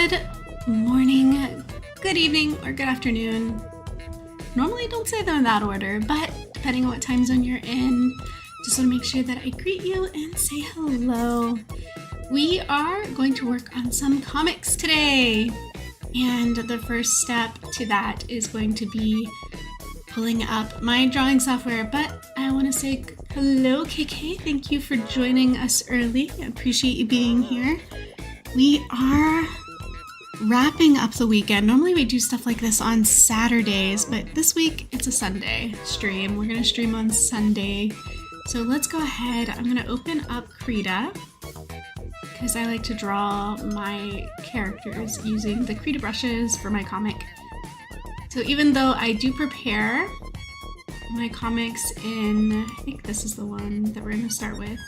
Good morning, good evening, or good afternoon. Normally I don't say them in that order, but depending on what time zone you're in, just want to make sure that I greet you and say hello. We are going to work on some comics today, and the first step to that is going to be pulling up my drawing software. But I want to say hello, KK. Thank you for joining us early. I appreciate you being here. We are wrapping up the weekend. Normally we do stuff like this on Saturdays, but this week it's a Sunday stream. We're going to stream on Sunday. So let's go ahead. I'm going to open up Krita because I like to draw my characters using the Krita brushes for my comic. So even though I do prepare my comics in, I think this is the one that we're going to start with.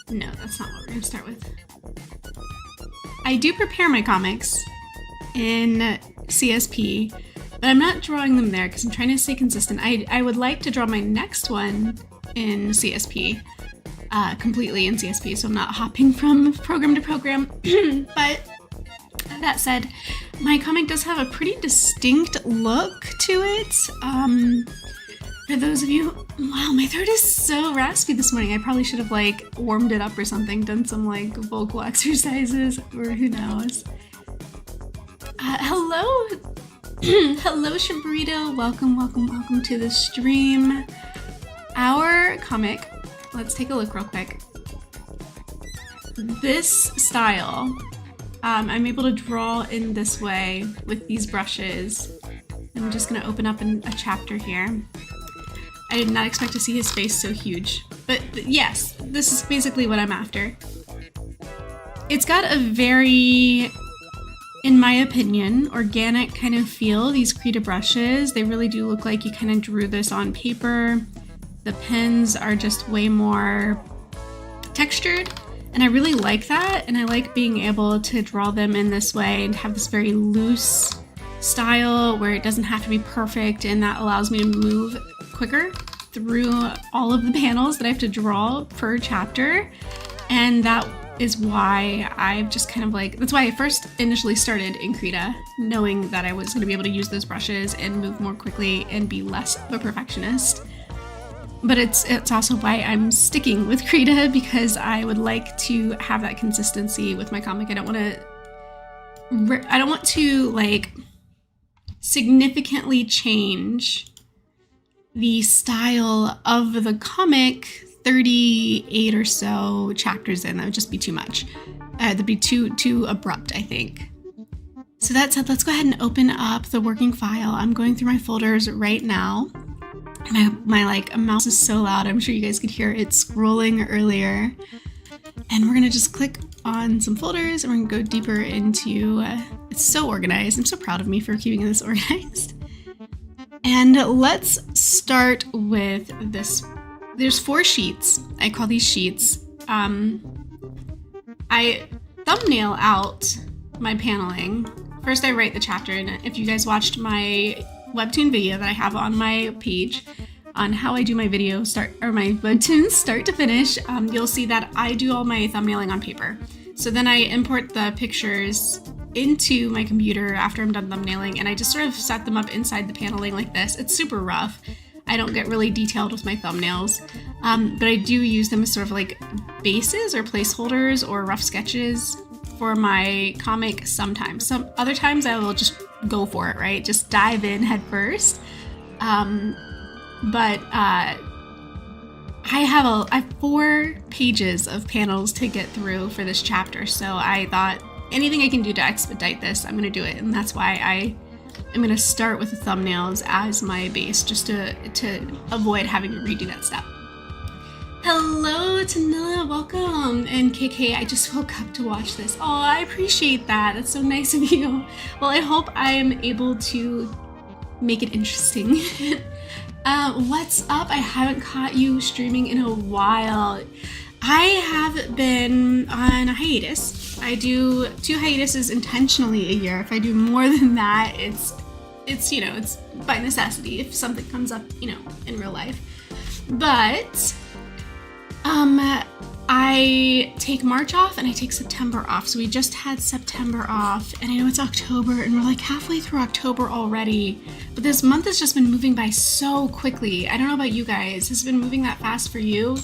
No, that's not what we're going to start with. I do prepare my comics in CSP, but I'm not drawing them there because I'm trying to stay consistent. I would like to draw my next one in CSP, completely in CSP, so I'm not hopping from program to program. But that said, my comic does have a pretty distinct look to it. For those of you, wow, my throat is so raspy this morning. I probably should have warmed it up or something, done some vocal exercises, or who knows. Hello, hello Shabrito, welcome to the stream. Our comic, let's take a look real quick. This style, I'm able to draw in this way with these brushes. I'm just gonna open up a chapter here. I did not expect to see his face so huge, but yes, this is basically what I'm after. It's got a very, in my opinion, organic kind of feel, these Krita brushes. They really do look like you kind of drew this on paper. The pens are just way more textured, and I really like that, and I like being able to draw them in this way and have this very loose style where it doesn't have to be perfect, and that allows me to move quicker through all of the panels that I have to draw per chapter. And that is why I've just kind of that's why I first initially started in Krita, knowing that I was going to be able to use those brushes and move more quickly and be less of a perfectionist. But it's also why I'm sticking with Krita, because I would like to have that consistency with my comic. I don't want to significantly change the style of the comic 38 or so chapters in. That would just be too much. That'd be too abrupt, I think. So that said, let's go ahead and open up the working file. I'm going through my folders right now. My mouse is so loud, I'm sure you guys could hear it scrolling earlier. And we're gonna just click on some folders and we're gonna go deeper into, it's so organized. I'm so proud of me for keeping this organized. And let's start with this. There's 4 sheets. I call these sheets. I thumbnail out my paneling. First I write the chapter, and if you guys watched my Webtoon video that I have on my page on how I do my video my Webtoon start to finish, you'll see that I do all my thumbnailing on paper. So then I import the pictures into my computer after I'm done thumbnailing, and I just sort of set them up inside the paneling like this. It's super rough. I don't get really detailed with my thumbnails, but I do use them as sort of bases or placeholders or rough sketches for my comic sometimes. Some other times I will just go for it, right? Just dive in head first. But I have 4 pages of panels to get through for this chapter, so I thought anything I can do to expedite this, I'm going to do it, and that's why I am going to start with the thumbnails as my base, just to avoid having to redo that step. Hello, Tanilla, welcome, and KK, I just woke up to watch this. Oh, I appreciate that. That's so nice of you. Well, I hope I am able to make it interesting. What's up? I haven't caught you streaming in a while. I have been on a hiatus. I do 2 hiatuses intentionally a year. If I do more than that, it's by necessity if something comes up, in real life. But I I take March off and I take September off. So we just had September off, and I know it's October and we're like halfway through October already. But this month has just been moving by so quickly. I don't know about you guys. Has it been moving that fast for you?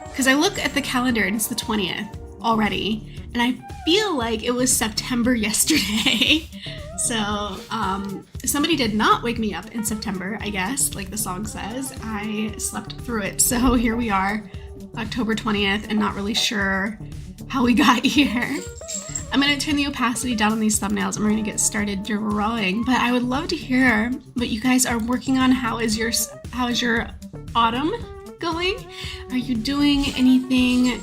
Because I look at the calendar and it's the 20th already. And I feel like it was September yesterday. So somebody did not wake me up in September, I guess, like the song says. I slept through it. So here we are, October 20th, and not really sure how we got here. I'm going to turn the opacity down on these thumbnails and we're going to get started drawing. But I would love to hear what you guys are working on. How is your autumn going? Are you doing anything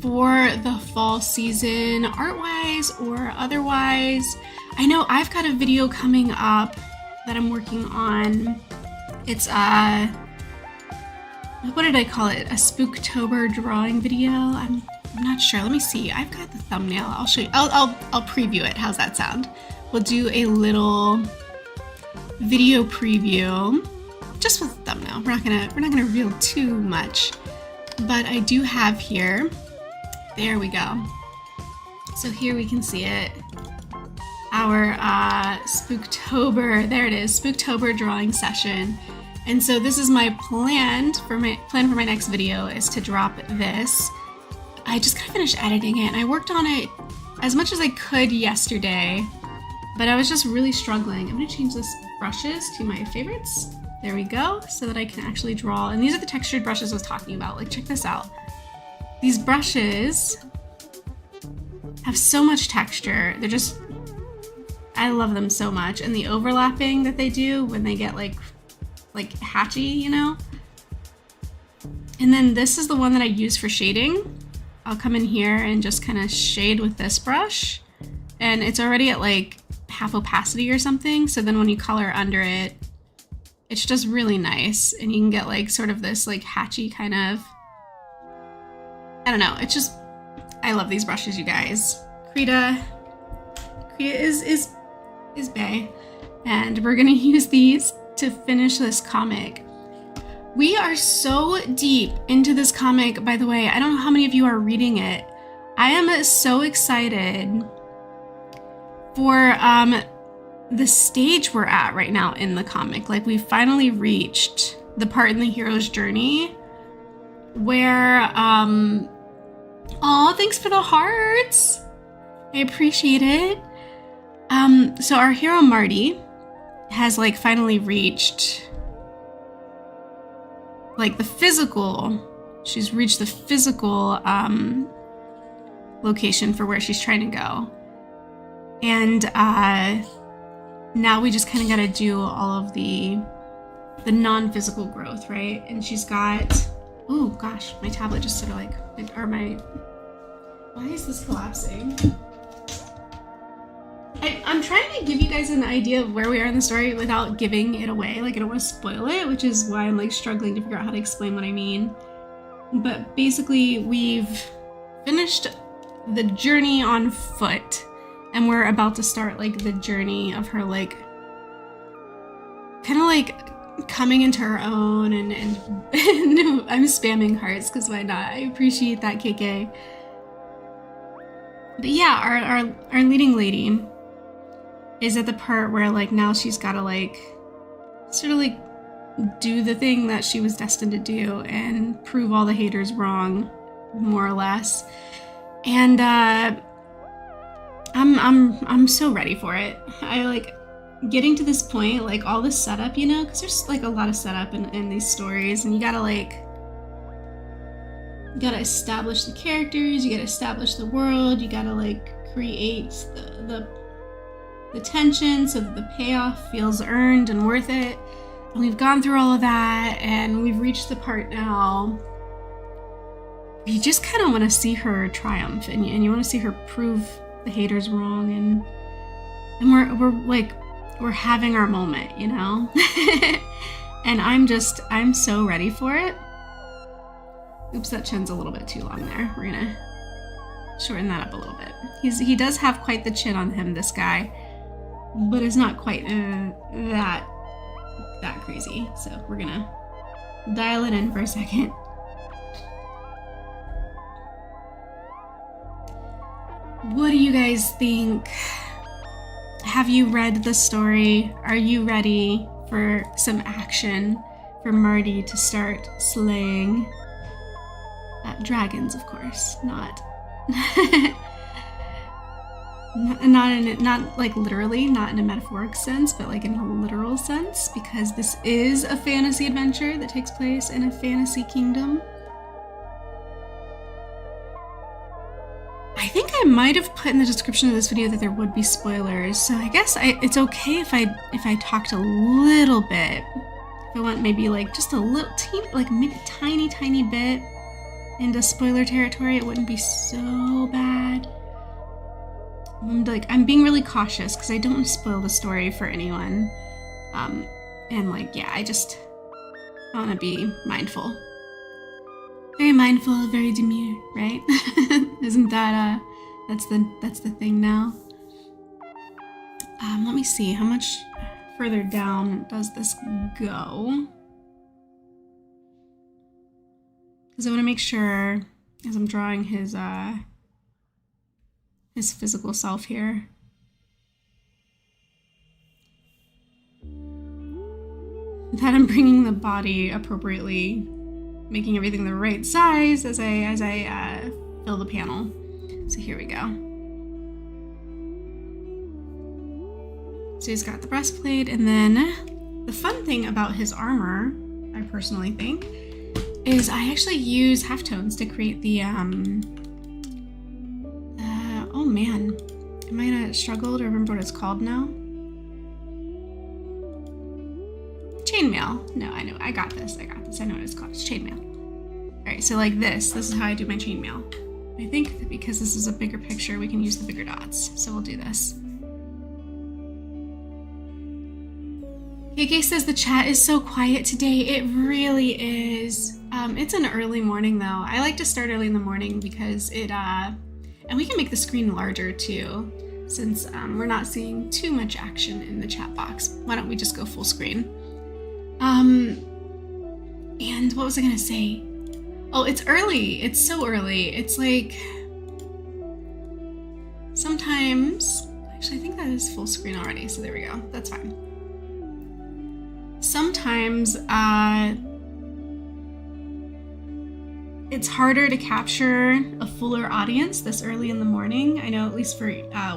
for the fall season, art-wise or otherwise? I know I've got a video coming up that I'm working on. It's what did I call it? A Spooktober drawing video. I'm not sure. Let me see. I've got the thumbnail. I'll show you. I'll preview it. How's that sound? We'll do a little video preview just with the thumbnail. We're not gonna reveal too much, but I do have here. There we go. So here we can see it. Our Spooktober, there it is, Spooktober drawing session. And so this is my plan for my next video is to drop this. I just gotta finish editing it, and I worked on it as much as I could yesterday, but I was just really struggling. I'm gonna change this brushes to my favorites. There we go, so that I can actually draw. And these are the textured brushes I was talking about. Like, check this out. These brushes have so much texture. They're just, I love them so much. And the overlapping that they do when they get like hatchy, you know? And then this is the one that I use for shading. I'll come in here and just kind of shade with this brush. And it's already at like half opacity or something. So then when you color under it, it's just really nice. And you can get like sort of this like hatchy kind of, I don't know. It's just, I love these brushes, you guys. Krita is bae. And we're gonna use these to finish this comic. We are so deep into this comic, by the way. I don't know how many of you are reading it. I am so excited for the stage we're at right now in the comic. Like, we finally reached the part in the hero's journey where, aw, thanks for the hearts. I appreciate it. So our hero Marty has like finally reached like the physical, she's reached the physical location for where she's trying to go. And now we just kind of got to do all of the non-physical growth, right? And she's got, oh gosh, my tablet just sort of like, or my, why is this collapsing? I'm trying to give you guys an idea of where we are in the story without giving it away. Like, I don't want to spoil it, which is why I'm like struggling to figure out how to explain what I mean. But basically, we've finished the journey on foot, and we're about to start like the journey of her, like kind of like coming into her own, and I'm spamming hearts because why not? I appreciate that, KK. But yeah, our leading lady is at the part where like now she's got to like sort of like do the thing that she was destined to do and prove all the haters wrong, more or less. And I'm so ready for it. I like getting to this point, like all this setup, you know, because there's like a lot of setup in these stories, and you gotta establish the characters, you gotta establish the world, you gotta like create the tension so that the payoff feels earned and worth it. And we've gone through all of that, and we've reached the part now you just kind of want to see her triumph, and you want to see her prove the haters wrong, and we're having our moment, you know. And I'm so ready for it. Oops, that chin's a little bit too long there. We're gonna shorten that up a little bit. He does have quite the chin on him, this guy, but it's not quite that crazy. So we're gonna dial it in for a second. What do you guys think? Have you read the story? Are you ready for some action for Marty to start slaying dragons, of course, not not like literally, not in a metaphoric sense, but like in a literal sense, because this is a fantasy adventure that takes place in a fantasy kingdom. I think I might have put in the description of this video that there would be spoilers, so I guess it's okay if I talked a little bit. If I went maybe like just a little like maybe a tiny bit into spoiler territory, it wouldn't be so bad. I'm being really cautious because I don't want to spoil the story for anyone. And like, yeah, I want to be mindful. Very mindful, very demure, right? Isn't that, that's the thing now. Let me see, how much further down does this go? Because I want to make sure, as I'm drawing his physical self here, that I'm bringing the body appropriately, making everything the right size as I fill the panel. So here we go. So he's got the breastplate, and then the fun thing about his armor, I personally think, is I actually use halftones to create the oh man, am I gonna struggle to remember what it's called now? Chainmail. No, I know, I got this, I know what it's called. It's chainmail. Alright, so like this is how I do my chainmail. I think that because this is a bigger picture, we can use the bigger dots. So we'll do this. KK says the chat is so quiet today. It really is. It's an early morning though. I like to start early in the morning because it, and we can make the screen larger too, since we're not seeing too much action in the chat box. Why don't we just go full screen? And what was I gonna say? Oh, it's early. It's so early. It's like, sometimes, actually I think that is full screen already, so there we go. That's fine. Sometimes, it's harder to capture a fuller audience this early in the morning. I know at least for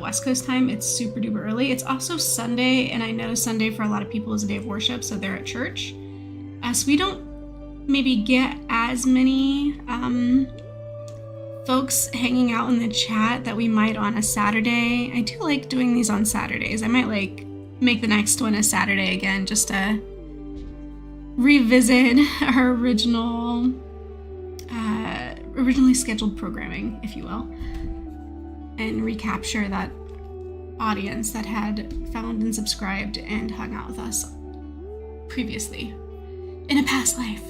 West Coast time, it's super duper early. It's also Sunday, and I know Sunday for a lot of people is a day of worship, so they're at church. So we don't maybe get as many folks hanging out in the chat that we might on a Saturday. I do like doing these on Saturdays. I might like make the next one a Saturday again, just to revisit our originally scheduled programming, if you will, and recapture that audience that had found and subscribed and hung out with us previously in a past life.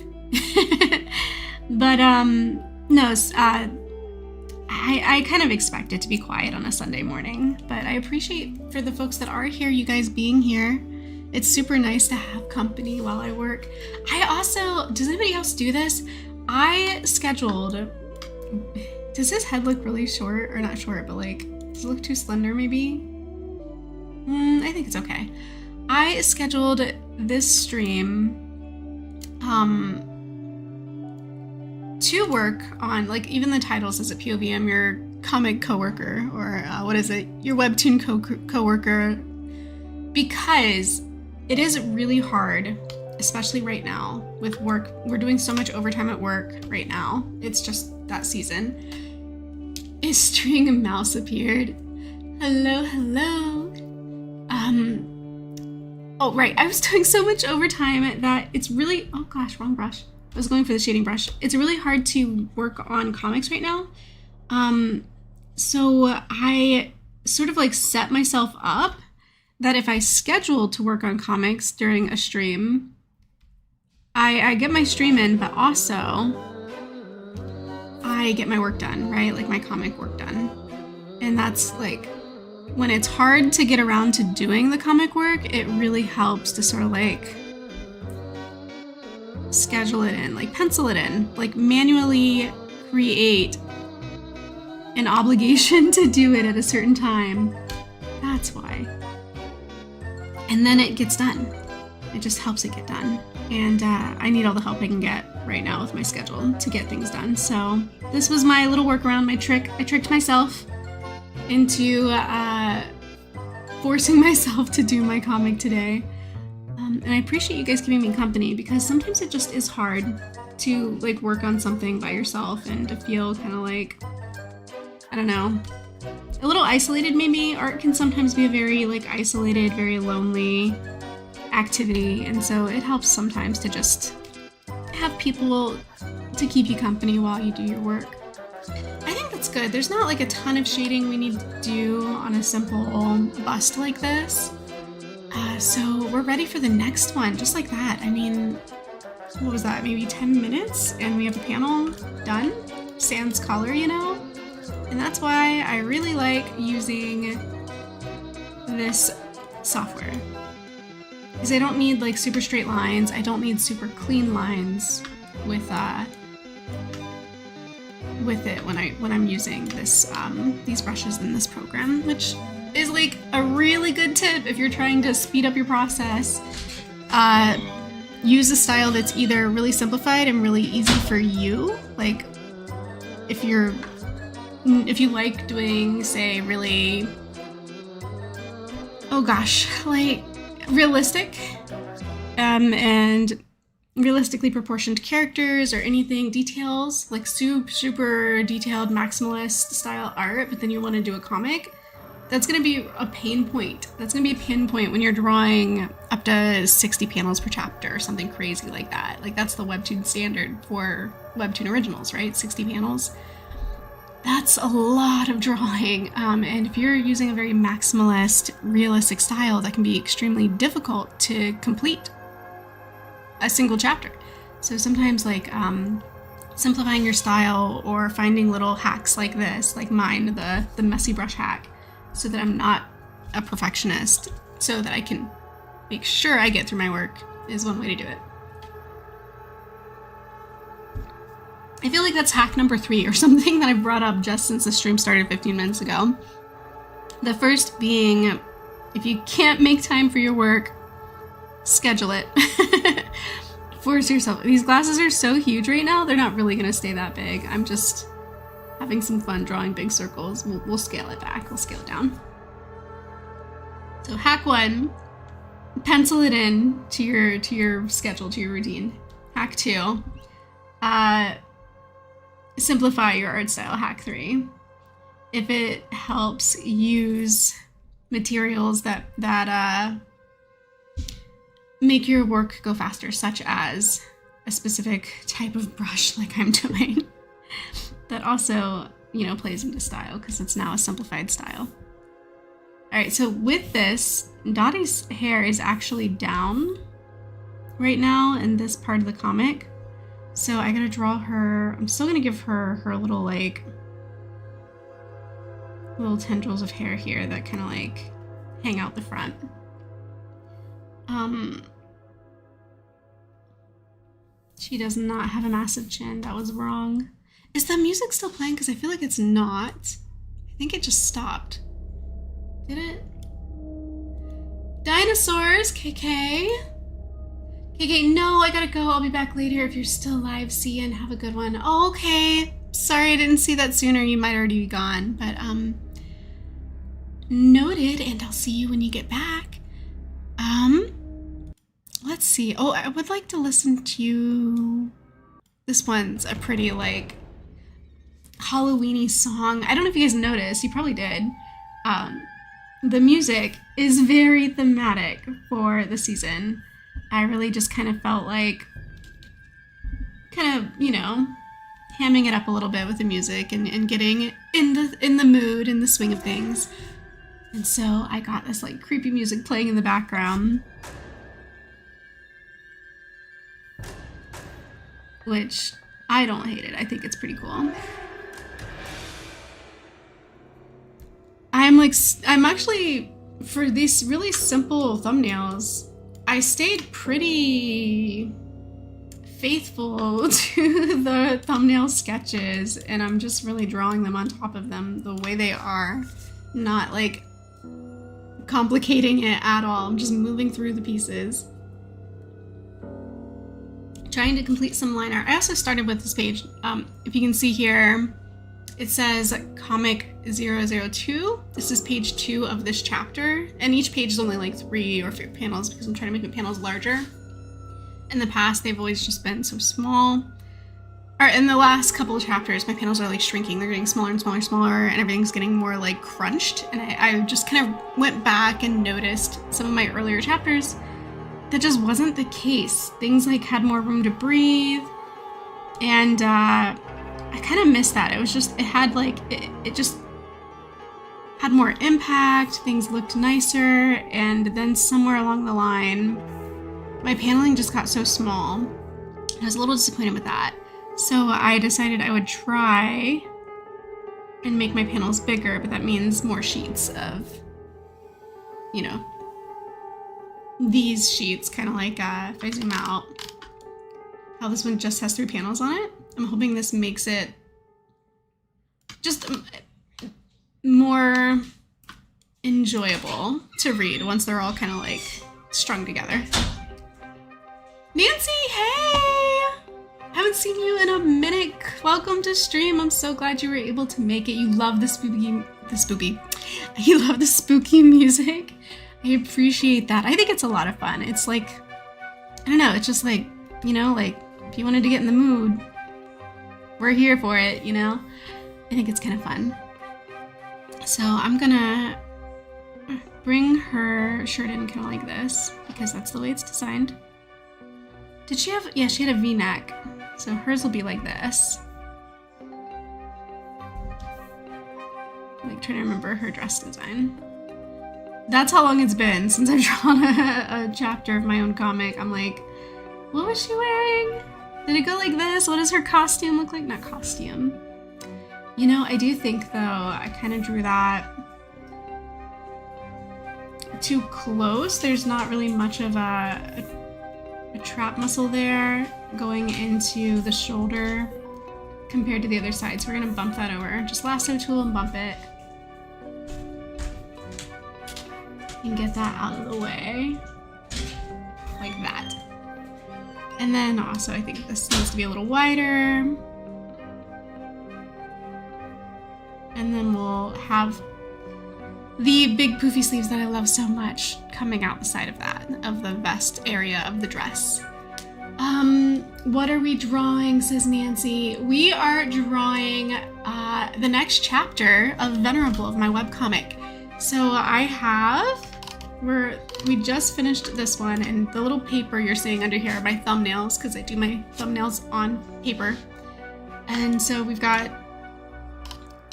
But no, I kind of expect it to be quiet on a Sunday morning, but I appreciate for the folks that are here, you guys being here. It's super nice to have company while I work. I also, does anybody else do this? I scheduled, does his head look really short, or not short, but like, does it look too slender maybe? I think it's okay. I scheduled this stream to work on, like, even the title says at POV, I'm your comic coworker, or what is it? Your Webtoon coworker, because it is really hard, especially right now with work. We're doing so much overtime at work right now. It's just that season. A string mouse appeared. Hello, hello. Oh, right. I was doing so much overtime that it's really, oh gosh, wrong brush. I was going for the shading brush. It's really hard to work on comics right now. So I sort of like set myself up that if I scheduled to work on comics during a stream, I get my stream in, but also I get my work done, right? Like my comic work done. And that's like, when it's hard to get around to doing the comic work, it really helps to sort of like schedule it in, like pencil it in, like manually create an obligation to do it at a certain time. That's why. And then it gets done. It just helps it get done. And I need all the help I can get right now with my schedule to get things done. So this was my little workaround, my trick. I tricked myself into forcing myself to do my comic today. And I appreciate you guys giving me company, because sometimes it just is hard to like work on something by yourself and to feel kind of like, I don't know, a little isolated maybe. Art can sometimes be a very like isolated, very lonely activity, and so it helps sometimes to just have people to keep you company while you do your work. I think that's good. There's not like a ton of shading we need to do on a simple bust like this. So we're ready for the next one, just like that. I mean, what was that, maybe 10 minutes? And we have the panel done, sans color, you know? And that's why I really like using this software. Because I don't need like super straight lines, I don't need super clean lines with it when I'm using this these brushes in this program, which is like a really good tip if you're trying to speed up your process. Use a style that's either really simplified and really easy for you, like if you like doing, say, really, oh gosh, like realistic and realistically proportioned characters or anything, details, like super detailed maximalist style art, but then you want to do a comic, that's going to be a pain point. That's going to be a pinpoint when you're drawing up to 60 panels per chapter or something crazy like that. Like that's the Webtoon standard for Webtoon originals, right? 60 panels. That's a lot of drawing. And if you're using a very maximalist, realistic style, that can be extremely difficult to complete a single chapter. So sometimes like simplifying your style or finding little hacks like this, like mine, the messy brush hack, so that I'm not a perfectionist, so that I can make sure I get through my work, is one way to do it. I feel like that's hack number 3 or something that I've brought up just since the stream started 15 minutes ago. The first being, if you can't make time for your work, schedule it. Force yourself. These glasses are so huge right now, they're not really gonna stay that big. I'm just having some fun drawing big circles. We'll scale it back, we'll scale it down. So hack 1, pencil it in to your schedule, to your routine. Hack 2, simplify your art style. Hack 3, if it helps, use materials that make your work go faster, such as a specific type of brush like I'm doing that also, you know, plays into style because it's now a simplified style. All right, so with this, Dottie's hair is actually down right now in this part of the comic. So I gotta draw her, I'm still gonna give her little like, little tendrils of hair here that kind of like hang out the front. She does not have a massive chin, that was wrong. Is the music still playing? Because I feel like it's not. I think it just stopped. Did it? Dinosaurs, KK. KK, no, I gotta go. I'll be back later if you're still live. See you and have a good one. Oh, okay. Sorry I didn't see that sooner. You might already be gone. But, noted, and I'll see you when you get back. Let's see. Oh, I would like to listen to... This one's a pretty, like, Halloween-y song. I don't know if you guys noticed. You probably did. The music is very thematic for the season. I really just kind of felt like you know, hamming it up a little bit with the music and getting in the mood and the swing of things. And so I got this like creepy music playing in the background, which I don't hate it. I think it's pretty cool. I'm actually, for these really simple thumbnails, I stayed pretty faithful to the thumbnail sketches, and I'm just really drawing them on top of them the way they are, not like complicating it at all. I'm just moving through the pieces, trying to complete some line art. I also started with this page. If you can see here, it says comic 002. This is page 2 of this chapter, and each page is only like 3 or 4 panels because I'm trying to make my panels larger. In the past, they've always just been so small. Or in the last couple of chapters, my panels are like shrinking. They're getting smaller and smaller and smaller, and everything's getting more like crunched. And I just kind of went back and noticed some of my earlier chapters that just wasn't the case. Things like had more room to breathe, and I kind of missed that. It was just, it had like, it just had more impact. Things looked nicer, and then somewhere along the line, my paneling just got so small. I was a little disappointed with that. So I decided I would try and make my panels bigger, but that means more sheets of, you know, these sheets, kind of like if I zoom out, how this one just has 3 panels on it. I'm hoping this makes it just more enjoyable to read once they're all kind of like strung together. Nancy, hey! Haven't seen you in a minute. Welcome to stream. I'm so glad you were able to make it. You love the you love the spooky music. I appreciate that. I think it's a lot of fun. It's like, I don't know, it's just like, you know, like if you wanted to get in the mood, we're here for it, you know? I think it's kind of fun. So I'm gonna bring her shirt in kind of like this because that's the way it's designed. Did she have, yeah, she had a V-neck. So hers will be like this. Like trying to remember her dress design. That's how long it's been since I've drawn a chapter of my own comic. I'm like, what was she wearing? Did it go like this? What does her costume look like? Not costume. You know, I do think though, I kind of drew that too close. There's not really much of a trap muscle there going into the shoulder compared to the other side. So we're gonna bump that over. Just lasso tool and bump it. And get that out of the way. Like that. And then also I think this needs to be a little wider. And then we'll have the big poofy sleeves that I love so much coming out the side of that, of the vest area of the dress. What are we drawing, says Nancy? We are drawing the next chapter of Venerable, of my webcomic. So we just finished this one, and the little paper you're seeing under here are my thumbnails, because I do my thumbnails on paper. And so we've got,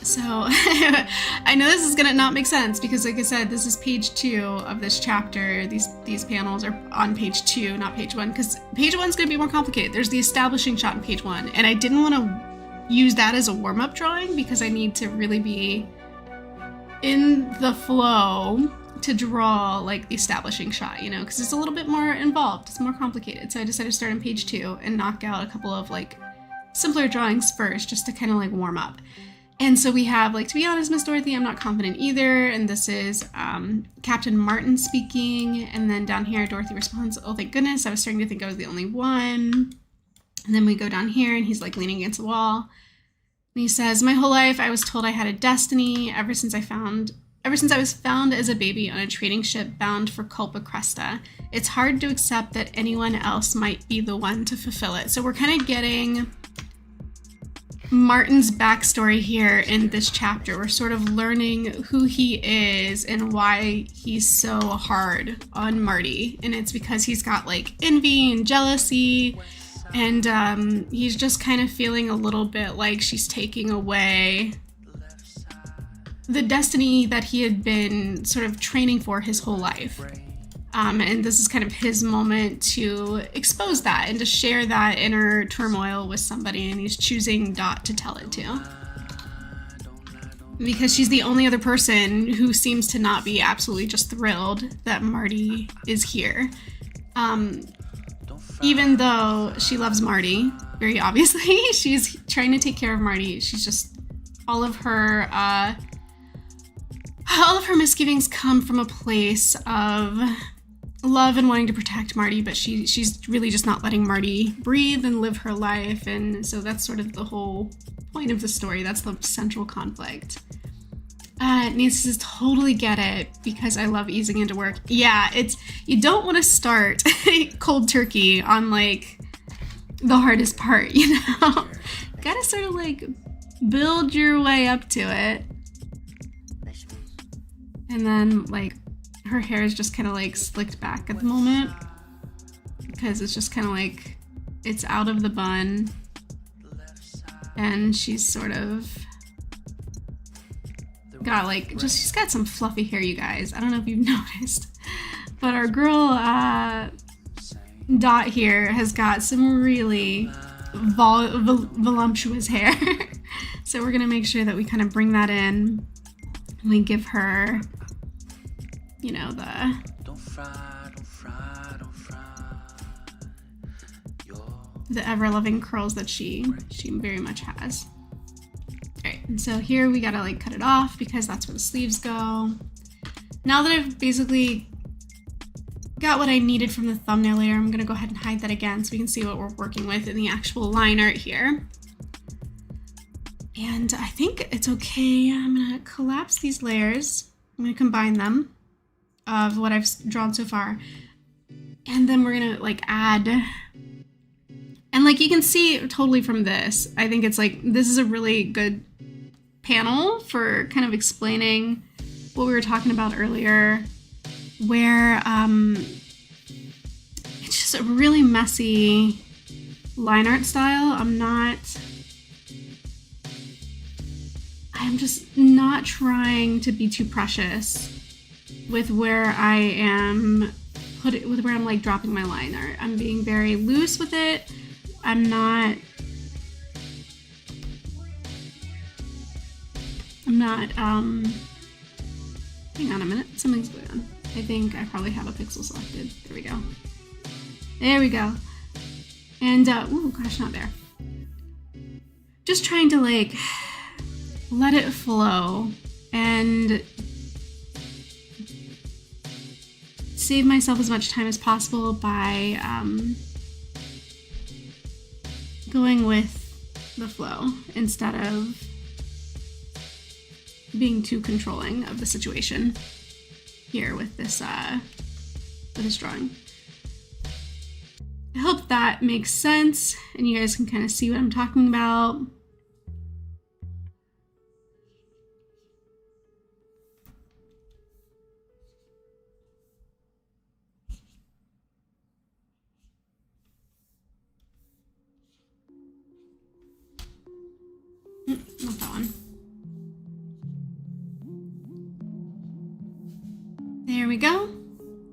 so I know this is gonna not make sense because like I said, this is page 2 of this chapter. These panels are on page 2, not page 1, because page 1 is gonna be more complicated. There's the establishing shot in page 1, and I didn't want to use that as a warm-up drawing because I need to really be in the flow to draw like the establishing shot, you know, because it's a little bit more involved, it's more complicated. So I decided to start on page 2 and knock out a couple of like simpler drawings first, just to kind of like warm up. And so we have, like, to be honest, Miss Dorothy, I'm not confident either. And this is Captain Martin speaking. And then down here, Dorothy responds, oh, thank goodness. I was starting to think I was the only one. And then we go down here and he's like leaning against the wall. And he says, my whole life I was told I had a destiny ever since I was found as a baby on a trading ship bound for Culpa Cresta. It's hard to accept that anyone else might be the one to fulfill it. So we're kind of getting Martin's backstory here in this chapter. We're sort of learning who he is and why he's so hard on Marty. And it's because he's got like envy and jealousy, and he's just kind of feeling a little bit like she's taking away the destiny that he had been sort of training for his whole life. And this is kind of his moment to expose that and to share that inner turmoil with somebody, and he's choosing Dot to tell it to. Because she's the only other person who seems to not be absolutely just thrilled that Marty is here. even though she loves Marty, very obviously, she's trying to take care of Marty. She's just, all of her misgivings come from a place of love and wanting to protect Marty, but she's really just not letting Marty breathe and live her life. And so that's sort of the whole point of the story. That's the central conflict. Nancy says, totally get it, because I love easing into work. Yeah, you don't want to start cold turkey on like the hardest part, you know? Gotta sort of like build your way up to it. And then like her hair is just kind of like slicked back at the moment, because it's just kind of like it's out of the bun, and she's sort of got like she's got some fluffy hair, you guys. I don't know if you've noticed, but our girl Dot here has got some really voluptuous hair. So we're gonna make sure that we kind of bring that in and we give her, you know, the ever-loving curls that she very much has. Alright, and so here we gotta like cut it off because that's where the sleeves go. Now that I've basically got what I needed from the thumbnail layer, I'm gonna go ahead and hide that again so we can see what we're working with in the actual line art here. And I think it's okay. I'm gonna collapse these layers. I'm gonna combine them of what I've drawn so far. And then we're gonna like add, and like you can see totally from this, I think it's like, this is a really good panel for kind of explaining what we were talking about earlier, where it's just a really messy line art style. I'm just not trying to be too precious with where I am with where I'm like dropping my line art. I'm being very loose with it. I'm not hang on a minute, something's going on. I think I probably have a pixel selected. There we go. There we go. And oh gosh, not there. Just trying to like let it flow and save myself as much time as possible by going with the flow instead of being too controlling of the situation here with this drawing. I hope that makes sense and you guys can kind of see what I'm talking about. Not that one. There we go.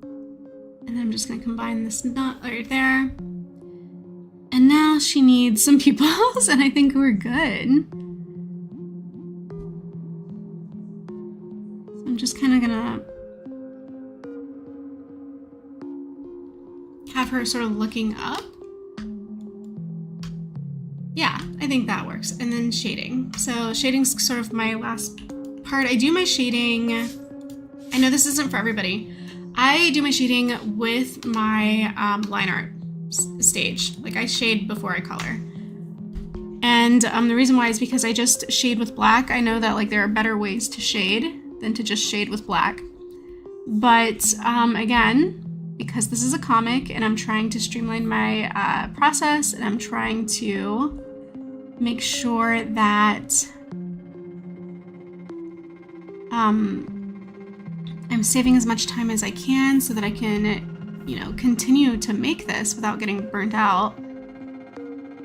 And then I'm just going to combine this knot right there. And now she needs some pupils, and I think we're good. So I'm just kind of going to have her sort of looking up. Yeah, I think that works. And then shading. So shading's sort of my last part. I do my shading, I know this isn't for everybody. I do my shading with my line art stage. Like I shade before I color. And the reason why is because I just shade with black. I know that like there are better ways to shade than to just shade with black. But again, because this is a comic and I'm trying to streamline my process and I'm trying to make sure that I'm saving as much time as I can so that I can, you know, continue to make this without getting burnt out.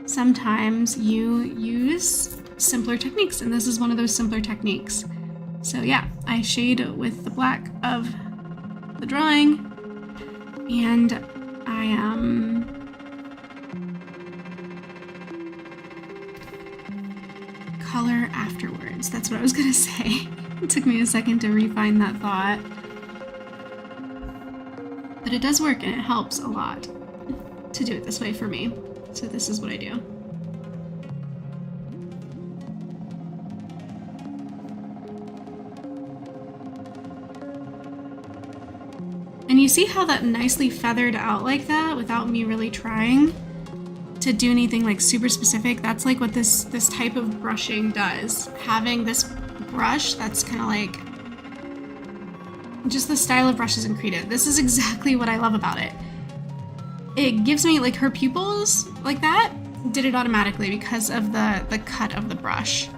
Sometimes you use simpler techniques, and this is one of those simpler techniques. So yeah, I shade with the black of the drawing, and I color afterwards. That's what I was gonna say. It took me a second to refine that thought. But it does work and it helps a lot. to do it this way for me. So this is what I do. And you see how that nicely feathered out like that without me really trying to do anything like super specific? That's like what this type of brushing does. Having this brush that's kind of like just the style of brushes in Creative. This is exactly what I love about it. It gives me like her pupils like that did it automatically because of the cut of the brush.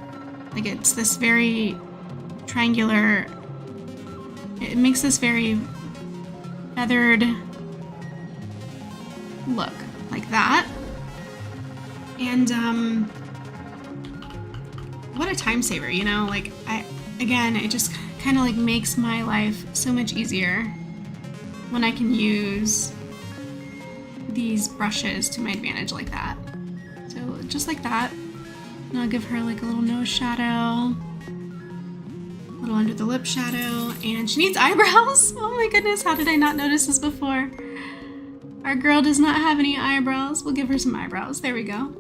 Like it's this very triangular, it makes this very feathered look like that. And what a time saver, you know? Like it just kind of like makes my life so much easier when I can use these brushes to my advantage like that. So just like that. And I'll give her like a little nose shadow, a little under the lip shadow, and she needs eyebrows. Oh my goodness, how did I not notice this before? Our girl does not have any eyebrows. We'll give her some eyebrows. There we go.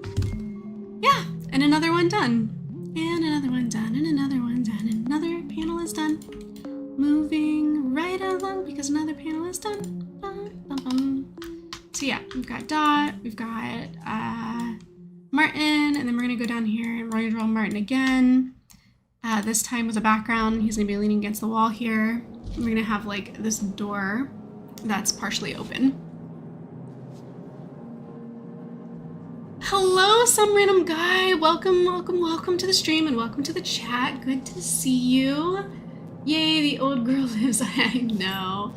Yeah, and another one done. And another one done, and another one done, and another panel is done. Moving right along because another panel is done. Bum, bum, bum. So yeah, we've got Dot, we've got Martin, and then we're gonna go down here and we're gonna draw Martin again. This time with a background, he's gonna be leaning against the wall here. And we're gonna have like this door that's partially open. Hello, some random guy. Welcome, welcome, welcome to the stream and welcome to the chat. Good to see you. Yay, the old girl lives. I know.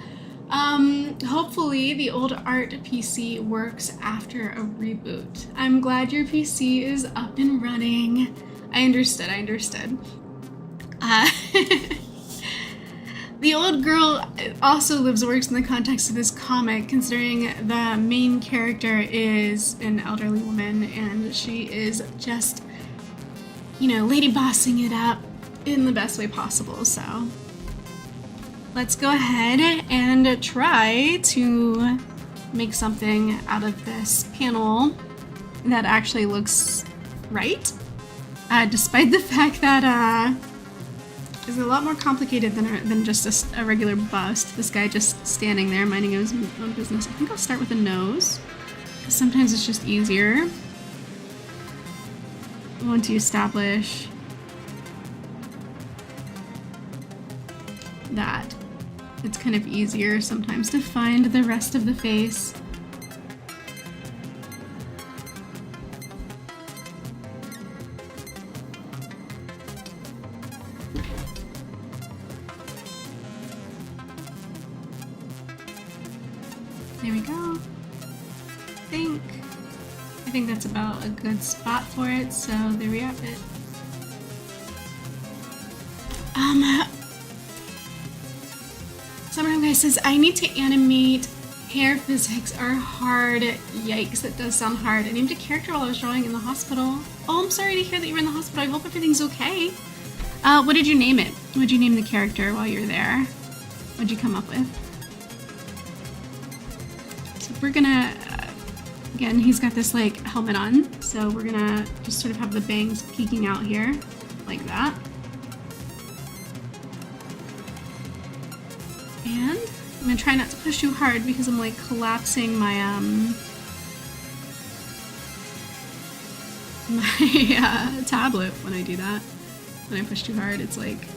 Hopefully the old art PC works after a reboot. I'm glad your PC is up and running. I understood. The old girl also lives and works in the context of this comic, considering the main character is an elderly woman and she is just, you know, lady bossing it up in the best way possible. So let's go ahead and try to make something out of this panel that actually looks right, despite the fact that is a lot more complicated than just a regular bust. This guy just standing there minding his own business. I think I'll start with a nose, because sometimes it's just easier. Once you establish that, it's kind of easier sometimes to find the rest of the face. There we go. I think that's about a good spot for it, so there we have it. Some guy says, I need to animate. Hair physics are hard. Yikes, that does sound hard. I named a character while I was drawing in the hospital. Oh, I'm sorry to hear that you were in the hospital. I hope everything's okay. What did you name it? What did you name the character while you were there? What'd you come up with? So we're gonna, again, he's got this like helmet on. So we're gonna just sort of have the bangs peeking out here like that. And I'm gonna try not to push too hard because I'm like collapsing my tablet when I do that. When I push too hard, it's like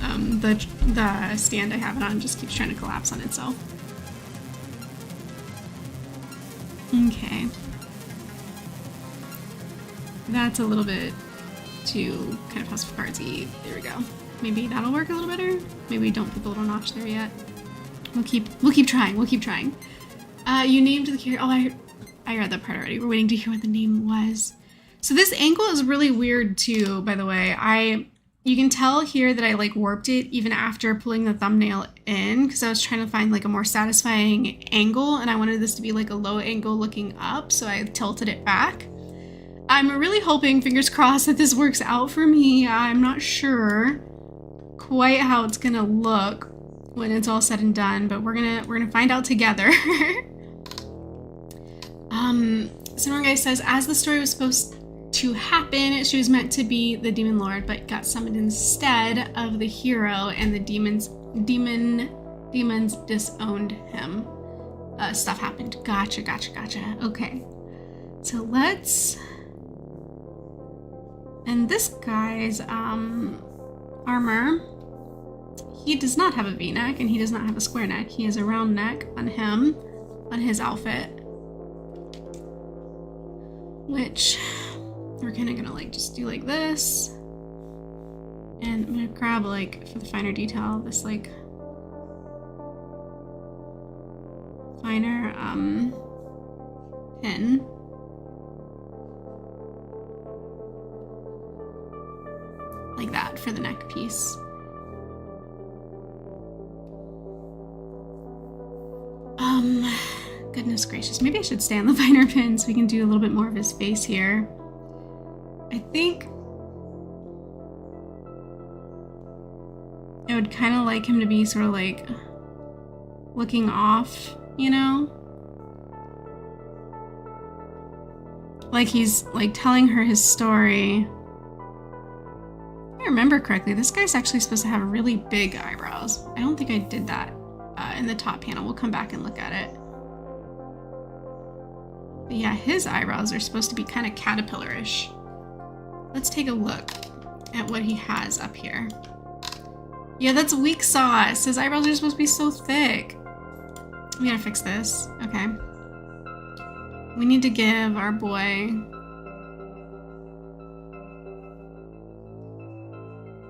the stand I have it on just keeps trying to collapse on itself. Okay. That's a little bit too kind of House of Cards-y. There we go. Maybe that'll work a little better. Maybe we don't put the little notch there yet. We'll keep trying. We'll keep trying. You named the character. Oh, I read that part already. We're waiting to hear what the name was. So this angle is really weird too, by the way. You can tell here that I like warped it even after pulling the thumbnail in because I was trying to find like a more satisfying angle and I wanted this to be like a low angle looking up, so I tilted it back. I'm really hoping, fingers crossed, that this works out for me. I'm not sure quite how it's gonna look when it's all said and done, but we're gonna find out together. Someone guy says, as the story was supposed to happen, she was meant to be the demon lord, but got summoned instead of the hero, and the demons disowned him. Stuff happened. Gotcha. Okay. So let's... And this guy's armor, he does not have a V-neck, and he does not have a square neck. He has a round neck on him, on his outfit. Which we're kind of gonna like just do like this. And I'm gonna grab like, for the finer detail, this like finer pin. Like that for the neck piece. Goodness gracious. Maybe I should stay on the finer pin so we can do a little bit more of his face here. I think I would kind of like him to be sort of like looking off, you know? Like he's like telling her his story. If I remember correctly, this guy's actually supposed to have really big eyebrows. I don't think I did that in the top panel. We'll come back and look at it. But yeah, his eyebrows are supposed to be kind of caterpillar-ish. Let's take a look at what he has up here. Yeah, that's weak sauce. His eyebrows are supposed to be so thick. We gotta fix this. Okay. We need to give our boy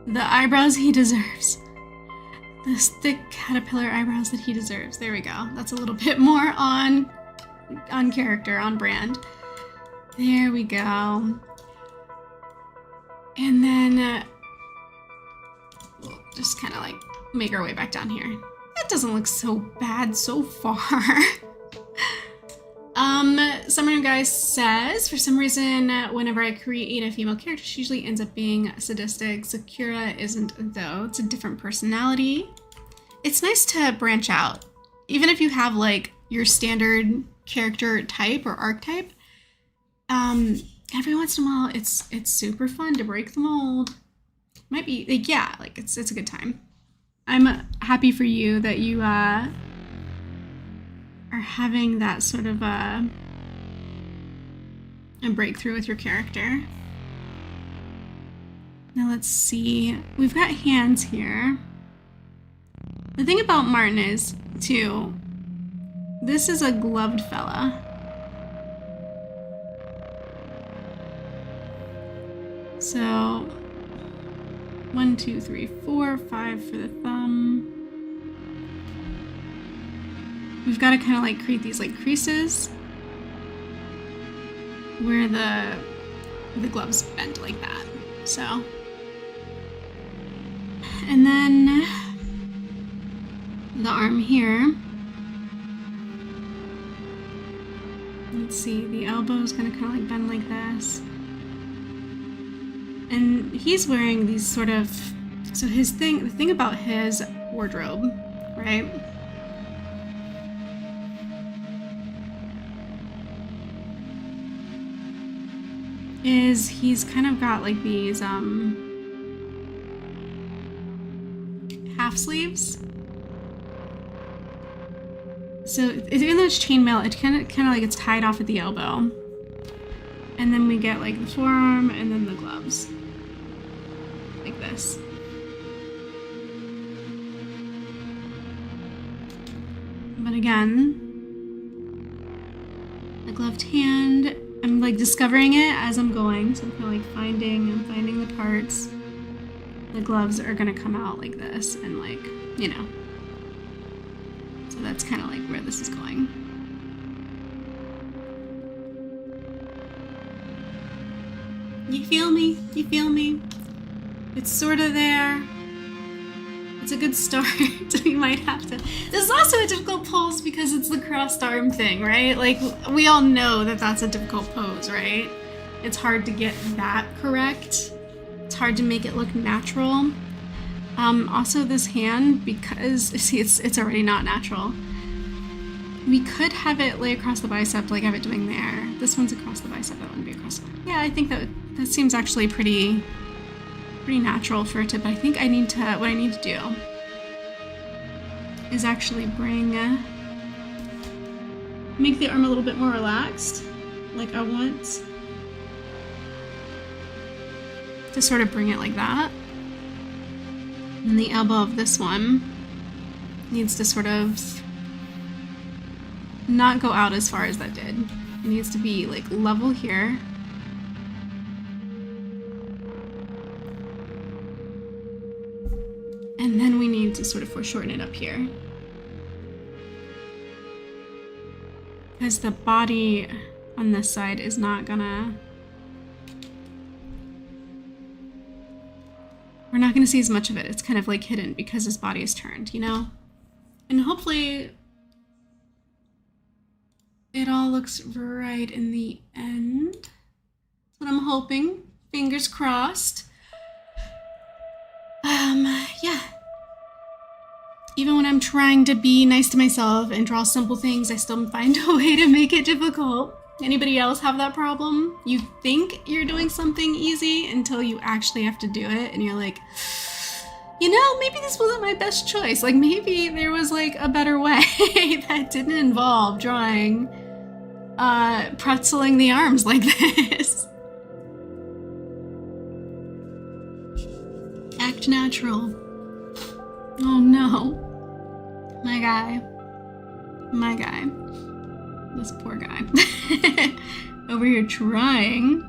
the eyebrows he deserves. Those thick caterpillar eyebrows that he deserves. There we go. That's a little bit more on character, on brand. There we go. And then we'll just kind of like make our way back down here. That doesn't look so bad so far. Someone guys says, for some reason, whenever I create a female character, she usually ends up being sadistic. Sakura isn't though. It's a different personality. It's nice to branch out. Even if you have like your standard character type or archetype, every once in a while it's super fun to break the mold. Might be like, yeah, like it's a good time. I'm happy for you that you are having that sort of a breakthrough with your character. Now let's see. We've got hands here. The thing about Martin is, too, this is a gloved fella. So 1, 2, 3, 4, 5 for the thumb. We've got to kind of like create these like creases where the gloves bend like that. So, and then the arm here. Let's see, the elbow is going to kind of like bend like this. And he's wearing these sort of, so the thing about his wardrobe, right? Is he's kind of got like these half sleeves. So even though it's chainmail, it kind of like it's tied off at the elbow. And then we get like the forearm and then the gloves. Like this. But again, the gloved hand, I'm like discovering it as I'm going. So I'm kind of like finding the parts. The gloves are gonna come out like this and like, you know. So that's kind of like where this is going. You feel me? You feel me? It's sort of there. It's a good start. We might have to. This is also a difficult pose because it's the crossed arm thing, right? Like, we all know that that's a difficult pose, right? It's hard to get that correct. It's hard to make it look natural. Also this hand, because, see, it's already not natural. We could have it lay across the bicep like I've been doing there. This one's across the bicep, that wouldn't be across the bicep. Yeah, I think that seems actually pretty natural for it to, but I think what I need to do is actually make the arm a little bit more relaxed. Like I want to sort of bring it like that. And the elbow of this one needs to sort of not go out as far as that did. It needs to be like level here. And then we need to sort of foreshorten it up here. Because the body on this side is not gonna... We're not gonna see as much of it. It's kind of like hidden because his body is turned, you know? And hopefully it all looks right in the end. That's what I'm hoping. Fingers crossed. Yeah. Even when I'm trying to be nice to myself and draw simple things, I still find a way to make it difficult. Anybody else have that problem? You think you're doing something easy until you actually have to do it, and you're like, you know, maybe this wasn't my best choice. Like, maybe there was like a better way that didn't involve drawing, pretzeling the arms like this. Act natural. Oh no. My guy. This poor guy. Over here trying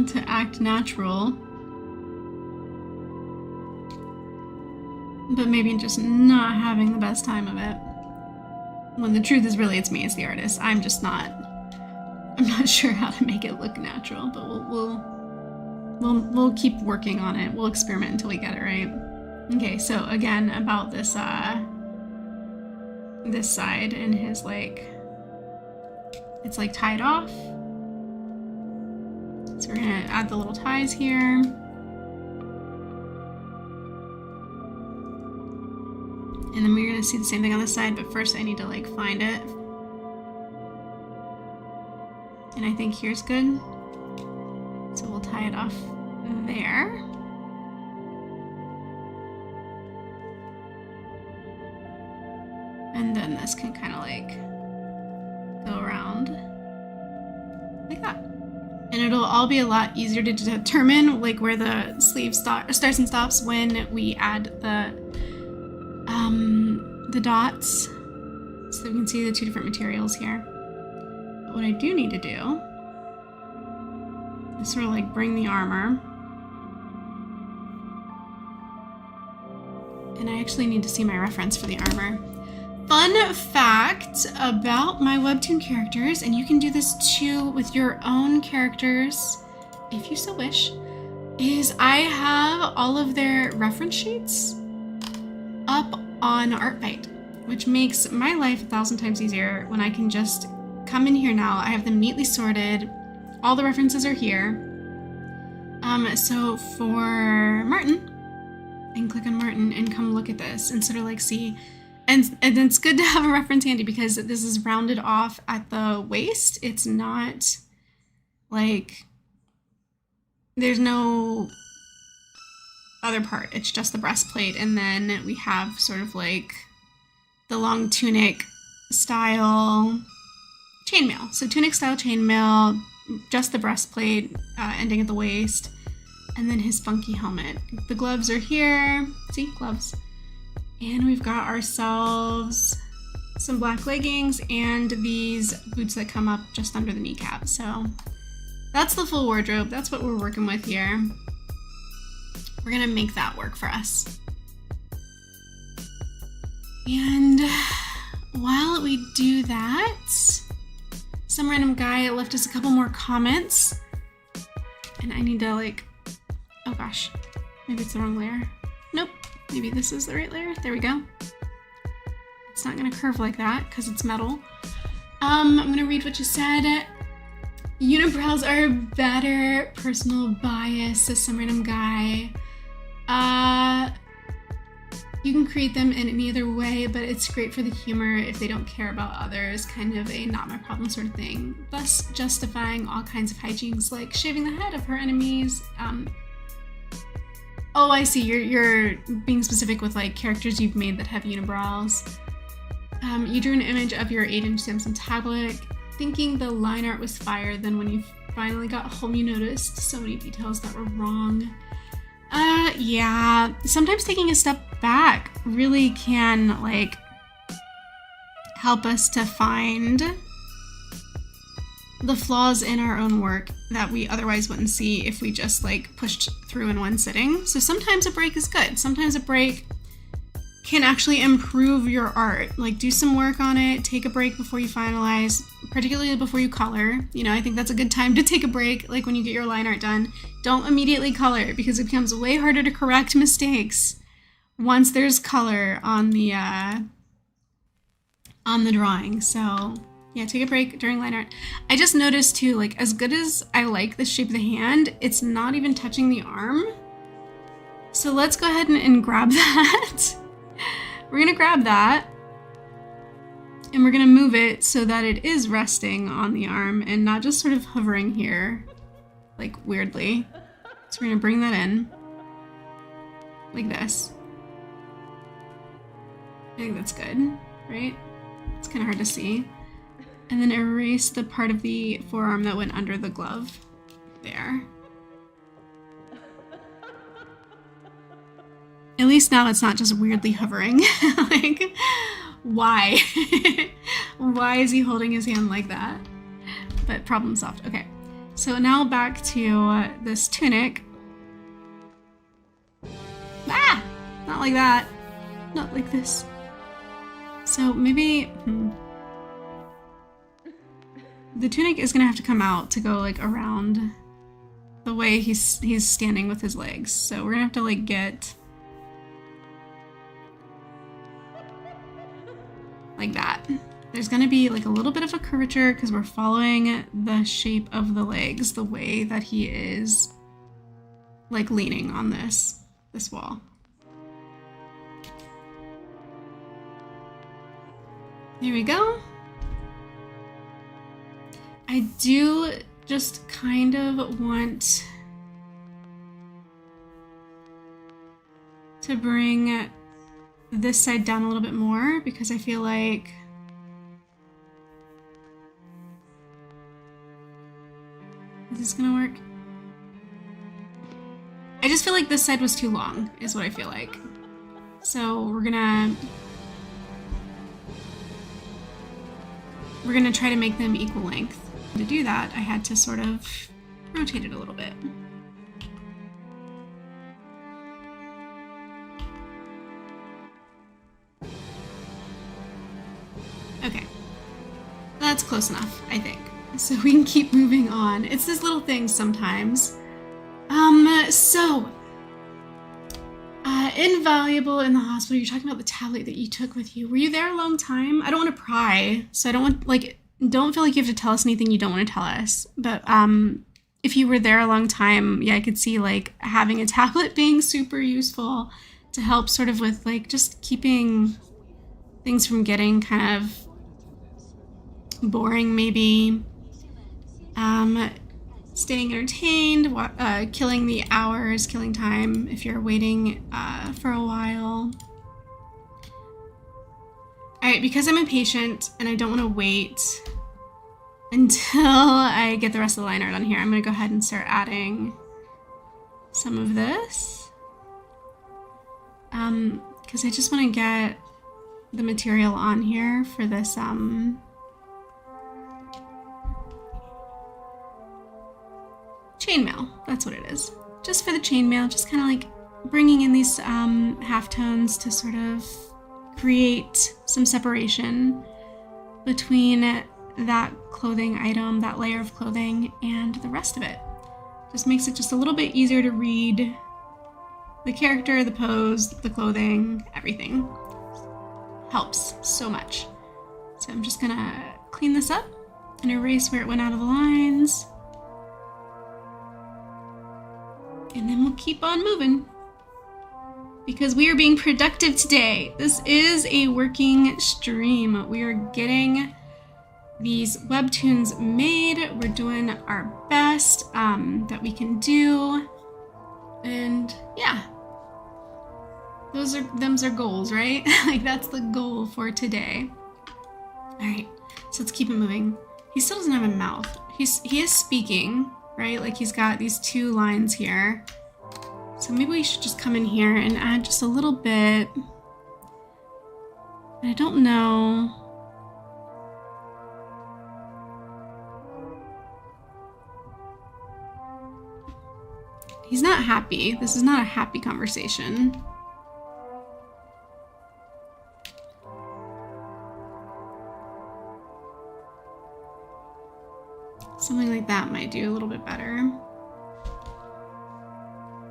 to act natural. But maybe just not having the best time of it. When the truth is really it's me, it's the artist. I'm not sure how to make it look natural, but we'll keep working on it. We'll experiment until we get it right. Okay, so again, about this this side and his like, it's like tied off. So we're gonna add the little ties here. And then we're gonna see the same thing on this side, but first I need to like find it. And I think here's good. So we'll tie it off there. And then this can kind of like go around like that. And it'll all be a lot easier to determine like where the sleeve starts and stops when we add the dots. So we can see the two different materials here. But what I do need to do is sort of like bring the armor. And I actually need to see my reference for the armor. Fun fact about my Webtoon characters, and you can do this too with your own characters if you so wish, is I have all of their reference sheets up on ArtBite, which makes my life 1,000 times easier when I can just come in here now. I have them neatly sorted. All the references are here. So for Martin, I can click on Martin and come look at this and sort of like see. And it's good to have a reference handy because this is rounded off at the waist. It's not like, there's no other part. It's just the breastplate. And then we have sort of like the long tunic style chainmail. So tunic style chainmail, just the breastplate ending at the waist. And then his funky helmet. The gloves are here. See, gloves. And we've got ourselves some black leggings and these boots that come up just under the kneecap. So that's the full wardrobe. That's what we're working with here. We're gonna make that work for us. And while we do that, some random guy left us a couple more comments. And I need to like, oh gosh, maybe it's the wrong layer. Nope. Maybe this is the right layer. There we go. It's not gonna curve like that because it's metal. I'm gonna read what you said. Unibrows are better. Personal bias, says some random guy. You can create them in any other way, but it's great for the humor if they don't care about others, kind of a not my problem sort of thing, thus justifying all kinds of hijinks like shaving the head of her enemies. Oh, I see, you're being specific with like characters you've made that have unibrows. You drew an image of your 8-inch Samsung tablet, thinking the line art was fire, then when you finally got home you noticed so many details that were wrong. Yeah, sometimes taking a step back really can, like, help us to find the flaws in our own work that we otherwise wouldn't see if we just, like, pushed through in one sitting. So sometimes a break is good. Sometimes a break can actually improve your art. Like, do some work on it, take a break before you finalize, particularly before you color. You know, I think that's a good time to take a break, like when you get your line art done. Don't immediately color because it becomes way harder to correct mistakes once there's color on the drawing. So yeah, take a break during line art. I just noticed too, like, as good as I like the shape of the hand, it's not even touching the arm. So let's go ahead and grab that. We're gonna grab that and we're gonna move it so that it is resting on the arm and not just sort of hovering here, like, weirdly. So we're gonna bring that in like this. I think that's good, right? It's kind of hard to see. And then erase the part of the forearm that went under the glove there. At least now it's not just weirdly hovering. Like, why? Why is he holding his hand like that? But problem solved. Okay, so now back to this tunic. Ah! Not like that. Not like this. So maybe... The tunic is gonna have to come out to go, like, around the way he's standing with his legs. So we're gonna have to, like, get... like that. There's gonna be like a little bit of a curvature because we're following the shape of the legs, the way that he is, like, leaning on this wall. There we go. I do just kind of want to bring this side down a little bit more because I feel like is this gonna work? I just feel like this side was too long is what I feel like. So we're gonna try to make them equal length. To do that, I had to sort of rotate it a little bit. Okay, that's close enough, I think. So we can keep moving on. It's these little things sometimes. Invaluable in the hospital. You're talking about the tablet that you took with you. Were you there a long time? I don't want to pry, so I don't want, like, don't feel like you have to tell us anything you don't want to tell us. But if you were there a long time, yeah, I could see, like, having a tablet being super useful to help sort of with, like, just keeping things from getting kind of boring, maybe. Staying entertained, killing the hours, killing time if you're waiting for a while. Alright, because I'm impatient and I don't want to wait until I get the rest of the line art on here, I'm going to go ahead and start adding some of this. Because I just want to get the material on here for this chainmail. That's what it is. Just for the chainmail, just kind of like bringing in these halftones to sort of create some separation between that clothing item, that layer of clothing, and the rest of it. Just makes it just a little bit easier to read the character, the pose, the clothing, everything. Helps so much. So I'm just gonna clean this up and erase where it went out of the lines. And then we'll keep on moving. because we are being productive today. This is a working stream. We are getting these webtoons made. We're doing our best that we can do. And yeah, them's our goals, right? Like that's the goal for today. All right, so let's keep it moving. He still doesn't have a mouth. He is speaking, right? Like he's got these 2 lines here. So maybe we should just come in here and add just a little bit. I don't know. He's not happy. This is not a happy conversation. Something like that might do a little bit better.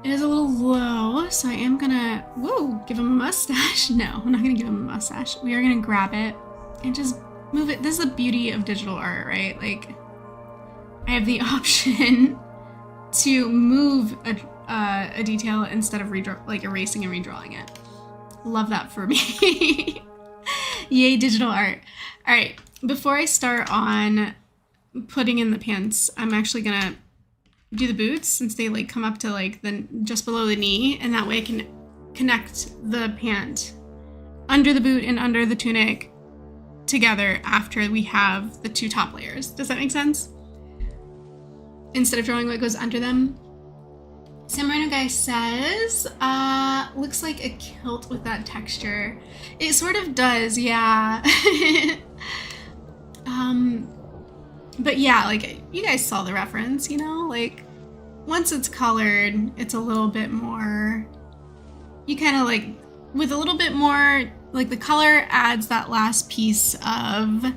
It is a little low, so I am gonna, whoa, give him a mustache. No, I'm not gonna give him a mustache. We are gonna grab it and just move it. This is the beauty of digital art, right? Like, I have the option to move a detail instead of erasing and redrawing it. Love that for me. Yay, digital art. All right, before I start on putting in the pants, I'm actually gonna do the boots since they like come up to like just below the knee, and that way I can connect the pant under the boot and under the tunic together after we have the 2 top layers. Does that make sense? Instead of drawing what goes under them. Samurai Guy says, looks like a kilt with that texture. It sort of does, yeah. But yeah, like you guys saw the reference, you know, like once it's colored, it's a little bit more, you kind of like, with a little bit more, like the color adds that last piece of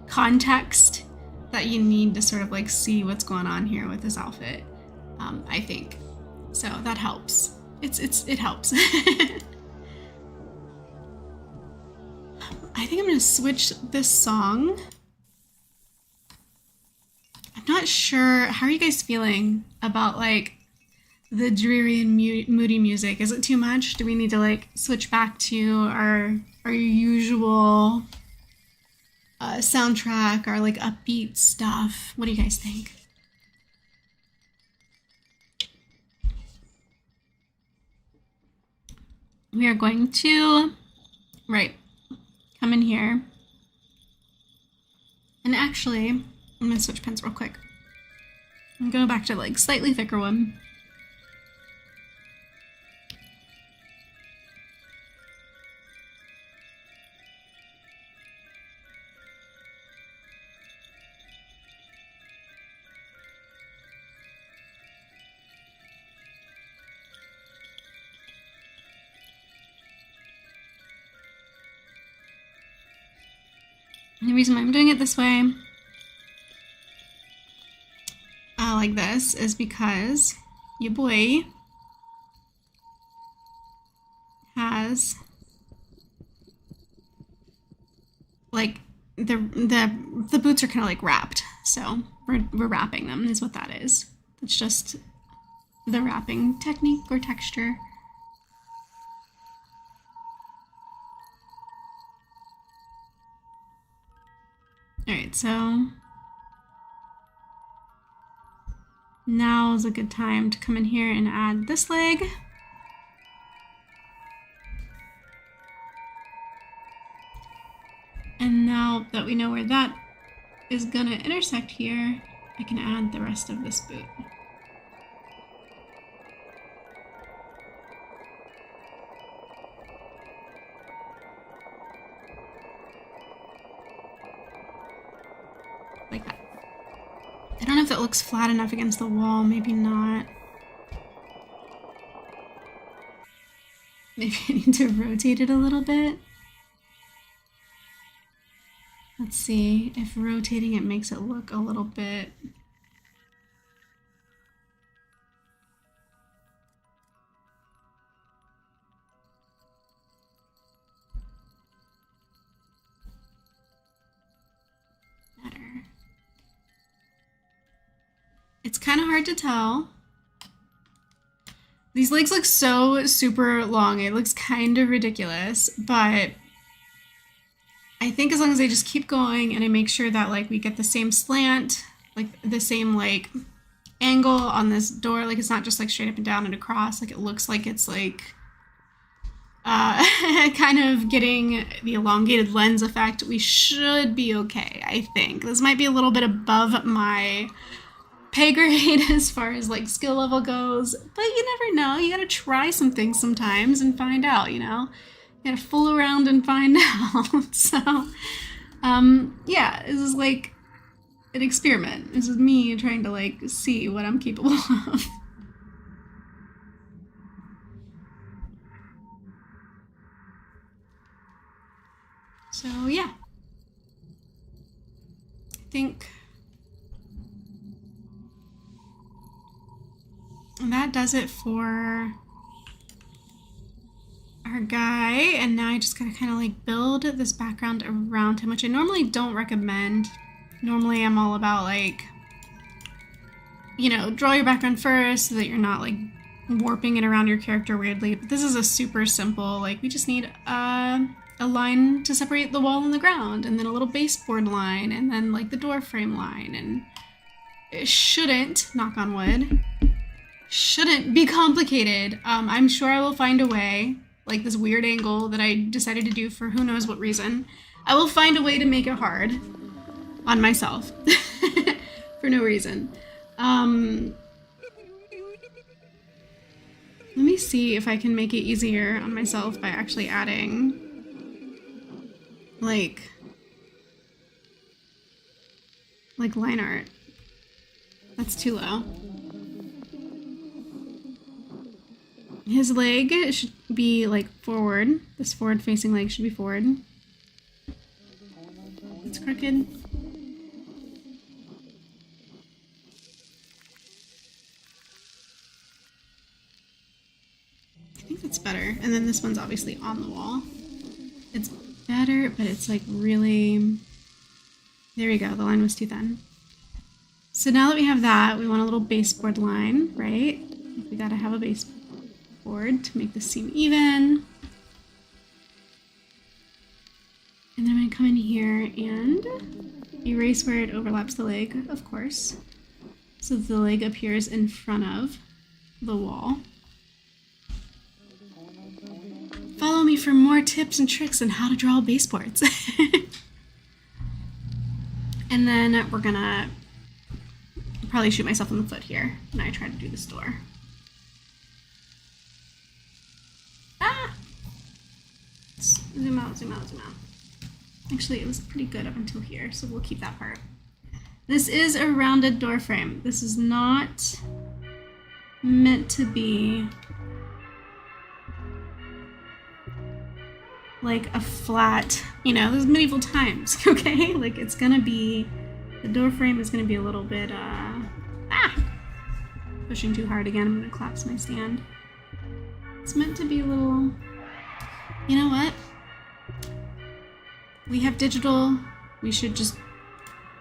context that you need to sort of like see what's going on here with this outfit, I think. So that helps. It helps. I think I'm gonna switch this song. I'm not sure. How are you guys feeling about like the dreary and moody music? Is it too much? Do we need to like switch back to our usual soundtrack, or like upbeat stuff? What do you guys think? We are going to, right, come in here. And actually, I'm gonna switch pens real quick. I'm going back to like slightly thicker one. And the reason why I'm doing it this way, like this, is because your boy has like the boots are kind of like wrapped, so we're wrapping them is what that is. It's just the wrapping technique or texture. All right, so now is a good time to come in here and add this leg. And now that we know where that is gonna intersect here, I can add the rest of this boot. Like that. I don't know if it looks flat enough against the wall, maybe not. Maybe I need to rotate it a little bit. Let's see if rotating it makes it look a little bit. Better. It's kind of hard to tell. These legs look so super long. It looks kind of ridiculous, but I think as long as I just keep going and I make sure that like we get the same slant, like the same like angle on this door, like it's not just like straight up and down and across, like it looks like it's like kind of getting the elongated lens effect, we should be okay, I think. This might be a little bit above my pay grade as far as like skill level goes, but you never know. You gotta try some things sometimes and find out, you know? You gotta fool around and find out. So, yeah, this is like an experiment. This is me trying to like see what I'm capable of. So, yeah. I think that does it for our guy, and now I just gotta kind of like build this background around him, which I normally don't recommend. Normally I'm all about like, you know, draw your background first so that you're not like warping it around your character weirdly, but this is a super simple, like we just need a line to separate the wall and the ground, and then a little baseboard line, and then like the door frame line, and it shouldn't, knock on wood, shouldn't be complicated. I'm sure I will find a way, like this weird angle that I decided to do for who knows what reason. I will find a way to make it hard on myself for no reason. Let me see if I can make it easier on myself by actually adding like line art. That's too low. His leg should be like forward. This forward facing leg should be forward. It's crooked. I think that's better. And then this one's obviously on the wall. It's better, but it's like really... There we go, the line was too thin. So now that we have that, we want a little baseboard line, right? We gotta have a baseboard to make this seem even. And then I'm gonna come in here and erase where it overlaps the leg, of course. So the leg appears in front of the wall. Follow me for more tips and tricks on how to draw baseboards. And then we're gonna probably shoot myself in the foot here when I try to do this door. Ah! Zoom out, zoom out, zoom out. Actually, it was pretty good up until here, so we'll keep that part. This is a rounded door frame. This is not meant to be like a flat, you know, this is medieval times, okay? Like it's gonna be, the door frame is gonna be a little bit, pushing too hard again. I'm gonna collapse my stand. It's meant to be a little, you know what? We have digital, we should just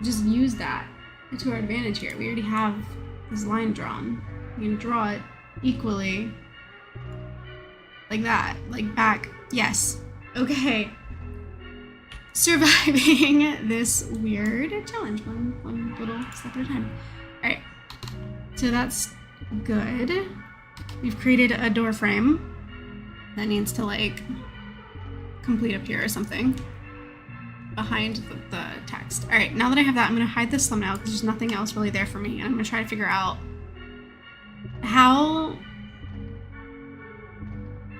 use that to our advantage here. We already have this line drawn. We can draw it equally like that, like back, yes. Okay, surviving this weird challenge, one little step at a time. All right, so that's good. We've created a door frame that needs to like complete up here or something behind the text. All right, now that I have that, I'm gonna hide this thumbnail because there's nothing else really there for me, and I'm gonna try to figure out how.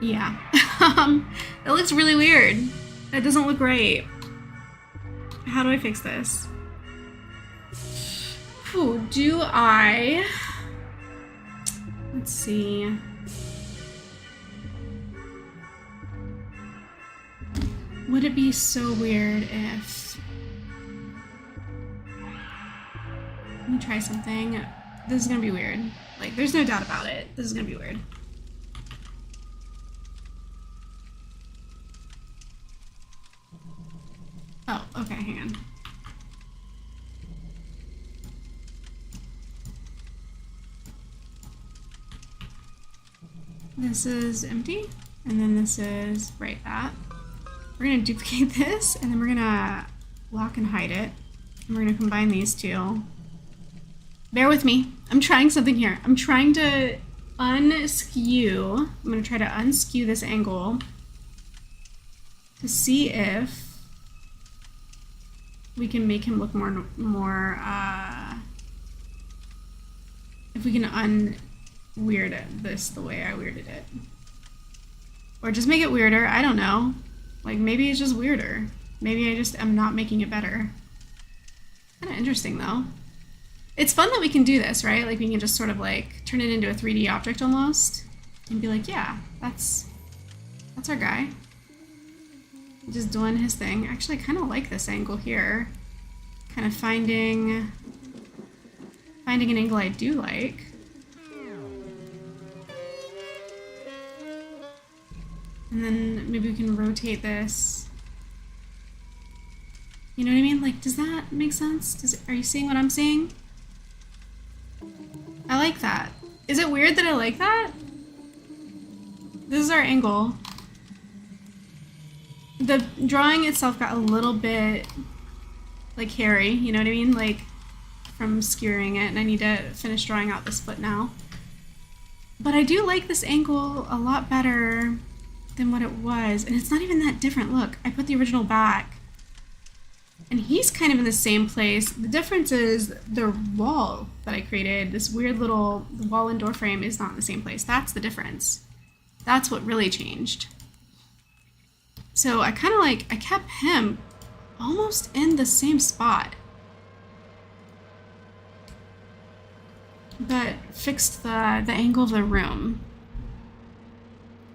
Yeah, it looks really weird. That doesn't look right. How do I fix this? Ooh, do I? Let's see. Would it be so weird if... Let me try something. This is gonna be weird. Like, there's no doubt about it. This is gonna be weird. Oh, okay, hang on. this is empty, and then this is that. We're gonna duplicate this, and then we're gonna lock and hide it. And we're gonna combine these two. Bear with me. I'm trying something here. I'm trying to unskew. I'm gonna try to unskew this angle to see if we can make him look more if we can un-weird this the way I weirded it. Or just make it weirder, I don't know. Like, maybe it's just weirder. Maybe I just am not making it better. Kinda interesting, though. It's fun that we can do this, right? Like, we can just sort of, like, turn it into a 3D object almost. And be like, yeah, that's our guy. Just doing his thing. Actually, I kind of like this angle here. Kind of finding an angle I do like. And then maybe we can rotate this. You know what I mean? Like, does that make sense? Are you seeing what I'm seeing? I like that. Is it weird that I like that? This is our angle. The drawing itself got a little bit, like, hairy, you know what I mean? Like, from skewering it, and I need to finish drawing out this foot now. But I do like this angle a lot better than what it was, and it's not even that different. Look, I put the original back, and he's kind of in the same place. The difference is the wall that I created, this weird little wall and door frame, is not in the same place. That's the difference. That's what really changed. So I kind of like, I kept him almost in the same spot, but fixed the angle of the room,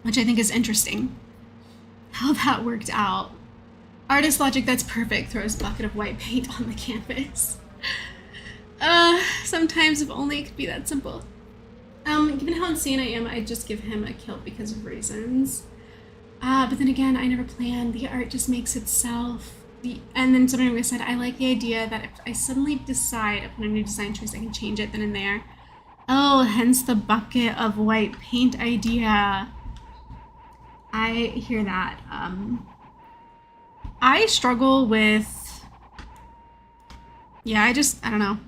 which I think is interesting how that worked out. Artist logic, that's perfect. Throws a bucket of white paint on the canvas. Sometimes if only it could be that simple. Given how insane I am, I'd just give him a kilt because of reasons. But then again, I never planned. The art just makes itself. And then somebody said, I like the idea that if I suddenly decide upon a new design choice, I can change it then and there. Oh, hence the bucket of white paint idea. I hear that. I struggle with, yeah, I don't know.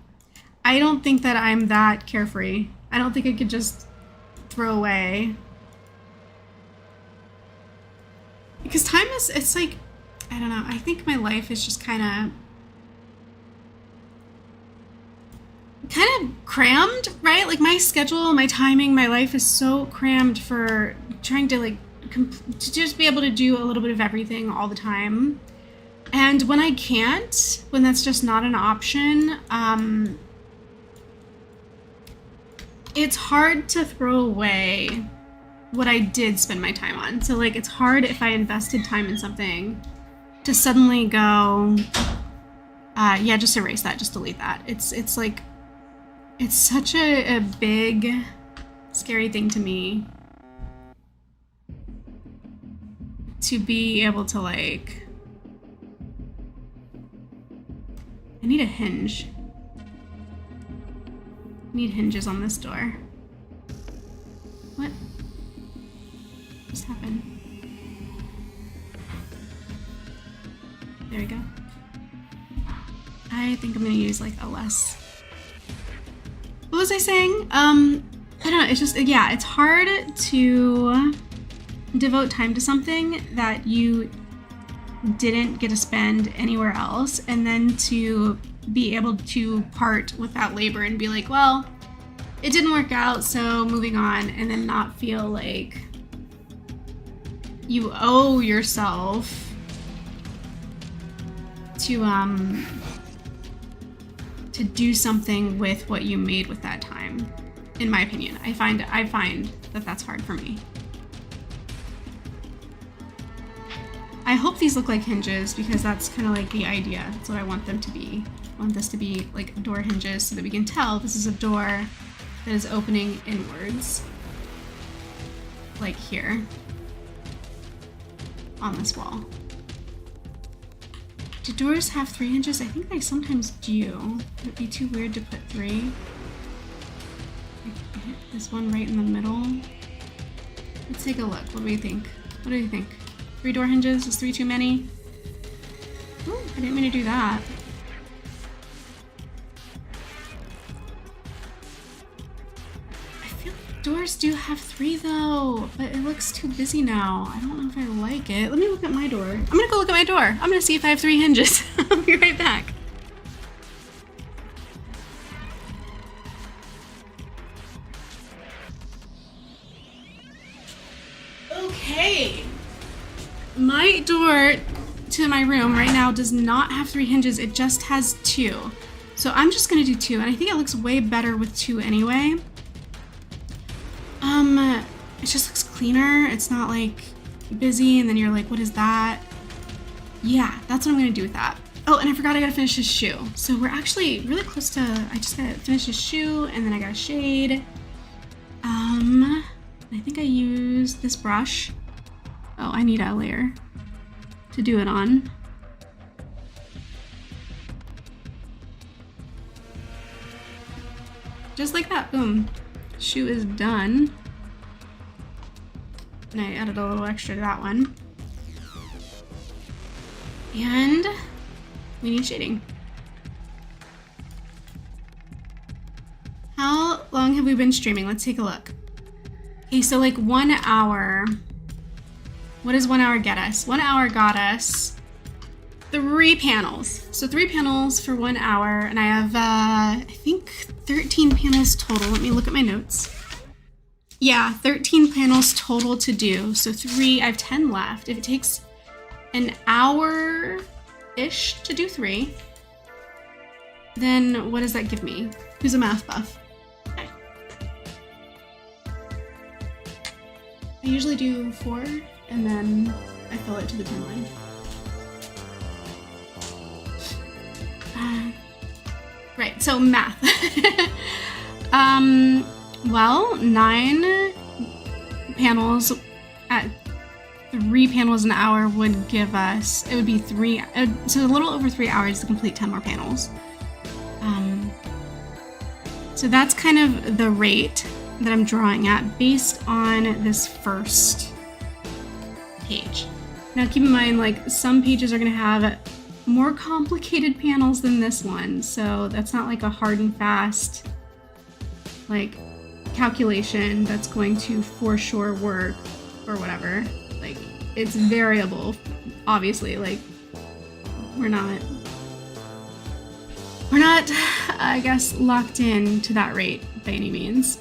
I don't think that I'm that carefree. I don't think I could just throw away. Because time is, it's like, I don't know, I think my life is just kind of crammed, right? Like my schedule, my timing, my life is so crammed for trying to like, to just be able to do a little bit of everything all the time. And when I can't, when that's just not an option, it's hard to throw away what I did spend my time on. So like, it's hard if I invested time in something to suddenly go, yeah, just erase that, just delete that. It's like, it's such a big, scary thing to me to be able to like, I need a hinge. I need hinges on this door. What just happened? There we go. I think I'm gonna use like a less. What was I saying? I don't know, it's just, yeah, it's hard to devote time to something that you didn't get to spend anywhere else, and then to be able to part with that labor and be like, well, it didn't work out, so moving on, and then not feel like you owe yourself to do something with what you made with that time. In my opinion, I find that that's hard for me. I hope these look like hinges because that's kind of like the idea. That's what I want them to be. I want this to be like door hinges so that we can tell this is a door that is opening inwards. Like here. On this wall. Do doors have 3 hinges? I think they sometimes do. Would it be too weird to put 3? Like, hit this one right in the middle. Let's take a look. What do you think? What do you think? 3 door hinges? Is 3 too many? Oh, I didn't mean to do that. I feel like doors do have 3 though, but it looks too busy now. I don't know if I like it. Let me look at my door. I'm gonna go look at my door. I'm gonna see if I have 3 hinges. I'll be right back. Okay. My door to my room right now does not have 3 hinges. It just has 2. So I'm just gonna do 2, and I think it looks way better with 2 anyway. It just looks cleaner. It's not like busy and then you're like, what is that? Yeah, that's what I'm gonna do with that. Oh, and I forgot I gotta finish his shoe. So we're actually really close to, I just gotta finish his shoe and then I got a shade. I think I used this brush. Oh, I need a layer to do it on. Just like that, boom. Shoe is done. And I added a little extra to that one. And we need shading. How long have we been streaming? Let's take a look. Okay, so like 1 hour. What does 1 hour get us? 1 hour got us 3 panels. So 3 panels for 1 hour, and I have, I think 13 panels total. Let me look at my notes. Yeah, 13 panels total to do. So 3, I have 10 left. If it takes an hour-ish to do 3, then what does that give me? Who's a math buff? Okay. I usually do 4, and then I fill it to the 10 line. Right, so math. Well, 9 panels at 3 panels an hour would give us, it would be 3, so a little over 3 hours to complete 10 more panels. So that's kind of the rate that I'm drawing at based on this first page. Now keep in mind, like, some pages are gonna have more complicated panels than this one, so that's not like a hard and fast like calculation that's going to for sure work or whatever. Like, it's variable, obviously. Like, we're not I guess locked in to that rate by any means,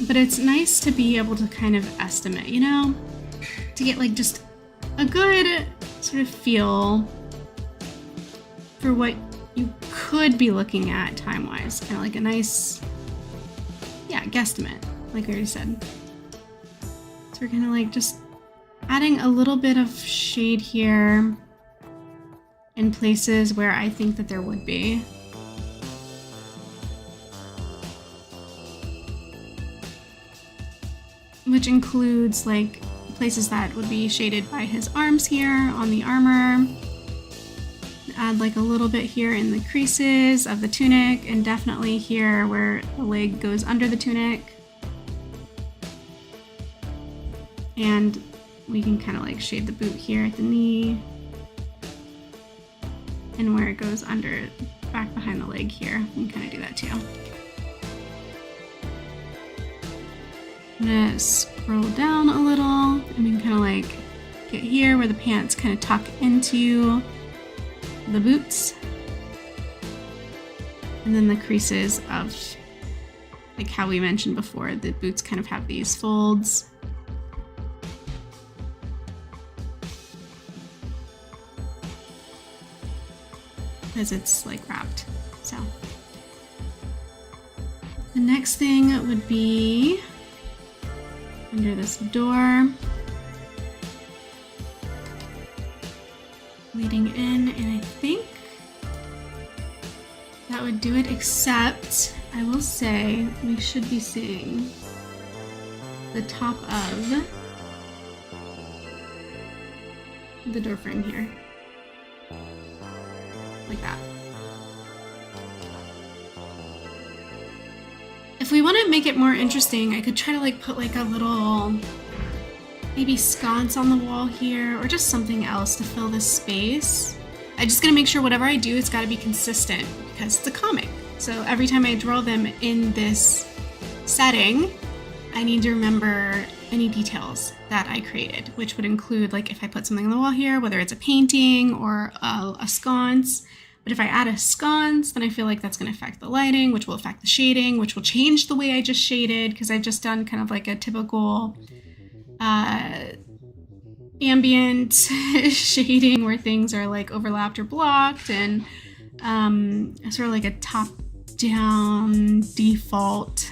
but it's nice to be able to kind of estimate, you know, to get like just a good sort of feel for what you could be looking at time-wise. Kind of like a nice, yeah, guesstimate, like I already said. So we're kind of like just adding a little bit of shade here in places where I think that there would be. Which includes like places that would be shaded by his arms here on the armor. Add like a little bit here in the creases of the tunic, and definitely here where the leg goes under the tunic. And we can kind of like shade the boot here at the knee, and where it goes under, back behind the leg here. We can kind of do that too. I'm gonna scroll down a little, and we can kind of like get here where the pants kind of tuck into the boots, and then the creases of, like how we mentioned before, the boots kind of have these folds. Because it's like wrapped. So the next thing would be under this door, leading in, and I think that would do it, except I will say we should be seeing the top of the door frame here, like that. If we want to make it more interesting, I could try to like put like a little maybe sconce on the wall here, or just something else to fill this space. I'm just gonna make sure whatever I do, it's gotta be consistent because it's a comic. So every time I draw them in this setting, I need to remember any details that I created, which would include like if I put something on the wall here, whether it's a painting or a sconce. But if I add a sconce, then I feel like that's going to affect the lighting, which will affect the shading, which will change the way I just shaded, because I've just done kind of like a typical ambient shading where things are like overlapped or blocked, and sort of like a top-down default,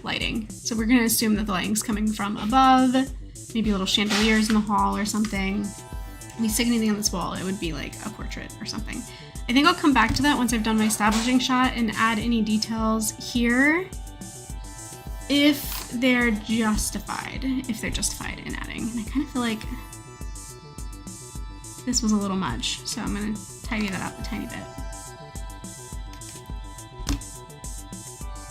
lighting. So we're going to assume that the lighting's coming from above, maybe little chandeliers in the hall or something. If we stick anything on this wall, it would be like a portrait or something. I think I'll come back to that once I've done my establishing shot and add any details here if they're justified in adding. And I kind of feel like this was a little much, so I'm going to tidy that up a tiny bit.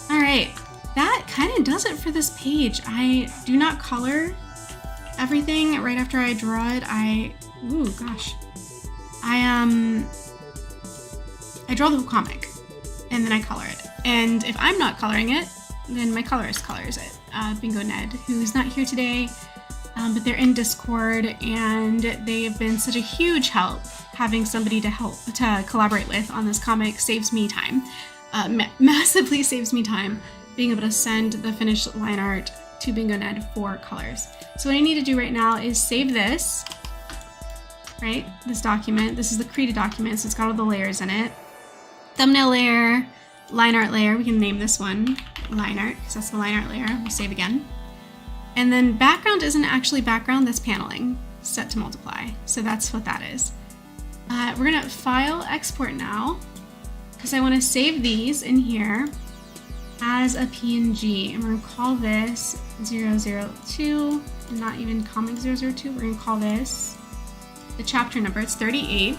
All right, that kind of does it for this page. I do not color everything right after I draw it. I draw the whole comic and then I color it. And if I'm not coloring it, then my colorist colors it. Bingo Ned, who's not here today, but they're in Discord and they've been such a huge help. Having somebody to collaborate with on this comic saves me time, massively saves me time, being able to send the finished line art to Bingo Ned for colors. So what I need to do right now is save this, right? This document. This is the created document, so it's got all the layers in it. Thumbnail layer, line art layer. We can name this one line art because that's the line art layer. We'll save again. And then background isn't actually background, that's paneling, set to multiply. So that's what that is. We're gonna file export now because I want to save these in here as a PNG, and we're gonna call this 002, not even comic 002. We're gonna call this the chapter number. It's 38.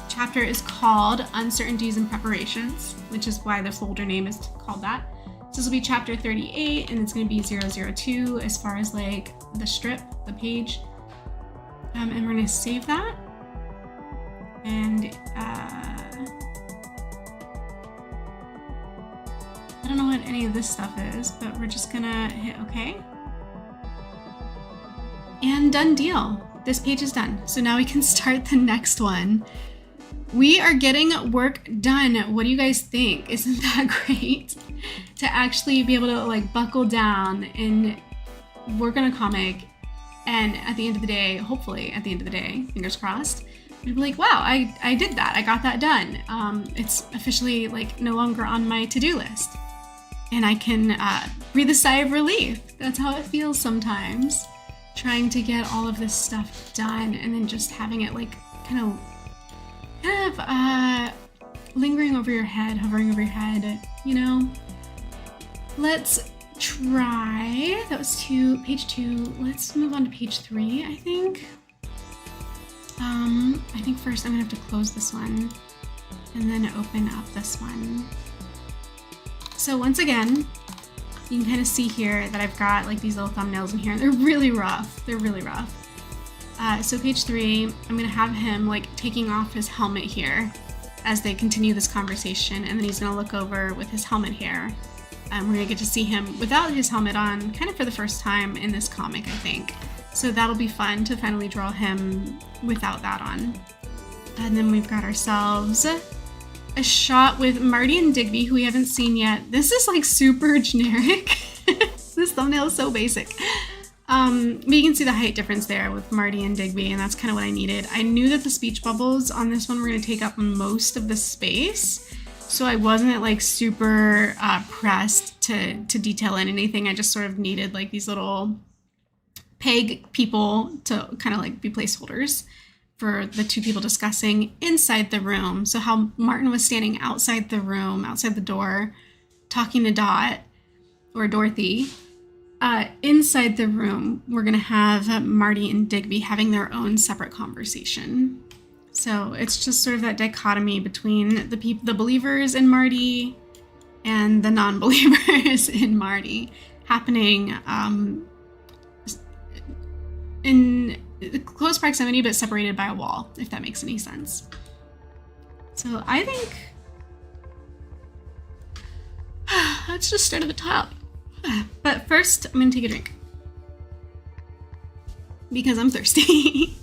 Chapter is called Uncertainties and Preparations, which is why the folder name is called that. So this will be chapter 38, and it's going to be 002 as far as like the strip, the page. And we're going to save that. And I don't know what any of this stuff is, but we're just going to hit OK. And done deal. This page is done. So now we can start the next one. We are getting work done. What do you guys think? Isn't that great? To actually be able to like buckle down and work on a comic, and at the end of the day, hopefully at the end of the day, fingers crossed, you'd be like, wow, I did that. I got that done. It's officially like no longer on my to-do list. And I can breathe a sigh of relief. That's how it feels sometimes. Trying to get all of this stuff done and then just having it like kind of lingering over your head, hovering over your head, you know. Let's try, that was page 2. Let's move on to page 3, I think. I think first I'm gonna have to close this one and then open up this one. So once again, you can kind of see here that I've got like these little thumbnails in here. They're really rough. So page 3, I'm gonna have him like taking off his helmet here as they continue this conversation, and then he's gonna look over with his helmet here. We're gonna get to see him without his helmet on kind of for the first time in this comic, I think. So that'll be fun to finally draw him without that on. And then we've got ourselves a shot with Marty and Digby, who we haven't seen yet. This is like super generic. This thumbnail is so basic. But you can see the height difference there with Marty and Digby, and that's kind of what I needed. I knew that the speech bubbles on this one were going to take up most of the space, so I wasn't like super pressed to detail in anything. I just sort of needed like these little peg people to kind of like be placeholders for the two people discussing inside the room. So how Martin was standing outside the room, outside the door, talking to Dot or Dorothy. Inside the room, we're going to have Marty and Digby having their own separate conversation. So it's just sort of that dichotomy between the believers in Marty and the non-believers in Marty happening in close proximity but separated by a wall, if that makes any sense. So I think let's just start at the top. But first, I'm gonna take a drink because I'm thirsty.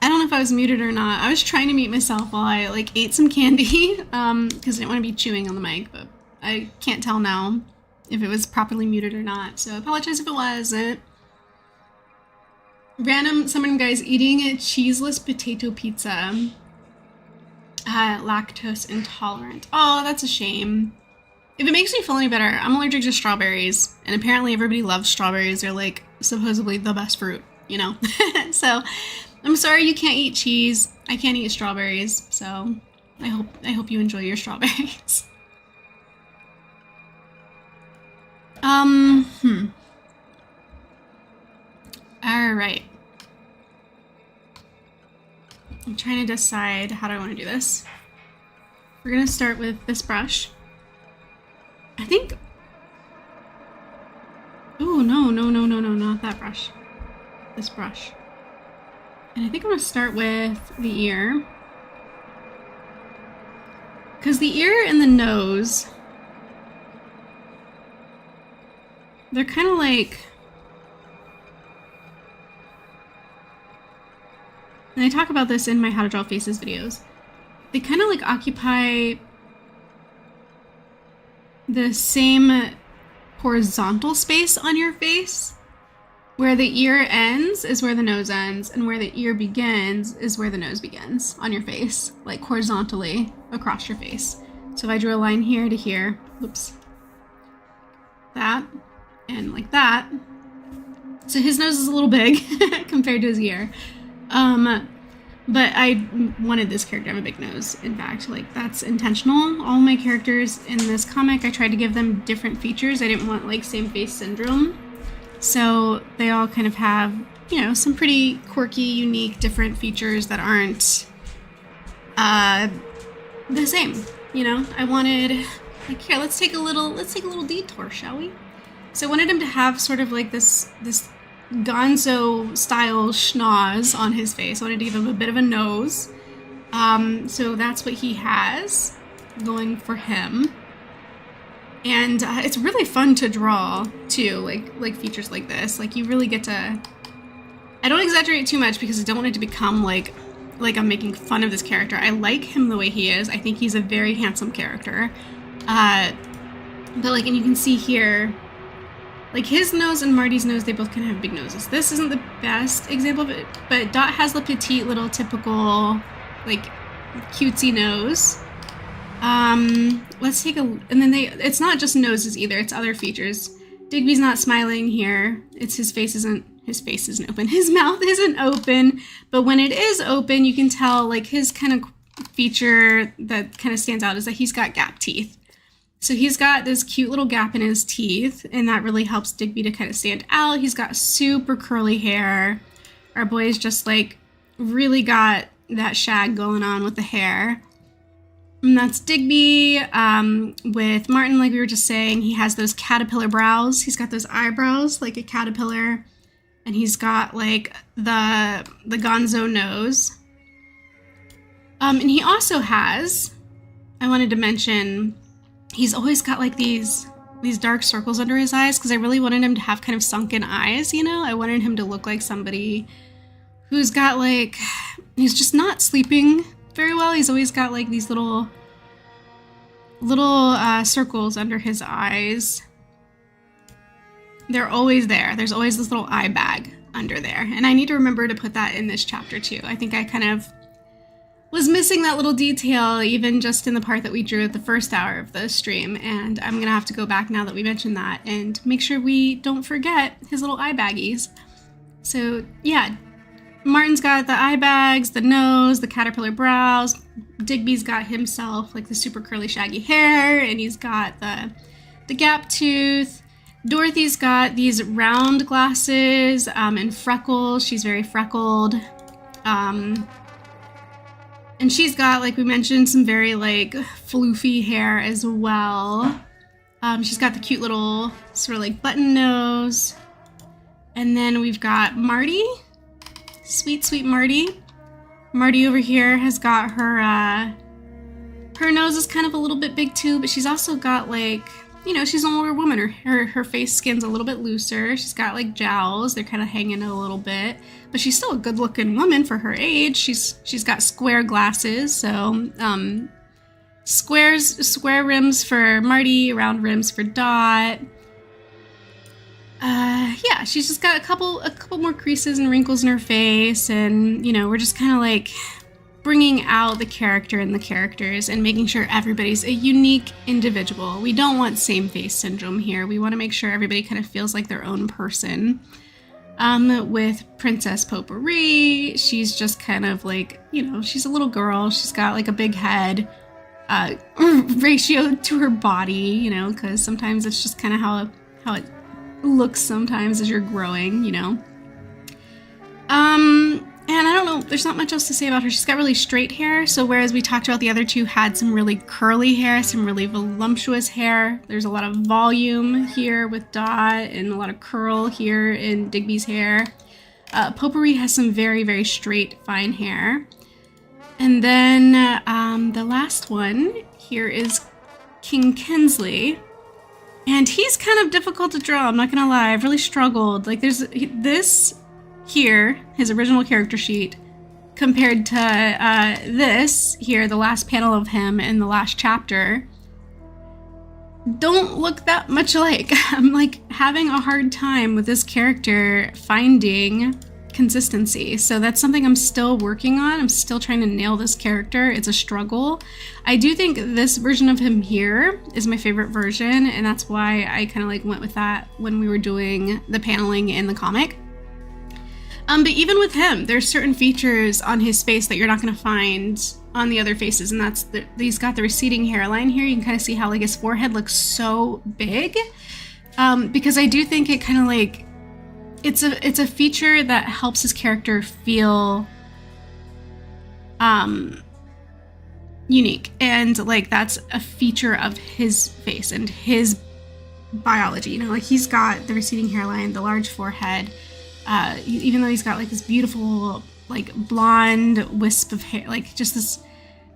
I don't know if I was muted or not. I was trying to mute myself while I like ate some candy because I didn't want to be chewing on the mic, but I can't tell now if it was properly muted or not. So I apologize if it wasn't. Random someone guys eating a cheeseless potato pizza. Lactose intolerant. Oh, that's a shame. If it makes me feel any better, I'm allergic to strawberries, and apparently everybody loves strawberries. They're like supposedly the best fruit, you know? So I'm sorry you can't eat cheese. I can't eat strawberries, so I hope you enjoy your strawberries. All right. I'm trying to decide how do I want to do this. We're gonna start with this brush. I think. Oh no, not that brush. This brush. And I think I'm gonna start with the ear. Because the ear and the nose, they're kind of like, and I talk about this in my How to Draw Faces videos, they kind of like occupy the same horizontal space on your face. Where the ear ends is where the nose ends, and where the ear begins is where the nose begins on your face, like horizontally across your face. So if I drew a line here to here, whoops, that, and like that. So his nose is a little big compared to his ear. But I wanted this character to have a big nose. In fact, like that's intentional. All my characters in this comic, I tried to give them different features. I didn't want like same face syndrome. So they all kind of have, you know, some pretty quirky, unique, different features that aren't the same. You know, I wanted, like, here, let's take a little detour, shall we? So I wanted him to have sort of like this gonzo style schnoz on his face. I wanted to give him a bit of a nose. So that's what he has going for him. And it's really fun to draw too, like features like this. Like you really get to, I don't exaggerate too much because I don't want it to become like I'm making fun of this character. I like him the way he is. I think he's a very handsome character. But like, and you can see here, like his nose and Marty's nose, they both kind of have big noses. This isn't the best example of it, but Dot has the petite little typical like cutesy nose. Let's take a, and then it's not just noses either, it's other features. Digby's not smiling here. It's his face isn't open. His mouth isn't open, but when it is open, you can tell like his kind of feature that kind of stands out is that he's got gap teeth. So he's got this cute little gap in his teeth, and that really helps Digby to kind of stand out. He's got super curly hair. Our boy's just like really got that shag going on with the hair. And that's Digby. With Martin, like we were just saying, he has those caterpillar brows. He's got those eyebrows like a caterpillar. And he's got like the gonzo nose. And he also has, I wanted to mention, he's always got like these dark circles under his eyes because I really wanted him to have kind of sunken eyes, you know? I wanted him to look like somebody who's got like, he's just not sleeping very well. He's always got like these little little circles under his eyes. They're always there. There's always this little eye bag under there. And I need to remember to put that in this chapter too. I think I kind of was missing that little detail even just in the part that we drew at the first hour of the stream. And I'm going to have to go back now that we mentioned that and make sure we don't forget his little eye baggies. So yeah, Martin's got the eye bags, the nose, the caterpillar brows. Digby's got himself like the super curly shaggy hair, and he's got the gap tooth. Dorothy's got these round glasses and freckles. She's very freckled. And she's got, like we mentioned, some very like floofy hair as well. She's got the cute little sort of like button nose. And then we've got Marty. Sweet, sweet Marty. Marty over here has got her nose is kind of a little bit big too, but she's also got like, you know, she's an older woman. Her face skin's a little bit looser. She's got like jowls. They're kind of hanging a little bit, but she's still a good looking woman for her age. She's got square glasses. So, square rims for Marty, round rims for Dot. Yeah, she's just got a couple more creases and wrinkles in her face, and you know, we're just kind of like bringing out the character and the characters and making sure everybody's a unique individual. We don't want same face syndrome here. We want to make sure everybody kind of feels like their own person. With Princess Potpourri, she's just kind of like, you know, she's a little girl. She's got like a big head ratio to her body, you know, because sometimes it's just kind of how it looks sometimes as you're growing, you know. And I don't know, there's not much else to say about her. She's got really straight hair, so whereas we talked about the other two had some really curly hair, some really voluptuous hair, there's a lot of volume here with Dot and a lot of curl here in Digby's hair. Potpourri has some very, very straight, fine hair. And then the last one here is King Kinsley. And he's kind of difficult to draw, I'm not gonna lie. I've really struggled. Like, there's this here, his original character sheet, compared to this here, the last panel of him in the last chapter, don't look that much alike. I'm like having a hard time with this character finding consistency. So that's something I'm still working on. I'm still trying to nail this character. It's a struggle. I do think this version of him here is my favorite version, and that's why I kind of like went with that when we were doing the paneling in the comic. But even with him, there's certain features on his face that you're not going to find on the other faces, and that's he's got the receding hairline here. You can kind of see how like his forehead looks so big, because I do think it kind of like it's a feature that helps his character feel unique, and like that's a feature of his face and his biology. You know, like he's got the receding hairline, the large forehead. Even though he's got like this beautiful like blonde wisp of hair, like just this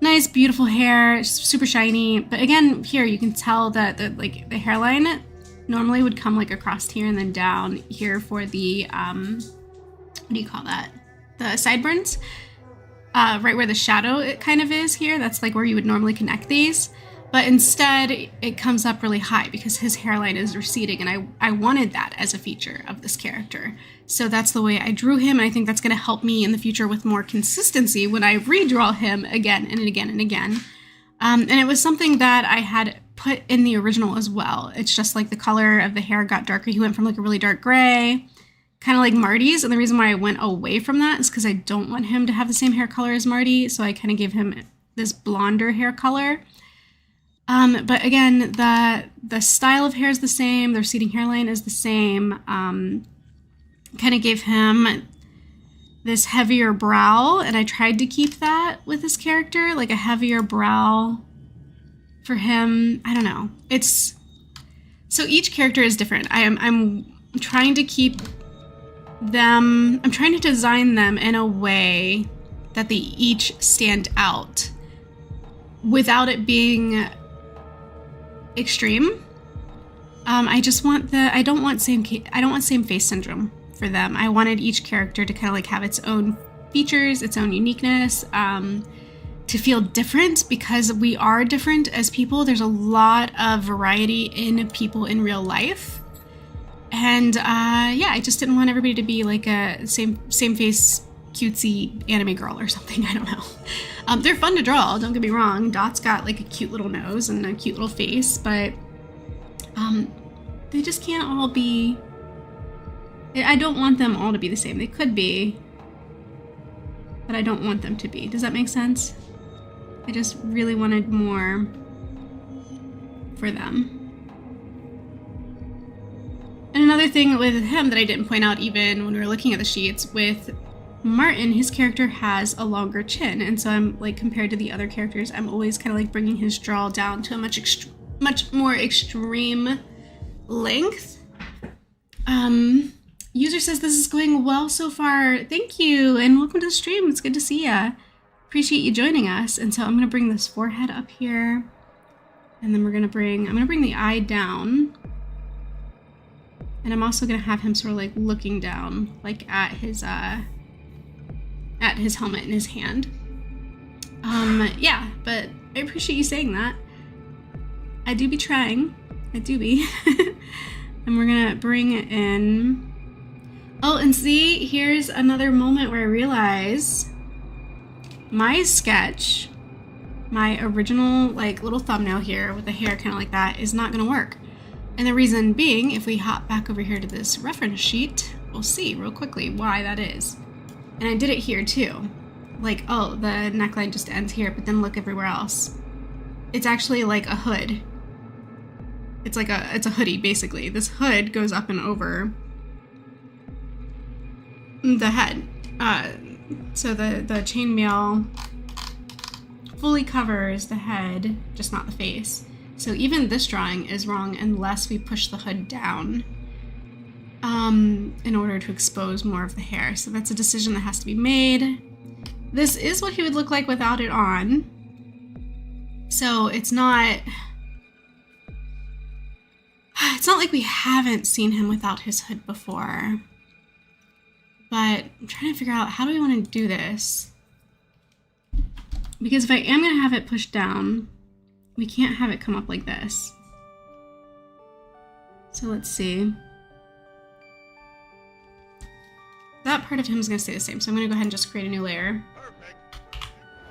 nice beautiful hair, super shiny. But again, here you can tell that the hairline normally would come like across here and then down here for the what do you call that, the sideburns, right where the shadow it kind of is here. That's like where you would normally connect these. But instead, it comes up really high because his hairline is receding, and I wanted that as a feature of this character. So that's the way I drew him, and I think that's going to help me in the future with more consistency when I redraw him again and again and again. And it was something that I had put in the original as well. It's just like the color of the hair got darker. He went from like a really dark gray, kind of like Marty's, and the reason why I went away from that is because I don't want him to have the same hair color as Marty, so I kind of gave him this blonder hair color. But again, the style of hair is the same, the receding hairline is the same. Kind of gave him this heavier brow, and I tried to keep that with this character, like a heavier brow for him. I don't know. So each character is different. I'm trying to keep them, I'm trying to design them in a way that they each stand out without it being extreme. I don't want same face syndrome for them. I wanted each character to kind of like have its own features, its own uniqueness, to feel different because we are different as people. There's a lot of variety in people in real life. And yeah, I just didn't want everybody to be like a same face cutesy anime girl or something. I don't know. They're fun to draw, don't get me wrong. Dot's got like a cute little nose and a cute little face, but they just can't all be. I don't want them all to be the same. They could be, but I don't want them to be. Does that make sense? I just really wanted more for them. And another thing with him that I didn't point out even when we were looking at the sheets, with Martin, his character has a longer chin, and so I'm like, compared to the other characters, I'm always kind of like bringing his draw down to a much more extreme length. User says this is going well so far. Thank you, and welcome to the stream. It's good to see ya. Appreciate you joining us. And so I'm gonna bring this forehead up here, and then I'm gonna bring the eye down, and I'm also gonna have him sort of like looking down, like at his helmet in his hand. Yeah, but I appreciate you saying that. I do be trying. I do be. And we're gonna bring it in. Oh, and see, here's another moment where I realize my sketch, my original like little thumbnail here with the hair kind of like that, is not gonna work. And the reason being, if we hop back over here to this reference sheet, we'll see real quickly why that is. And I did it here too. Like, oh, the neckline just ends here, but then look everywhere else. It's actually like a hood. It's a hoodie, basically. This hood goes up and over the head. So the chainmail fully covers the head, just not the face. So even this drawing is wrong unless we push the hood down in order to expose more of the hair. So that's a decision that has to be made. This is what he would look like without it on. So it's not like we haven't seen him without his hood before. But I'm trying to figure out, how do we want to do this? Because if I am going to have it pushed down, we can't have it come up like this. So let's see. That part of him is going to stay the same. So I'm going to go ahead and just create a new layer.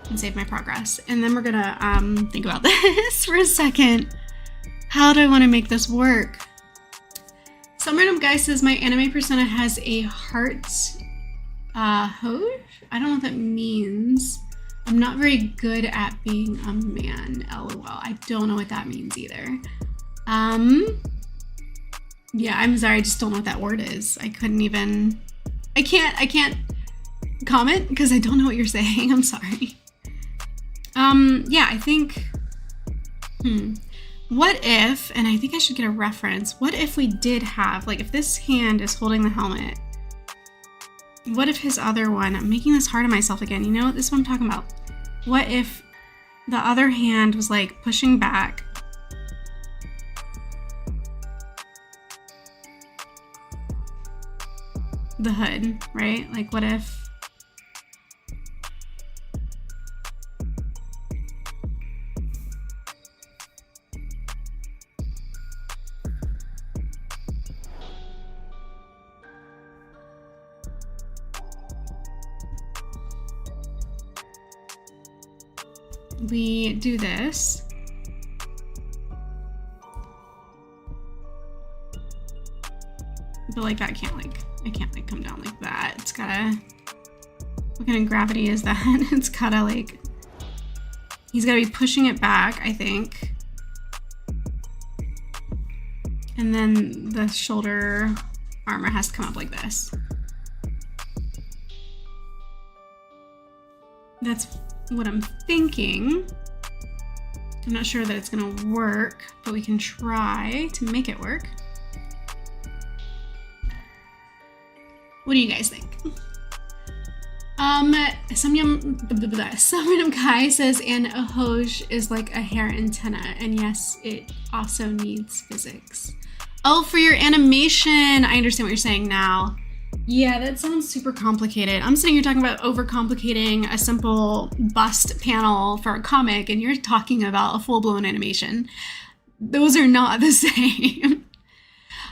And save my progress. And then we're going to think about this for a second. How do I want to make this work? Some random guy says my anime persona has a heart hoj? I don't know what that means. I'm not very good at being a man, lol. I don't know what that means either. Yeah, I'm sorry, I just don't know what that word is. I can't comment because I don't know what you're saying. I'm sorry. Yeah, I think, what if, and I think I should get a reference, what if we did have, like, if this hand is holding the helmet, what if his other one, I'm making this hard on myself again, you know, this is what I'm talking about. What if the other hand was like pushing back the hood, right? Like, what if we do this? But like that can't like, I can't like come down like that. It's gotta, what kind of gravity is that? It's gotta like, he's gotta be pushing it back, I think. And then the shoulder armor has to come up like this. That's what I'm thinking. I'm not sure that it's gonna work, but we can try to make it work. What do you guys think? Some random guy says, and a hoj is like a hair antenna, and yes, it also needs physics. Oh, for your animation, I understand what you're saying now. Yeah, that sounds super complicated. I'm sitting here talking about overcomplicating a simple bust panel for a comic, and you're talking about a full-blown animation. Those are not the same.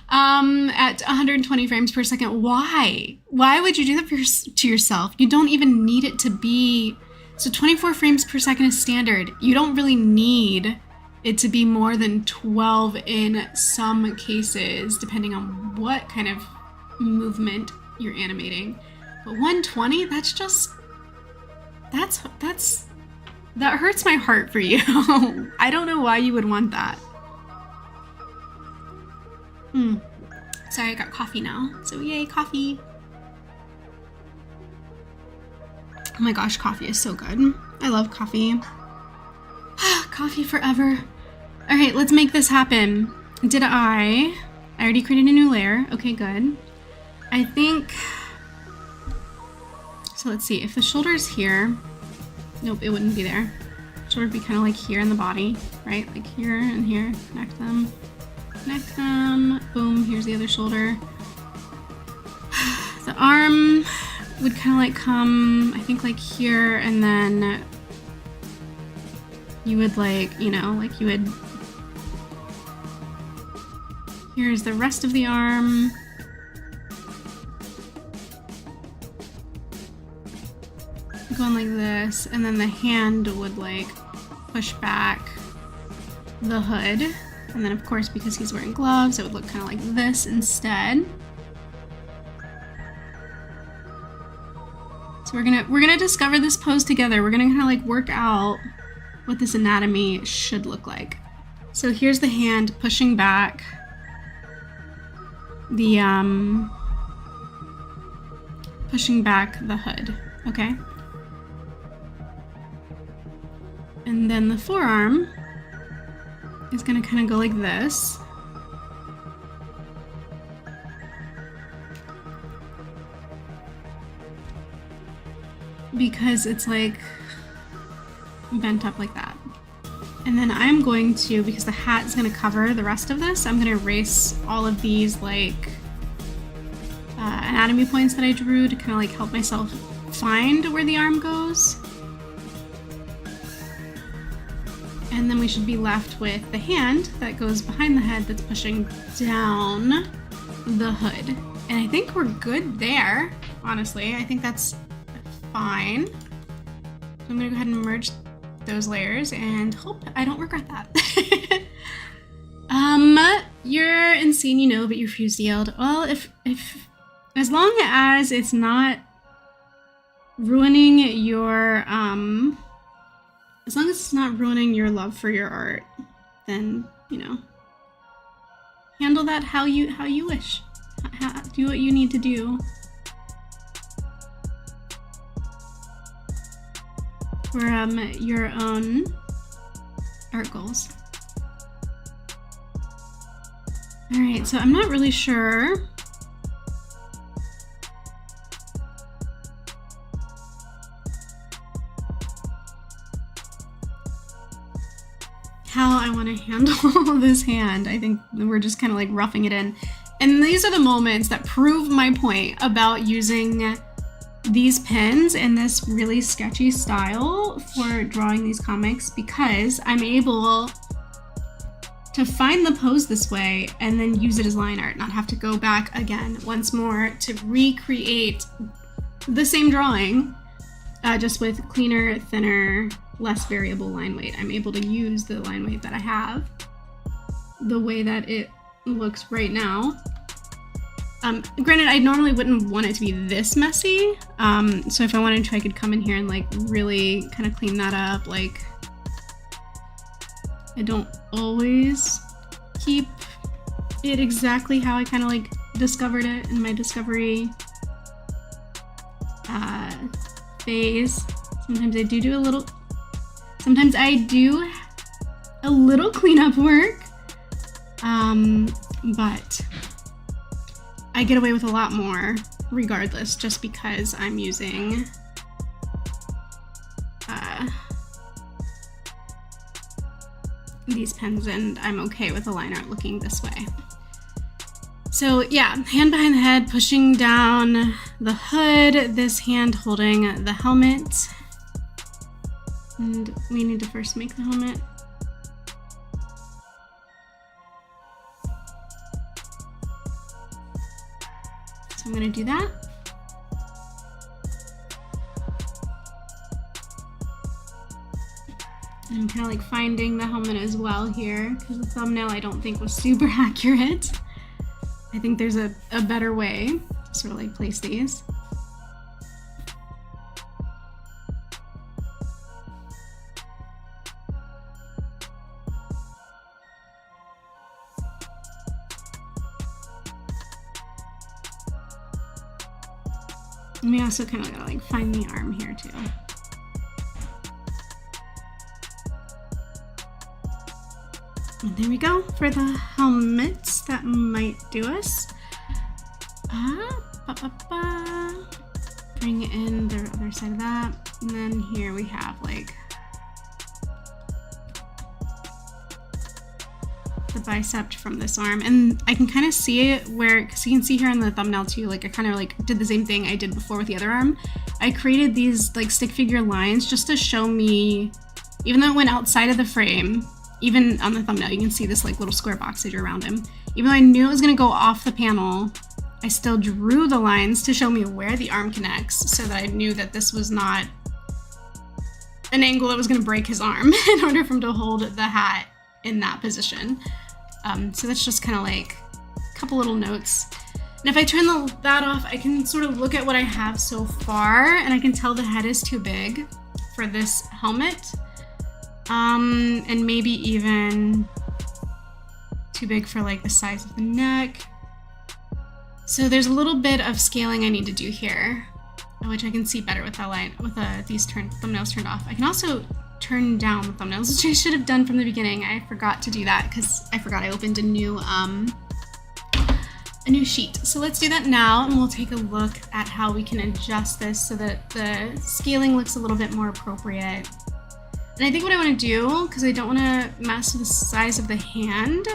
At 120 frames per second, why? Why would you do that to yourself? You don't even need it to be... So 24 frames per second is standard. You don't really need it to be more than 12 in some cases, depending on what kind of movement you're animating. But 120, that's just... That hurts my heart for you. I don't know why you would want that. Sorry, I got coffee now. So yay, coffee. Oh my gosh, coffee is so good. I love coffee. Coffee forever. All right, let's make this happen. I already created a new layer. Okay, good. I think, so let's see, if the shoulder's here, nope, it wouldn't be there. Shoulder would be kind of like here in the body, right? Like here and here, connect them, boom, here's the other shoulder. The arm would kind of like come, I think like here, and then you would like, you know, like you would, here's the rest of the arm. Going like this, and then the hand would like push back the hood, and then of course because he's wearing gloves it would look kind of like this instead. So we're gonna discover this pose together. We're gonna kind of like work out what this anatomy should look like. So here's the hand pushing back the hood, okay? And then the forearm is gonna kind of go like this. Because it's like bent up like that. And then I'm going to, because the hat is gonna cover the rest of this, I'm gonna erase all of these like anatomy points that I drew to kind of like help myself find where the arm goes. And then we should be left with the hand that goes behind the head that's pushing down the hood. And I think we're good there, honestly. I think that's fine. So I'm gonna go ahead and merge those layers and hope I don't regret that. You're insane, you know, but you refuse to yield. Well, if as long as it's not ruining your as long as it's not ruining your love for your art, then, you know, handle that how you wish. Do what you need to do for your own art goals. All right, so I'm not really sure how I want to handle this hand. I think we're just kind of like roughing it in. And these are the moments that prove my point about using these pens in this really sketchy style for drawing these comics, because I'm able to find the pose this way and then use it as line art, not have to go back again once more to recreate the same drawing, just with cleaner, thinner, less variable line weight. I'm able to use the line weight that I have the way that it looks right now. Granted, I normally wouldn't want it to be this messy, so if I wanted to, I could come in here and like really kind of clean that up. Like, I don't always keep it exactly how I kind of like discovered it in my discovery phase. Sometimes I do a little cleanup work, but I get away with a lot more regardless, just because I'm using these pens and I'm okay with the line art looking this way. So yeah, hand behind the head, pushing down the hood, this hand holding the helmet. And we need to first make the helmet. So I'm gonna do that. And I'm kind of like finding the helmet as well here, because the thumbnail I don't think was super accurate. I think there's a better way to sort of like place these. And we also kind of gotta like find the arm here too. And there we go for the helmets. That might do us. Bring in the other side of that. And then here we have like the bicep from this arm. And I can kind of see it where, because you can see here in the thumbnail too, like I kind of like did the same thing I did before with the other arm. I created these like stick figure lines just to show me, even though it went outside of the frame, even on the thumbnail, you can see this like little square box I drew around him. Even though I knew it was gonna go off the panel, I still drew the lines to show me where the arm connects so that I knew that this was not an angle that was gonna break his arm in order for him to hold the hat in that position. So that's just kind of like a couple little notes. And if I turn that off, I can sort of look at what I have so far, and I can tell the head is too big for this helmet. And maybe even too big for like the size of the neck. So there's a little bit of scaling I need to do here, which I can see better with that line, with these thumbnails turned off. I can also turn down the thumbnails, which I should have done from the beginning. I forgot to do that because I forgot I opened a new sheet. So let's do that now, and we'll take a look at how we can adjust this so that the scaling looks a little bit more appropriate. And I think what I want to do, because I don't want to mess with the size of the hand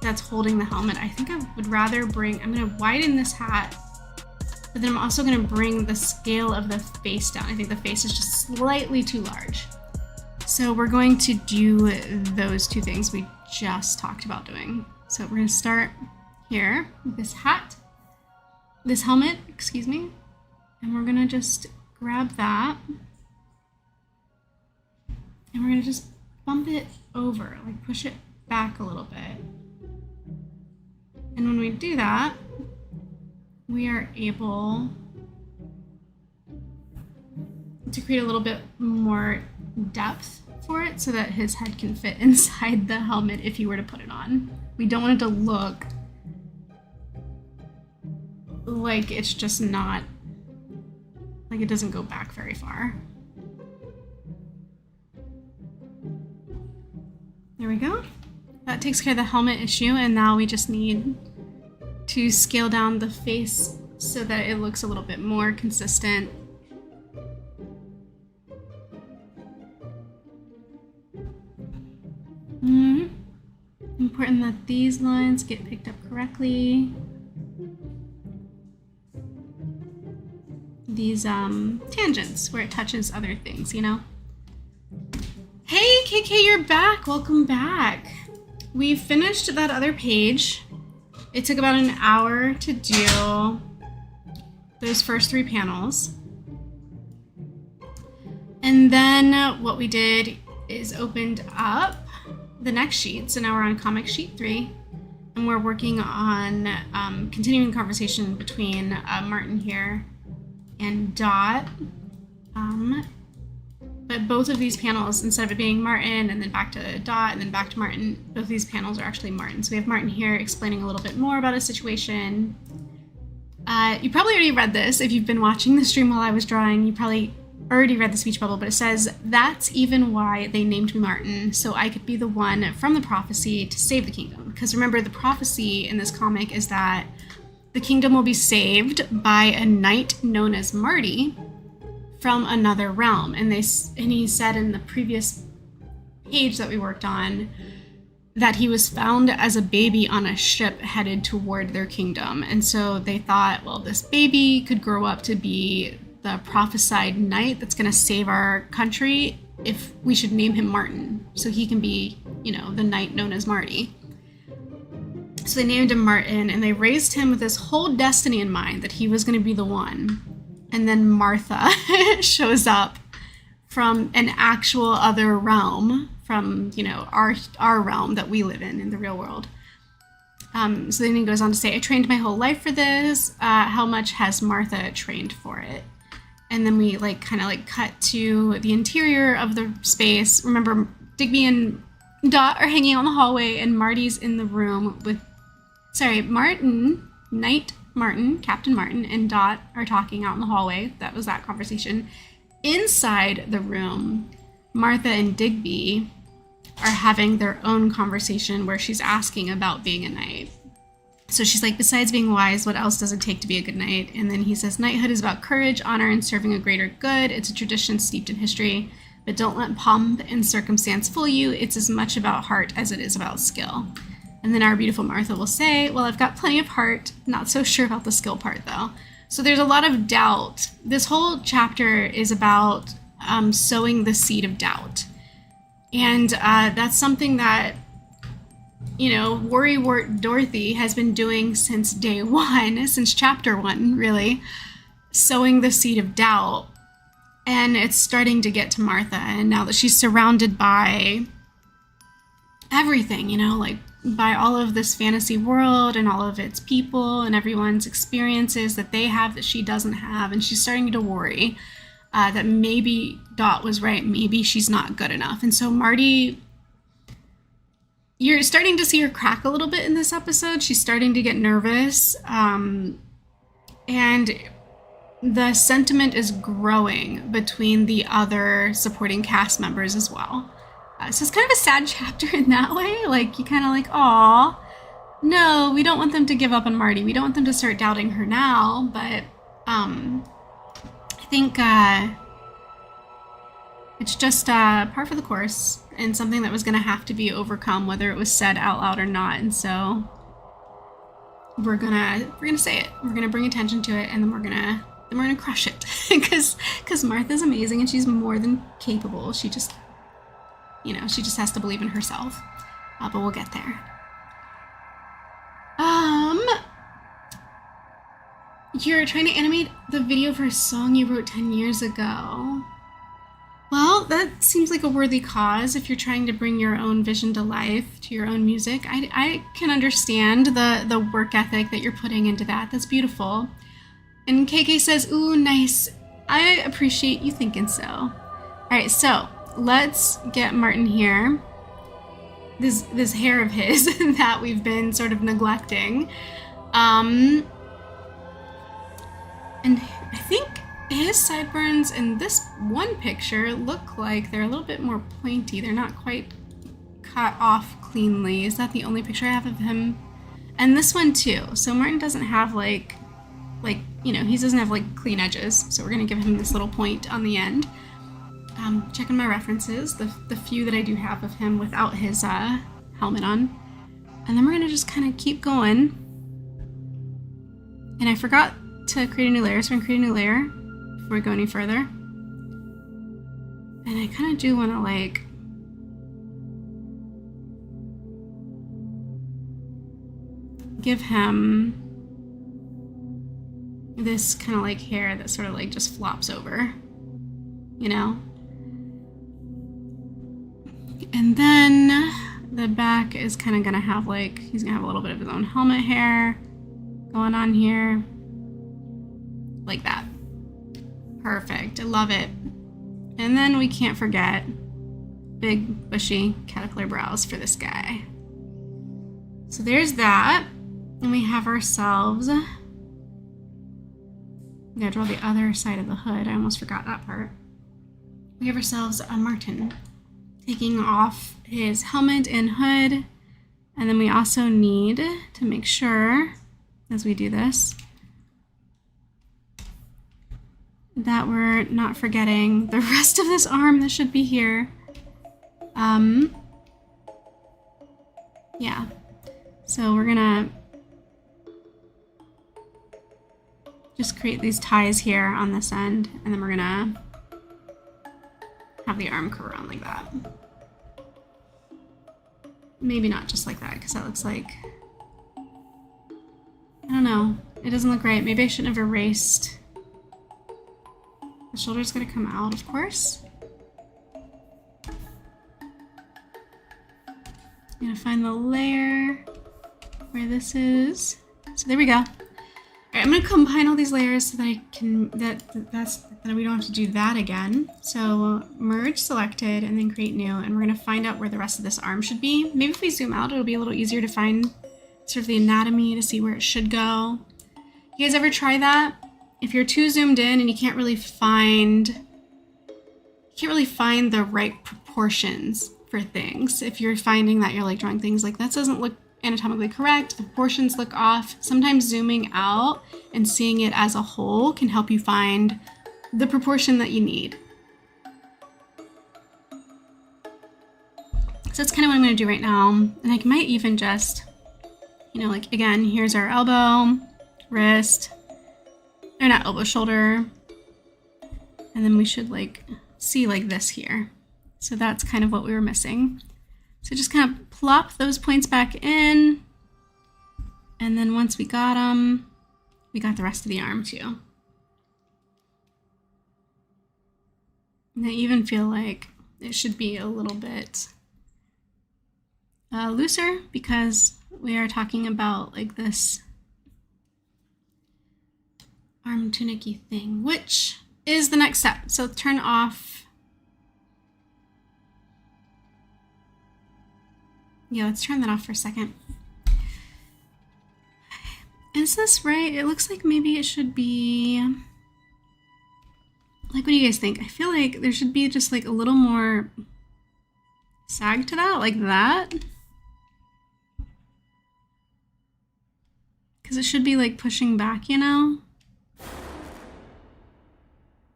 that's holding the helmet, I think I would rather I'm going to widen this hat, but then I'm also going to bring the scale of the face down. I think the face is just slightly too large. So we're going to do those two things we just talked about doing. So we're going to start here with this helmet, excuse me, and we're going to just grab that. And we're gonna just bump it over, like push it back a little bit. And when we do that, we are able to create a little bit more depth for it so that his head can fit inside the helmet if you were to put it on. We don't want it to look like it's just not, like it doesn't go back very far. There we go. That takes care of the helmet issue, and now we just need to scale down the face so that it looks a little bit more consistent. Important that these lines get picked up correctly. These tangents where it touches other things, you know? Hey KK, you're back. Welcome back. We finished that other page. It took about an hour to do those first 3 panels. And then what we did is opened up the next sheet. So now we're on comic sheet 3, and we're working on continuing conversation between Martin here and Dot. But both of these panels, instead of it being Martin and then back to Dot and then back to Martin, both of these panels are actually Martin. So we have Martin here explaining a little bit more about a situation. You probably already read this. If you've been watching the stream while I was drawing, you probably already read the speech bubble, but it says, "That's even why they named me Martin, so I could be the one from the prophecy to save the kingdom." Because remember, the prophecy in this comic is that the kingdom will be saved by a knight known as Marty from another realm. And he said in the previous page that we worked on that he was found as a baby on a ship headed toward their kingdom. And so they thought, well, this baby could grow up to be the prophesied knight that's going to save our country, if we should name him Martin, so he can be, you know, the knight known as Marty. So they named him Martin, and they raised him with this whole destiny in mind that he was going to be the one. And then Martha shows up from an actual other realm, from, you know, our realm that we live in the real world. So then he goes on to say, I trained my whole life for this. How much has Martha trained for it? And then we kind of cut to the interior of the space. Remember, Digby and Dot are hanging out in the hallway, and Marty's in the room with, Martin, Knight Martin, Captain Martin, and Dot are talking out in the hallway. That was that conversation. Inside the room, Martha and Digby are having their own conversation where she's asking about being a knight. So she's like, besides being wise, what else does it take to be a good knight? And then he says, knighthood is about courage, honor, and serving a greater good. It's a tradition steeped in history, but don't let pomp and circumstance fool you. It's as much about heart as it is about skill. And then our beautiful Martha will say, well, I've got plenty of heart, not so sure about the skill part though. So there's a lot of doubt. This whole chapter is about sowing the seed of doubt. And that's something that, you know, Worrywart Dorothy has been doing since day one, since chapter 1, really, sowing the seed of doubt. And it's starting to get to Martha. And now that she's surrounded by everything, you know, by all of this fantasy world and all of its people and everyone's experiences that they have that she doesn't have, and she's starting to worry that maybe Dot was right, maybe she's not good enough. And so Marty, you're starting to see her crack a little bit in this episode. She's starting to get nervous, and the sentiment is growing between the other supporting cast members as well. So it's kind of a sad chapter in that way. You kind of aw, no, we don't want them to give up on Marty. We don't want them to start doubting her now. But I think it's just par for the course, and something that was going to have to be overcome, whether it was said out loud or not. And so we're gonna say it. We're gonna bring attention to it, and then we're gonna crush it because Martha's amazing and she's more than capable. She just has to believe in herself. But we'll get there. You're trying to animate the video for a song you wrote 10 years ago. Well, that seems like a worthy cause if you're trying to bring your own vision to life, to your own music. I can understand the work ethic that you're putting into that. That's beautiful. And KK says, ooh, nice. I appreciate you thinking so. All right, so let's get Martin here. This hair of his that we've been sort of neglecting. And I think his sideburns in this one picture look like they're a little bit more pointy. They're not quite cut off cleanly. Is that the only picture I have of him? And this one too. So Martin doesn't have he doesn't have clean edges. So we're gonna give him this little point on the end. Checking my references, the few that I do have of him without his helmet on. And then we're gonna just kind of keep going. And I forgot to create a new layer, so I'm gonna create a new layer before we go any further. And I kind of do want to give him this kind of hair that sort of just flops over, you know? And then the back is kind of gonna have he's gonna have a little bit of his own helmet hair going on here. Like that. Perfect, I love it. And then we can't forget big bushy caterpillar brows for this guy. So there's that. And we have ourselves, we gotta draw the other side of the hood. I almost forgot that part. We have ourselves a Martin taking off his helmet and hood. And then we also need to make sure, as we do this, that we're not forgetting the rest of this arm that should be here. Yeah. So we're gonna just create these ties here on this end, and then we're gonna have the arm curve around like that. Maybe not just like that, because that looks like, I don't know. It doesn't look right. Maybe I shouldn't have erased. The shoulder's gonna come out, of course. I'm gonna find the layer where this is. So there we go. All right, I'm gonna combine all these layers so that I can, that we don't have to do that again. So merge selected and then create new, and we're gonna find out where the rest of this arm should be. Maybe if we zoom out, it'll be a little easier to find sort of the anatomy to see where it should go. You guys ever try that? If you're too zoomed in and you can't really find the right proportions for things. If you're finding that you're like drawing things like that doesn't look anatomically correct, the proportions look off, sometimes zooming out and seeing it as a whole can help you find the proportion that you need. So that's kind of what I'm going to do right now. And I might even just, you know, like again, here's our elbow, wrist, or not elbow, shoulder. And then we should like see like this here. So that's kind of what we were missing. So just kind of plop those points back in. And then once we got them, we got the rest of the arm too. And I even feel like it should be a little bit looser because we are talking about like this arm tunic-y thing, which is the next step. So turn off. Yeah, let's turn that off for a second. Is this right? It looks like maybe it should be, like, what do you guys think? I feel like there should be just like a little more sag to that, like that. Because it should be like pushing back, you know?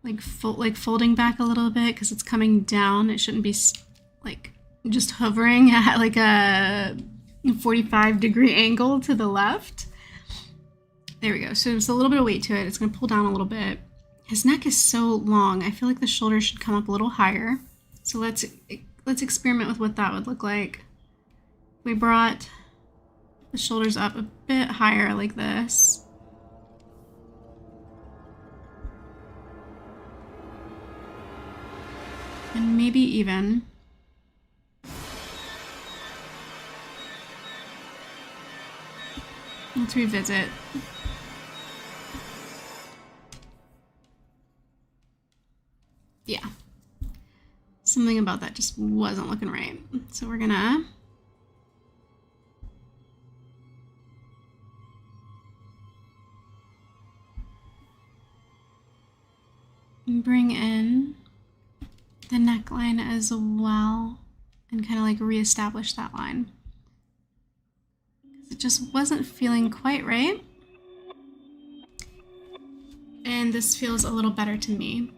Like folding back a little bit because it's coming down. It shouldn't be like just hovering at like a 45-degree angle to the left. There we go. So there's a little bit of weight to it. It's going to pull down a little bit. His neck is so long. I feel like the shoulders should come up a little higher. So let's experiment with what that would look like. We brought the shoulders up a bit higher like this. And maybe even let's revisit. Yeah. Something about that just wasn't looking right. So we're gonna bring in the neckline as well and kind of like reestablish that line. It just wasn't feeling quite right. And this feels a little better to me.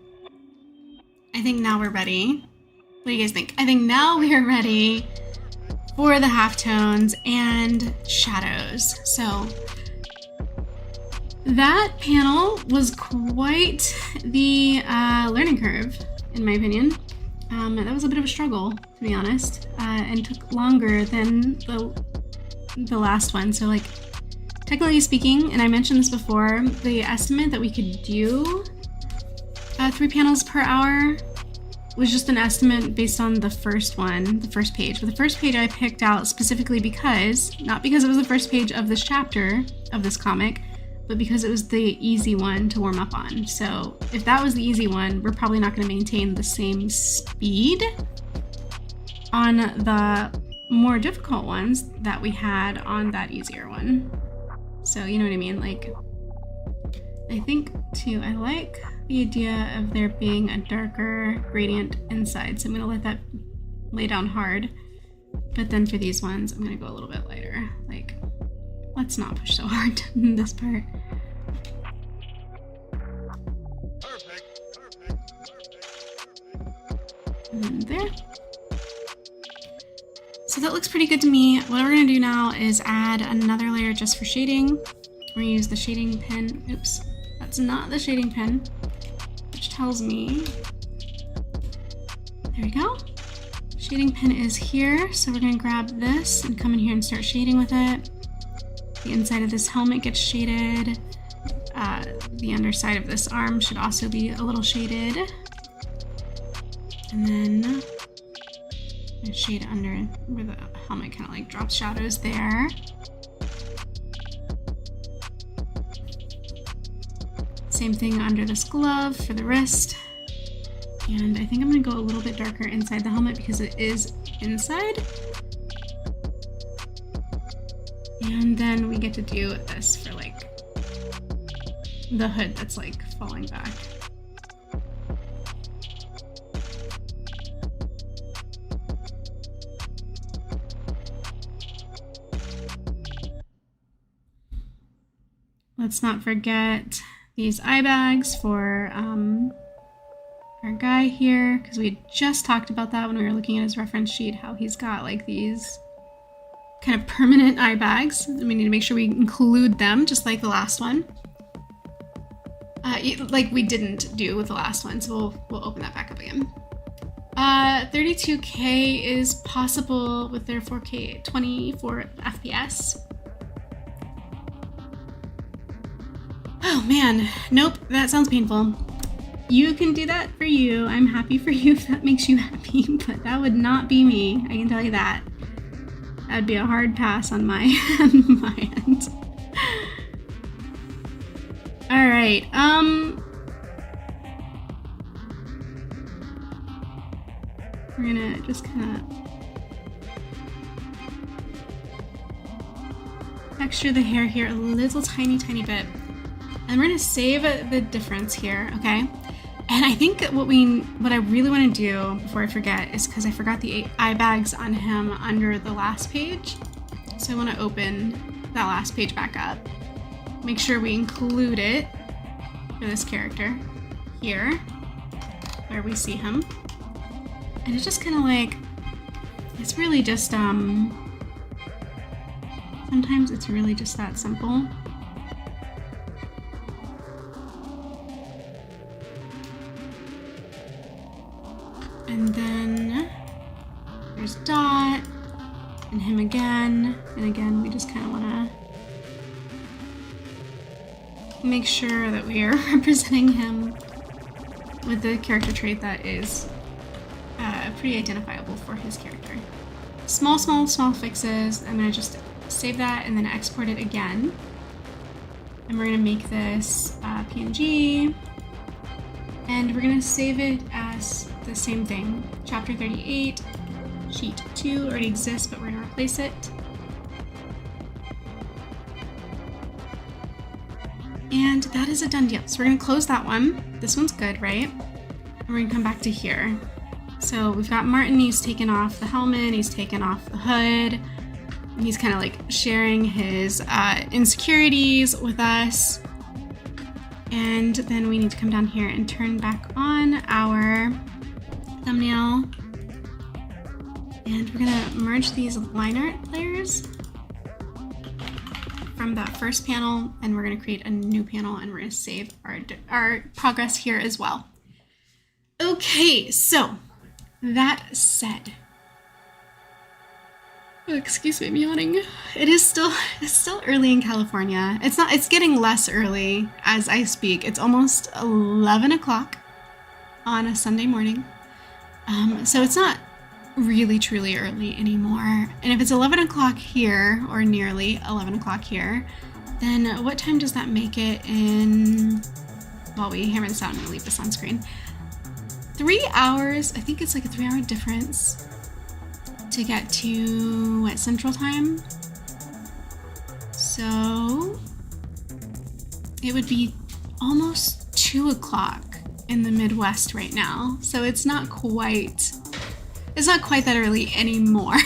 I think now we're ready. What do you guys think? I think now we are ready for the halftones and shadows. So that panel was quite the learning curve, in my opinion. That was a bit of a struggle, to be honest, and took longer than the last one. So like, technically speaking, and I mentioned this before, the estimate that we could do 3 panels per hour was just an estimate based on the first one, the first page. But the first page I picked out specifically because, not because it was the first page of this chapter of this comic, but because it was the easy one to warm up on. So if that was the easy one, we're probably not going to maintain the same speed on the more difficult ones that we had on that easier one. So you know what I mean? Like, I think too, I like the idea of there being a darker gradient inside. So I'm gonna let that lay down hard. But then for these ones, I'm gonna go a little bit lighter. Like, let's not push so hard in this part. And then there. So that looks looks pretty good to me. What we're gonna do now is add another layer just for shading. We're gonna use the shading pen. Oops, that's not the shading pen, which tells me, there we go. Shading pen is here. So we're gonna grab this and come in here and start shading with it. The inside of this helmet gets shaded. The underside of this arm should also be a little shaded. And then shade under where the helmet kind of like drops shadows there. Same thing under this glove for the wrist. And I think I'm gonna go a little bit darker inside the helmet because it is inside. And then we get to do this for like the hood that's like falling back. Let's not forget these eye bags for our guy here, because we just talked about that when we were looking at his reference sheet, how he's got like these kind of permanent eye bags, and we need to make sure we include them just like the last one. Like we didn't do with the last one, so we'll open that back up again. 32K is possible with their 4K 24 FPS. Oh man, nope, that sounds painful. You can do that for you. I'm happy for you if that makes you happy, but that would not be me, I can tell you that. That would be a hard pass on my, my end. All right, we're gonna just kind of texture the hair here a little tiny bit. And we're gonna save the difference here, okay? And I think what I really wanna do before I forget is, because I forgot the eye bags on him under the last page. So I wanna open that last page back up. Make sure we include it for this character here, where we see him. And it's just kind of like, it's really just, sometimes it's really just that simple. And then there's Dot and him again. And again, we just kind of want to make sure that we are representing him with the character trait that is pretty identifiable for his character. Small fixes. I'm going to just save that and then export it again. And we're going to make this PNG. And we're going to save it as the same thing. Chapter 38, sheet 2 already exists, but we're going to replace it. And that is a done deal. So we're going to close that one. This one's good, right? And we're going to come back to here. So we've got Martin, he's taken off the helmet, he's taken off the hood. He's kind of like sharing his insecurities with us. And then we need to come down here and turn back on our thumbnail. And we're gonna merge these line art layers from that first panel, and we're gonna create a new panel, and we're gonna save our progress here as well. Okay, so that said, oh, excuse me, I'm yawning. It's still early in California. It's getting less early as I speak. It's almost 11 o'clock on a Sunday morning. So it's not really truly early anymore. And if it's 11 o'clock here, or nearly 11 o'clock here, then what time does that make it in, while we hammer this out, I'm gonna leave this on screen. 3 hours, I think it's like a 3-hour difference to get to, what, Central Time? So it would be almost 2 o'clock in the Midwest right now. So it's not quite that early anymore.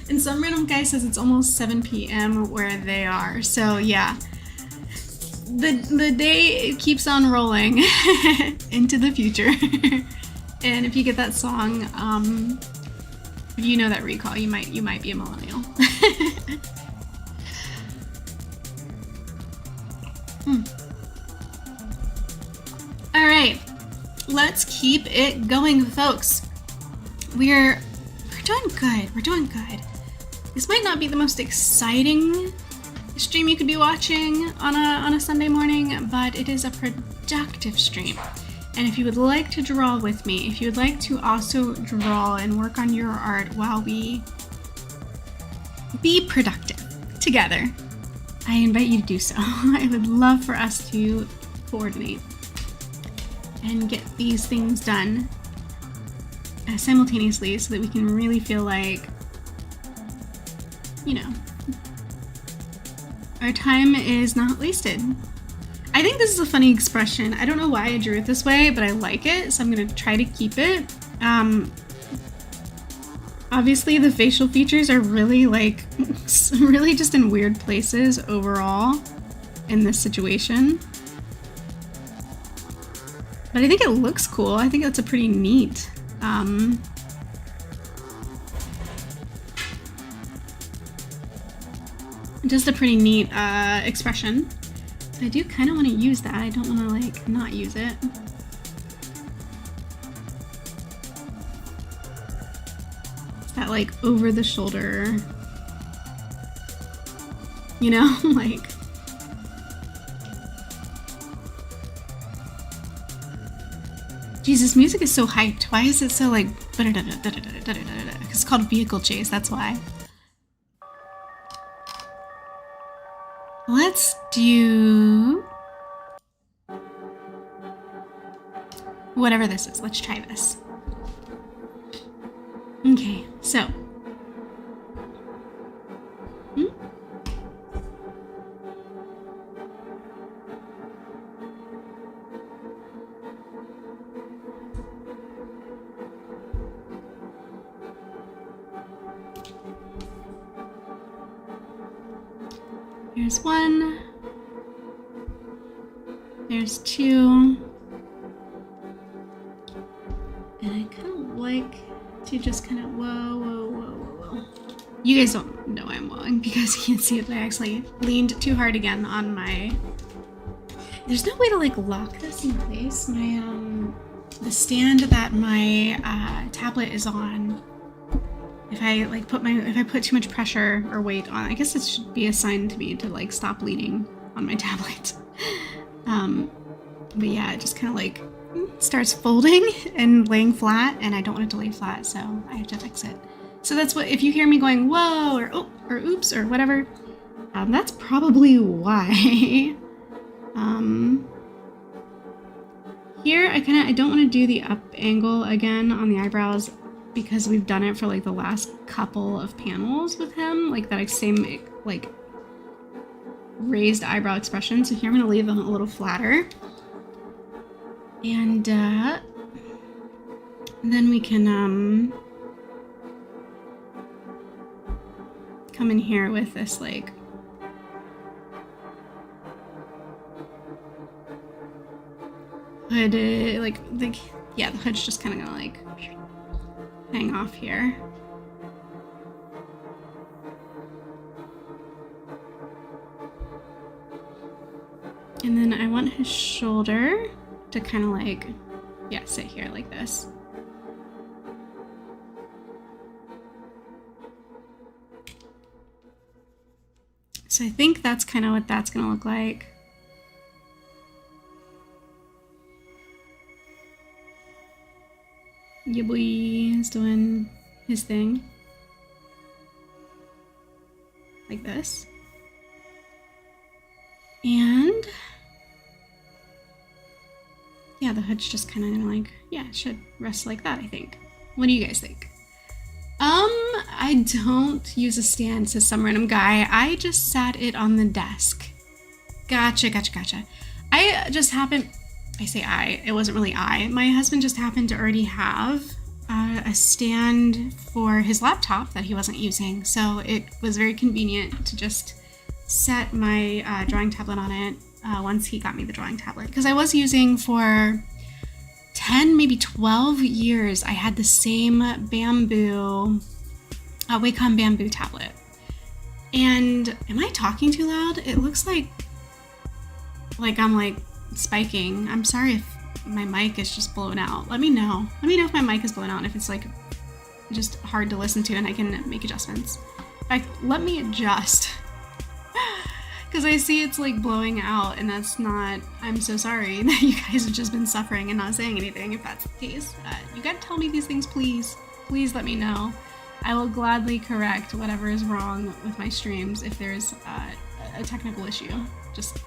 And some random guy says it's almost 7 p.m. where they are. So yeah, the day keeps on rolling into the future. And if you get that song, If you know that recall, you might be a millennial. All right, let's keep it going, folks. We're doing good. We're doing good. This might not be the most exciting stream you could be watching on a Sunday morning, but it is a productive stream. And if you would like to draw with me, if you would like to also draw and work on your art while we be productive together, I invite you to do so. I would love for us to coordinate and get these things done simultaneously so that we can really feel like, you know, our time is not wasted. I think this is a funny expression. I don't know why I drew it this way, but I like it, so I'm gonna try to keep it. Obviously the facial features are really like, really just in weird places overall in this situation. But I think it looks cool. I think that's a pretty neat, just a pretty neat expression. I do kind of want to use that. I don't want to like not use it. It's that like over the shoulder, you know, like. Jesus, music is so hyped. Why is it so like, it's called Vehicle Chase, that's why. Let's do whatever this is. Let's try this. Okay, so. There's one. There's two. And I kind of like to just kind of whoa. You guys don't know I'm wowing because you can't see it, but I actually leaned too hard again on my. There's no way to like lock this in place. My the stand that my tablet is on. If I put too much pressure or weight on, I guess it should be a sign to me to like stop leaning on my tablet. But yeah, it just kind of like starts folding and laying flat, and I don't want it to lay flat, so I have to fix it. So that's what, if you hear me going whoa or oh or oops or whatever, that's probably why. Here I don't want to do the up angle again on the eyebrows, because we've done it for like the last couple of panels with him, like that same like raised eyebrow expression. So here I'm gonna leave them a little flatter, and then we can come in here with this like hood, yeah, the hood's just kind of gonna like hang off here. And then I want his shoulder to kind of like, yeah, sit here like this. So I think that's kind of what that's gonna look like. Yeah, boy is doing his thing. Like this. And yeah, the hood's just kind of like, yeah, it should rest like that, I think. What do you guys think? I don't use a stand, says some random guy. I just sat it on the desk. Gotcha. I just happened, I say I, it wasn't really I. My husband just happened to already have a stand for his laptop that he wasn't using. So it was very convenient to just set my drawing tablet on it once he got me the drawing tablet. Because I was using for 10, maybe 12 years, I had the same bamboo Wacom bamboo tablet. And am I talking too loud? It looks like I'm like spiking. I'm sorry if my mic is just blown out. Let me know. Let me know if my mic is blown out and if it's like just hard to listen to and I can make adjustments. In fact, let me adjust. Because I see it's like blowing out and that's not, I'm so sorry that you guys have just been suffering and not saying anything if that's the case. You gotta tell me these things, please. Please let me know. I will gladly correct whatever is wrong with my streams if there's a technical issue. Just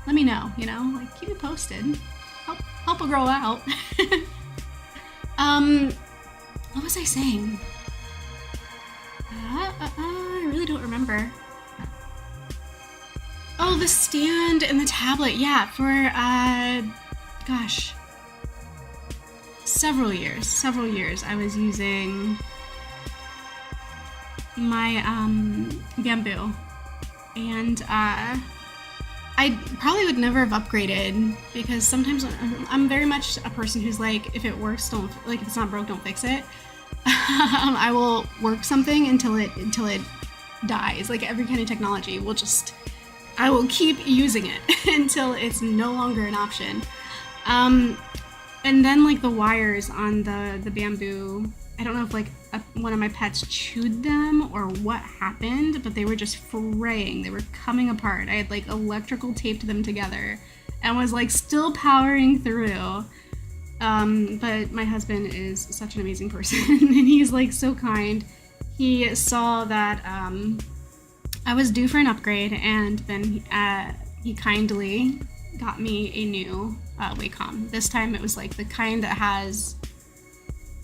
let me know, you know, like keep me posted. Help a girl out. What was I saying? I really don't remember. Oh, the stand and the tablet. Yeah, for, gosh, several years I was using my, bamboo. And, I probably would never have upgraded because sometimes I'm very much a person who's like, if it works, if it's not broke, don't fix it. I will work something until it dies. Like every kind of technology I will keep using it until it's no longer an option. And then like the wires on the bamboo, I don't know if like one of my pets chewed them or what happened, but they were just fraying. They were coming apart. I had like electrical taped them together and was like still powering through. But my husband is such an amazing person and he's like so kind. He saw that I was due for an upgrade and then he kindly got me a new Wacom. This time it was like the kind that has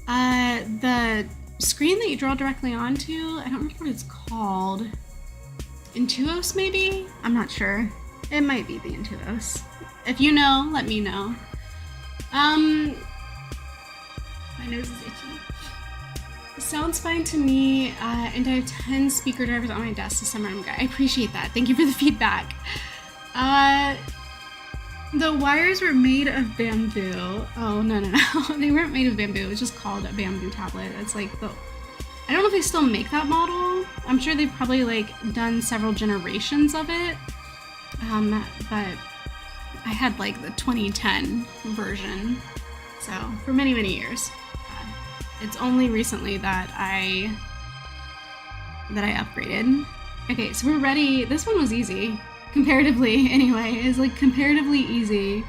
the screen that you draw directly onto. I don't remember what it's called. Intuos maybe? I'm not sure. It might be the Intuos. If you know, let me know. My nose is itchy. Sounds fine to me, and I have 10 speaker drivers on my desk this summer. I appreciate that. Thank you for the feedback. The wires were made of bamboo. Oh, no. They weren't made of bamboo. It was just called a bamboo tablet. It's like I don't know if they still make that model. I'm sure they've probably like done several generations of it. But I had like the 2010 version. So for many, many years. It's only recently that I upgraded. Okay, so we're ready. This one was easy. Comparatively, anyway. It's like comparatively easy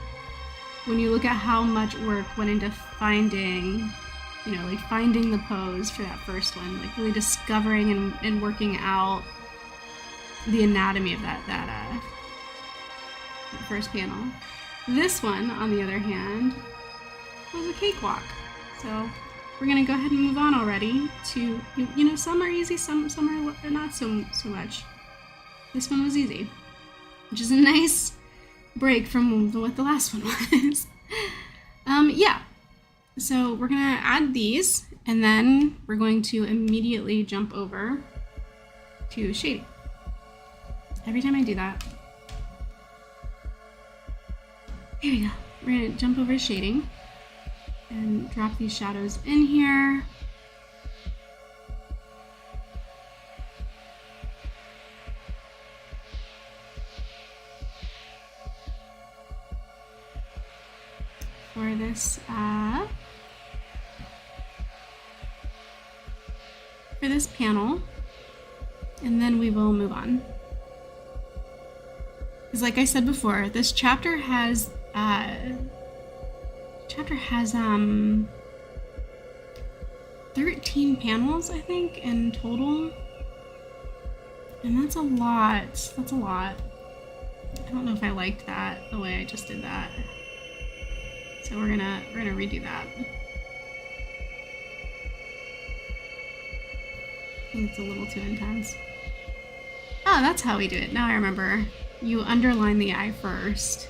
when you look at how much work went into finding, like finding the pose for that first one. Like really discovering and working out the anatomy of that first panel. This one, on the other hand, was a cakewalk. So we're gonna go ahead and move on already to, some are easy, some are not so much. This one was easy, which is a nice break from what the last one was. Yeah. So we're gonna add these, and then we're going to immediately jump over to shading. Every time I do that, here we go. We're gonna jump over to shading and drop these shadows in here. For this panel, and then we will move on. Because like I said before, this chapter has 13 panels, I think, in total. And that's a lot. That's a lot. I don't know if I liked that, the way I just did that. So we're gonna redo that. I think it's a little too intense. Oh, that's how we do it. Now I remember. You underline the eye first,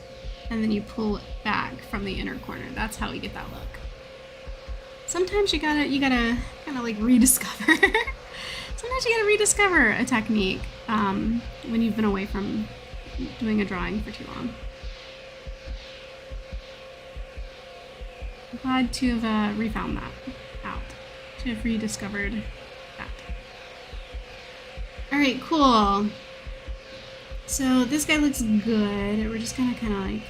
and then you pull it back from the inner corner. That's how we get that look. Sometimes you gotta kind of like rediscover. Sometimes you gotta rediscover a technique when you've been away from doing a drawing for too long. I'm glad to have refound that out. to have rediscovered that. Alright, cool. So this guy looks good. We're just gonna kind of like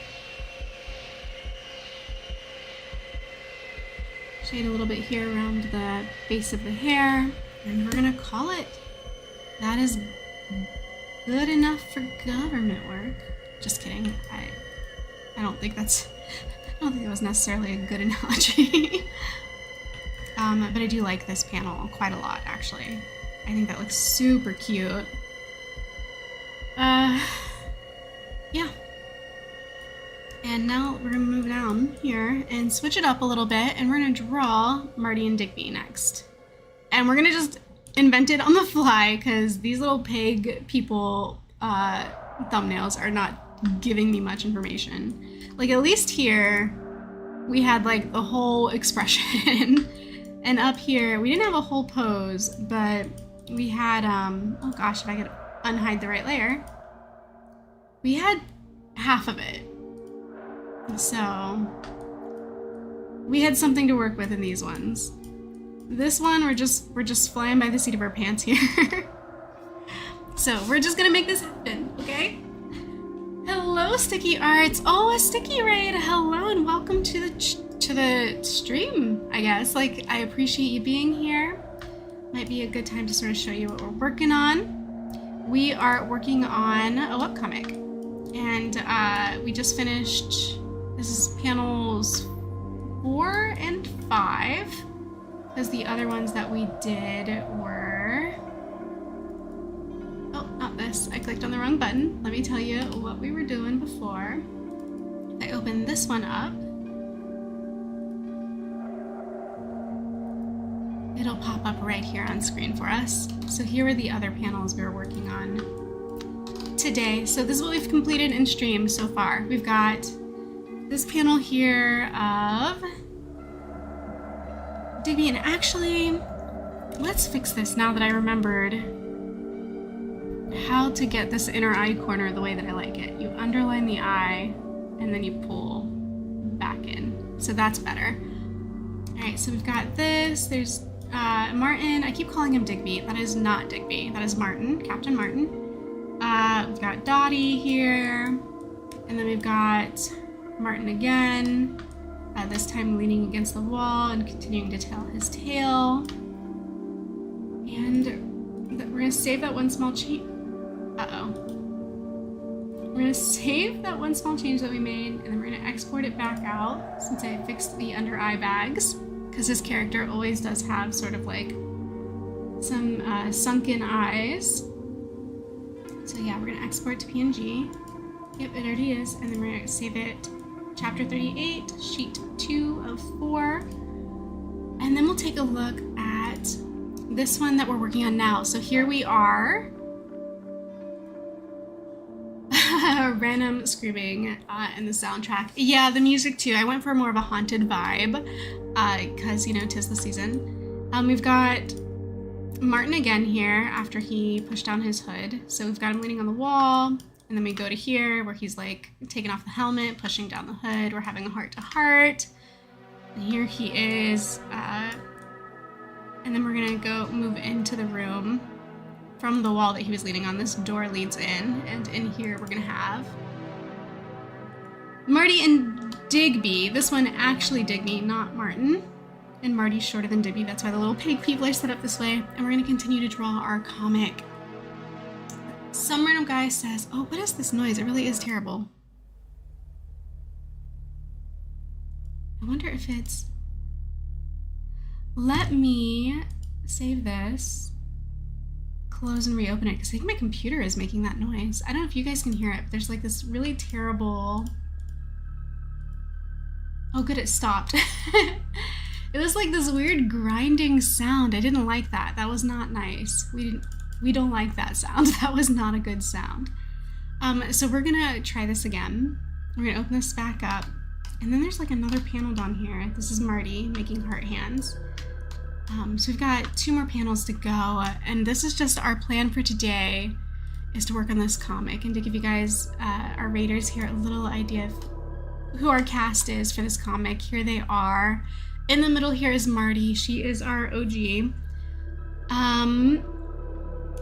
shade a little bit here around the base of the hair, and we're gonna call it. That is good enough for government work. Just kidding. I don't think that was necessarily a good analogy. But I do like this panel quite a lot, actually. I think that looks super cute. Yeah. And now we're gonna move down here and switch it up a little bit, and we're gonna draw Marty and Digby next. And we're gonna just invent it on the fly, because these little pig people thumbnails are not giving me much information. Like, at least here, we had like the whole expression. And up here, we didn't have a whole pose, but we had, oh gosh, if I could unhide the right layer. We had half of it. So we had something to work with in these ones. This one, we're just flying by the seat of our pants here. So we're just gonna make this happen, okay? Hello, Sticky Arts. Oh, a Sticky Raid. Hello and welcome to the stream, I guess. Like, I appreciate you being here. Might be a good time to sort of show you what we're working on. We are working on a webcomic, and we just finished. This is panels 4 and 5, because the other ones that we did were... Oh, not this. I clicked on the wrong button. Let me tell you what we were doing before. I opened this one up. It'll pop up right here on screen for us. So here are the other panels we were working on today. So this is what we've completed in stream so far. We've got this panel here of Digby, and actually, let's fix this now that I remembered how to get this inner eye corner the way that I like it. You underline the eye, and then you pull back in. So that's better. All right, so we've got this. There's Martin. I keep calling him Digby. That is not Digby. That is Martin, Captain Martin. We've got Dottie here, and then we've got Martin again, this time leaning against the wall and continuing to tell his tale. And we're gonna save that one small change. We're gonna save that one small change that we made, and then we're gonna export it back out since I fixed the under eye bags, because his character always does have sort of like some sunken eyes. So yeah, we're gonna export to PNG. Yep, it already is, and then we're gonna save it. Chapter 38, sheet 2 of 4. And then we'll take a look at this one that we're working on now. So here we are. Random screaming in the soundtrack. Yeah, the music too. I went for more of a haunted vibe because, you know, 'tis the season. We've got Martin again here after he pushed down his hood. So we've got him leaning on the wall. And then we go to here where he's like taking off the helmet, pushing down the hood. We're having a heart-to-heart. And here he is. And then we're gonna go move into the room from the wall that he was leaning on. This door leads in, and in here we're gonna have Marty and Digby. This one actually Digby, not Martin. And Marty's shorter than Digby. That's why the little pig people are set up this way. And we're gonna continue to draw our comic. Some random guy says, oh, what is this noise? It really is terrible. I wonder if it's... Let me save this, close and reopen it, because I think my computer is making that noise. I don't know if you guys can hear it, but there's like this really terrible... Oh good, it stopped. It was like this weird grinding sound. I didn't like that. That was not nice. We don't like that sound. That was not a good sound. So we're gonna try this again. We're gonna open this back up. And then there's like another panel down here. This is Marty making heart hands. So we've got 2 more panels to go. And this is just our plan for today, is to work on this comic and to give you guys, our raiders here, a little idea of who our cast is for this comic. Here they are. In the middle here is Marty. She is our OG.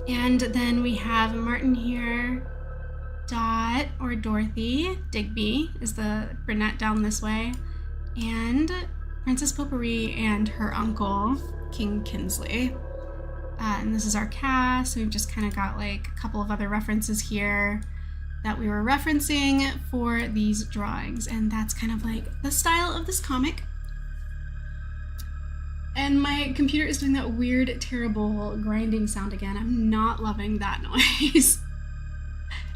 And then we have Martin here, Dot or Dorothy, Digby is the brunette down this way, and Princess Potpourri and her uncle, King Kinsley. And this is our cast. We've just kind of got like a couple of other references here that we were referencing for these drawings, and that's kind of like the style of this comic. And my computer is doing that weird, terrible grinding sound again. I'm not loving that noise.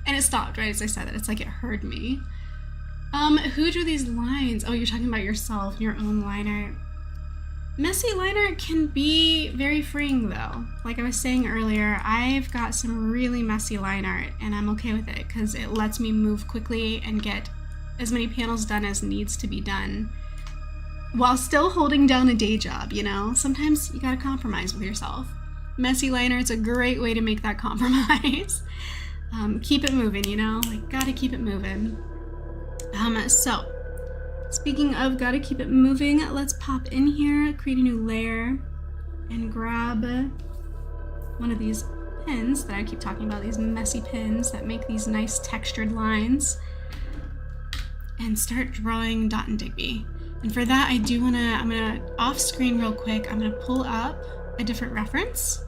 And it stopped right as I said that. It's like it heard me. Who drew these lines? Oh, you're talking about yourself, your own line art. Messy line art can be very freeing though. Like I was saying earlier, I've got some really messy line art and I'm okay with it because it lets me move quickly and get as many panels done as needs to be done while still holding down a day job, you know? Sometimes you gotta compromise with yourself. Messy line art's a great way to make that compromise. Keep it moving, you know? Like, gotta keep it moving. So, speaking of gotta keep it moving, let's pop in here, create a new layer, and grab one of these pins that I keep talking about, these messy pins that make these nice textured lines, and start drawing Dot and Digby. And for that, I'm gonna off screen real quick, I'm gonna pull up a different reference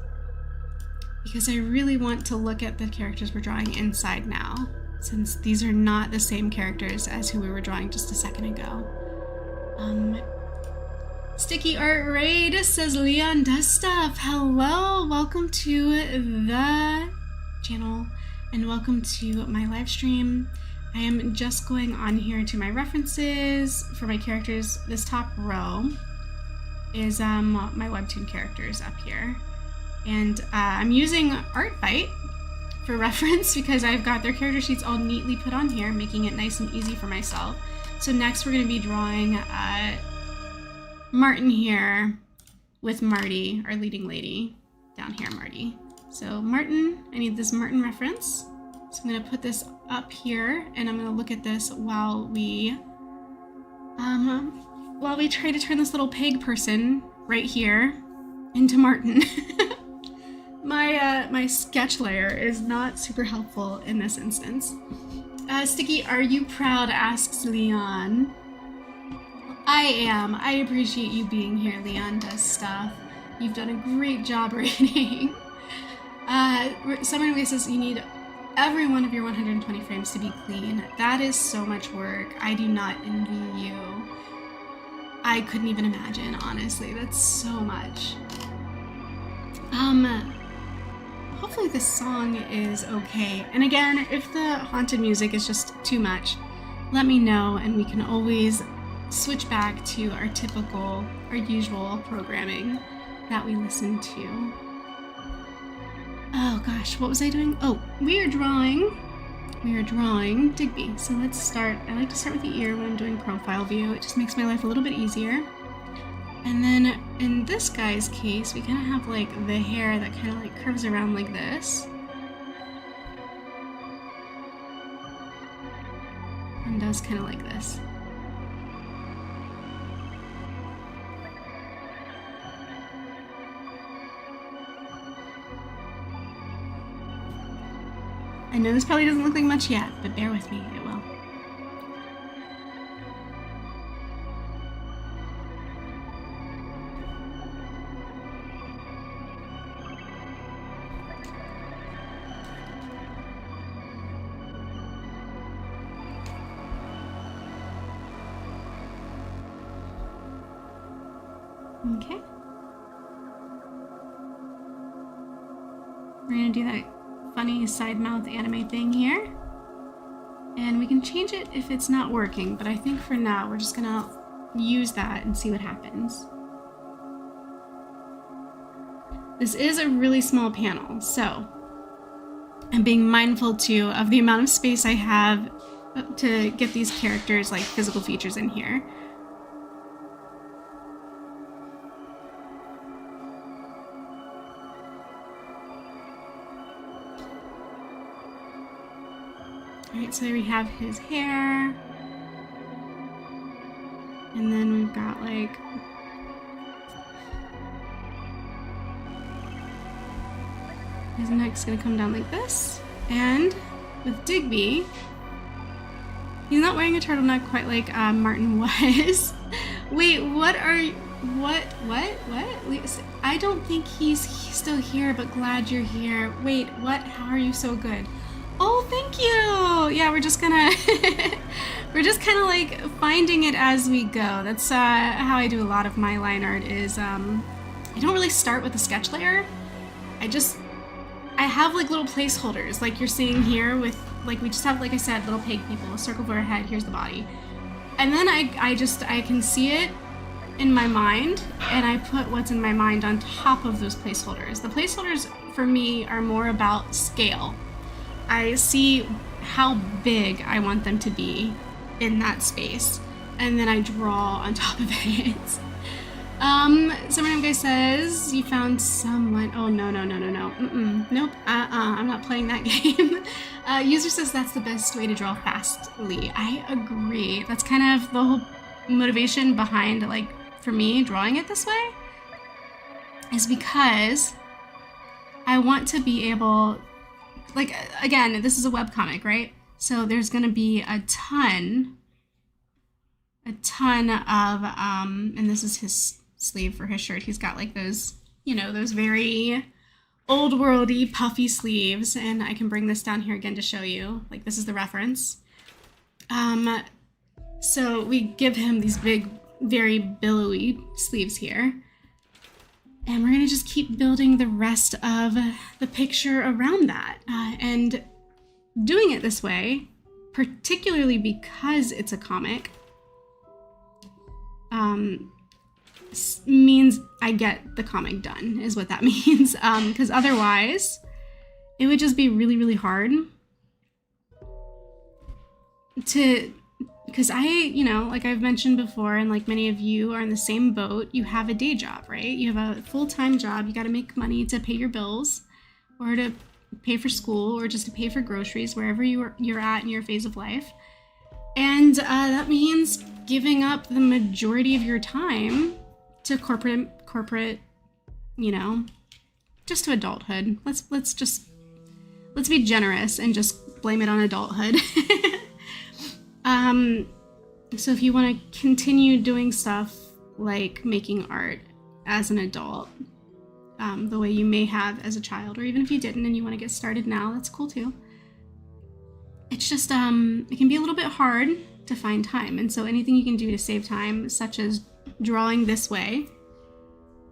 because I really want to look at the characters we're drawing inside now, since these are not the same characters as who we were drawing just a second ago. Sticky Art Raid says Leon does stuff. Hello, welcome to the channel and welcome to my live stream. I am just going on here to my references for my characters. This top row is my Webtoon characters up here. And I'm using Artbyte for reference because I've got their character sheets all neatly put on here, making it nice and easy for myself. So next we're going to be drawing Martin here with Marty, our leading lady, down here, Marty. So Martin, I need this Martin reference. So I'm going to put this up here and I'm going to look at this while we try to turn this little pig person right here into Martin. My sketch layer is not super helpful in this instance. Sticky, are you proud? Asks Leon. I am. I appreciate you being here. Leon does stuff. You've done a great job rating. Summer says you need every one of your 120 frames to be clean. That is so much work. I do not envy you. I couldn't even imagine, honestly. That's so much. Hopefully this song is okay. And again, if the haunted music is just too much, let me know and we can always switch back to our usual programming that we listen to. Oh gosh, what was I doing? Oh, we are drawing Digby. So let's start. I like to start with the ear when I'm doing profile view. It just makes my life a little bit easier. And then in this guy's case, we kind of have like the hair that kind of like curves around like this. And does kind of like this. I know this probably doesn't look like much yet, but bear with me, it will. Okay. We're gonna do that funny side mouth anime thing here. And we can change it if it's not working, but I think for now we're just gonna use that and see what happens. This is a really small panel, so I'm being mindful too of the amount of space I have to get these characters like physical features in here. Alright, so there we have his hair. And then we've got like his neck's gonna come down like this. And with Digby, he's not wearing a turtleneck quite like Martin was. Wait, what? I don't think he's still here, but glad you're here. Wait, what? How are you so good? Oh, thank you. Yeah, we're just gonna, we're just kind of like finding it as we go. That's how I do a lot of my line art is, I don't really start with a sketch layer. I have like little placeholders like you're seeing here with, like we just have, like I said, little pig people, a circle for a head, here's the body. And then I can see it in my mind and I put what's in my mind on top of those placeholders. The placeholders for me are more about scale. I see how big I want them to be in that space and then I draw on top of it. Summer Guy says you found someone. Oh no. Nope. I'm not playing that game. User says that's the best way to draw fastly. I agree. That's kind of the whole motivation behind, like, for me drawing it this way is because I want to be able, like, again, this is a webcomic, right? So there's gonna be a ton of, and this is his sleeve for his shirt. He's got like those, you know, those very old worldy puffy sleeves, and I can bring this down here again to show you, like this is the reference. So we give him these big, very billowy sleeves here. And we're gonna just keep building the rest of the picture around that. And doing it this way, particularly because it's a comic, means I get the comic done, is what that means. Because otherwise, it would just be really, really hard to, because you know, like I've mentioned before, and like many of you are in the same boat, you have a day job, right? You have a full-time job, you gotta make money to pay your bills, or to pay for school, or just to pay for groceries, wherever you're at in your phase of life. And that means giving up the majority of your time to corporate, you know, just to adulthood. Let's be generous and just blame it on adulthood. So if you want to continue doing stuff like making art as an adult, the way you may have as a child, or even if you didn't and you want to get started now, that's cool too. It's just, it can be a little bit hard to find time. And so anything you can do to save time, such as drawing this way,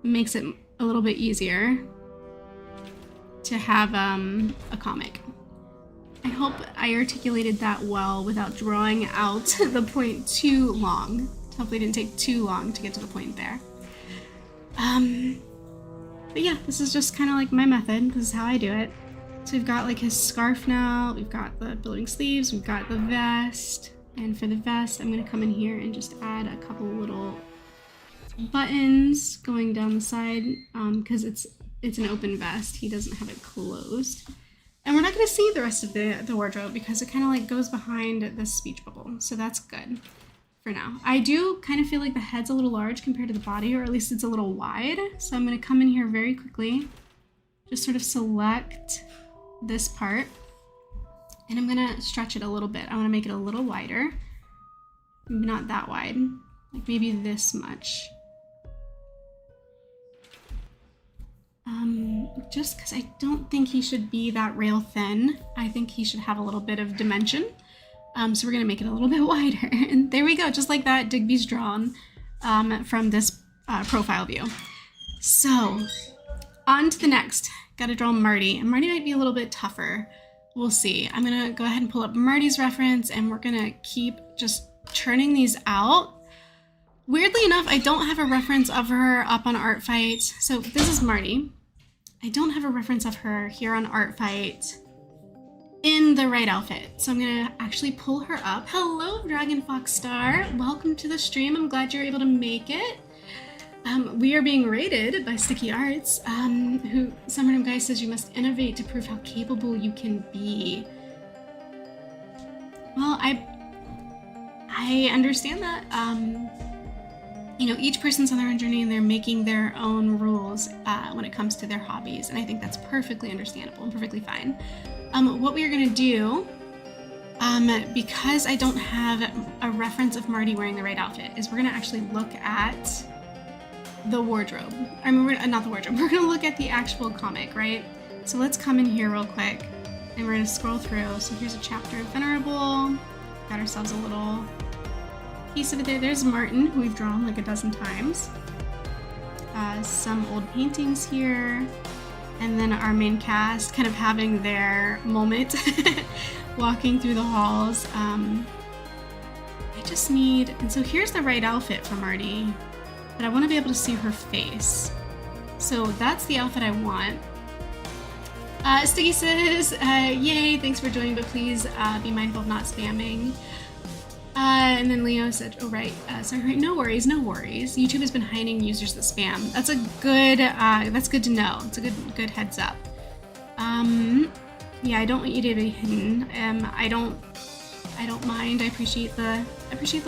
makes it a little bit easier to have a comic. I hope I articulated that well without drawing out the point too long. Hopefully it didn't take too long to get to the point there. But yeah, this is just kind of like my method. This is how I do it. So we've got like his scarf now, we've got the billowing sleeves, we've got the vest. And for the vest, I'm gonna come in here and just add a couple little buttons going down the side, because it's an open vest. He doesn't have it closed. And we're not gonna see the rest of the wardrobe because it kind of like goes behind this speech bubble. So that's good for now. I do kind of feel like the head's a little large compared to the body, or at least it's a little wide. So I'm gonna come in here very quickly, just sort of select this part, and I'm gonna stretch it a little bit. I wanna make it a little wider, maybe not that wide, like maybe this much. Just because I don't think he should be that rail thin. I think he should have a little bit of dimension. So we're gonna make it a little bit wider. And there we go, just like that, Digby's drawn from this profile view. So on to the next. Gotta draw Marty, and Marty might be a little bit tougher. We'll see. I'm gonna go ahead and pull up Marty's reference, and we're gonna keep just churning these out. Weirdly enough, I don't have a reference of her up on Artfight. So this is Marty. I don't have a reference of her here on Artfight in the right outfit. So I'm gonna actually pull her up. Hello, Dragon Fox Star. Welcome to the stream. I'm glad you're able to make it. We are being rated by Sticky Arts, who Summer Guy says you must innovate to prove how capable you can be. Well, I understand that. you know, each person's on their own journey and they're making their own rules when it comes to their hobbies. And I think that's perfectly understandable and perfectly fine. What we are going to do, because I don't have a reference of Marty wearing the right outfit, is we're going to actually look at the wardrobe. I mean, not the wardrobe. We're going to look at the actual comic, right? So let's come in here real quick and we're going to scroll through. So here's a chapter of Venerable. Got ourselves a little piece of it there. There's Martin, who we've drawn like a dozen times. Some old paintings here. And then our main cast kind of having their moment walking through the halls. I just need, and so here's the right outfit for Marty, but I want to be able to see her face. So that's the outfit I want. Sticky says, yay, thanks for joining, but please be mindful of not spamming. And then Leo said, oh, right, sorry, right, no worries, no worries. YouTube has been hiding users that spam. That's a good, that's good to know. It's a good heads up. Yeah, I don't want you to be hidden. I don't mind. I appreciate the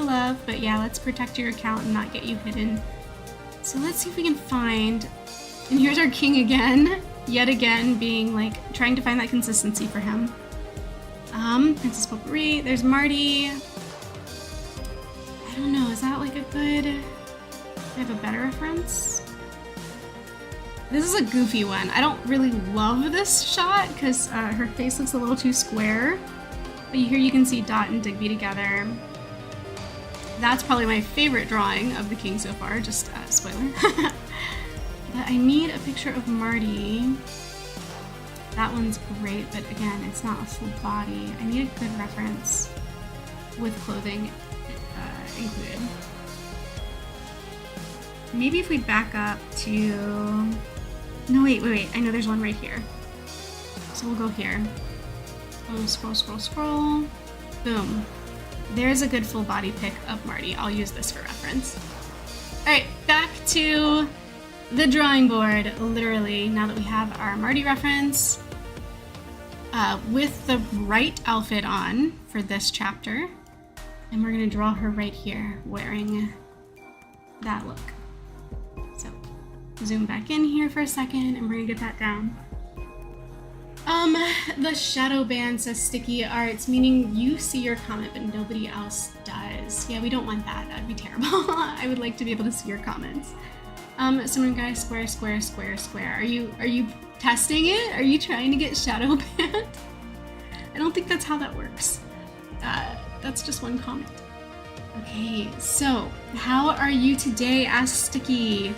love, but yeah, let's protect your account and not get you hidden. So let's see if we can find, and here's our king again, yet again, being like, trying to find that consistency for him. Princess Potpourri, there's Marty. I don't know, is that like a good, do I have a better reference? This is a goofy one. I don't really love this shot because her face looks a little too square. But here you can see Dot and Digby together. That's probably my favorite drawing of the king so far, just spoiler. But I need a picture of Marty. That one's great, but again, it's not a full body. I need a good reference with clothing included. Maybe if we back up to, no, wait, I know there's one right here. So we'll go here. Oh, scroll. Boom. There's a good full body pic of Marty. I'll use this for reference. All right, back to the drawing board, literally, now that we have our Marty reference with the right outfit on for this chapter. And we're gonna draw her right here wearing that look. So zoom back in here for a second and we're gonna get that down. The shadow band says sticky arts, meaning you see your comment but nobody else does. Yeah, we don't want that. That'd be terrible. I would like to be able to see your comments. Someone guys, square. Are you testing it? Are you trying to get shadow banned? I don't think that's how that works. That's just one comment. Okay, so how are you today? Asked Sticky.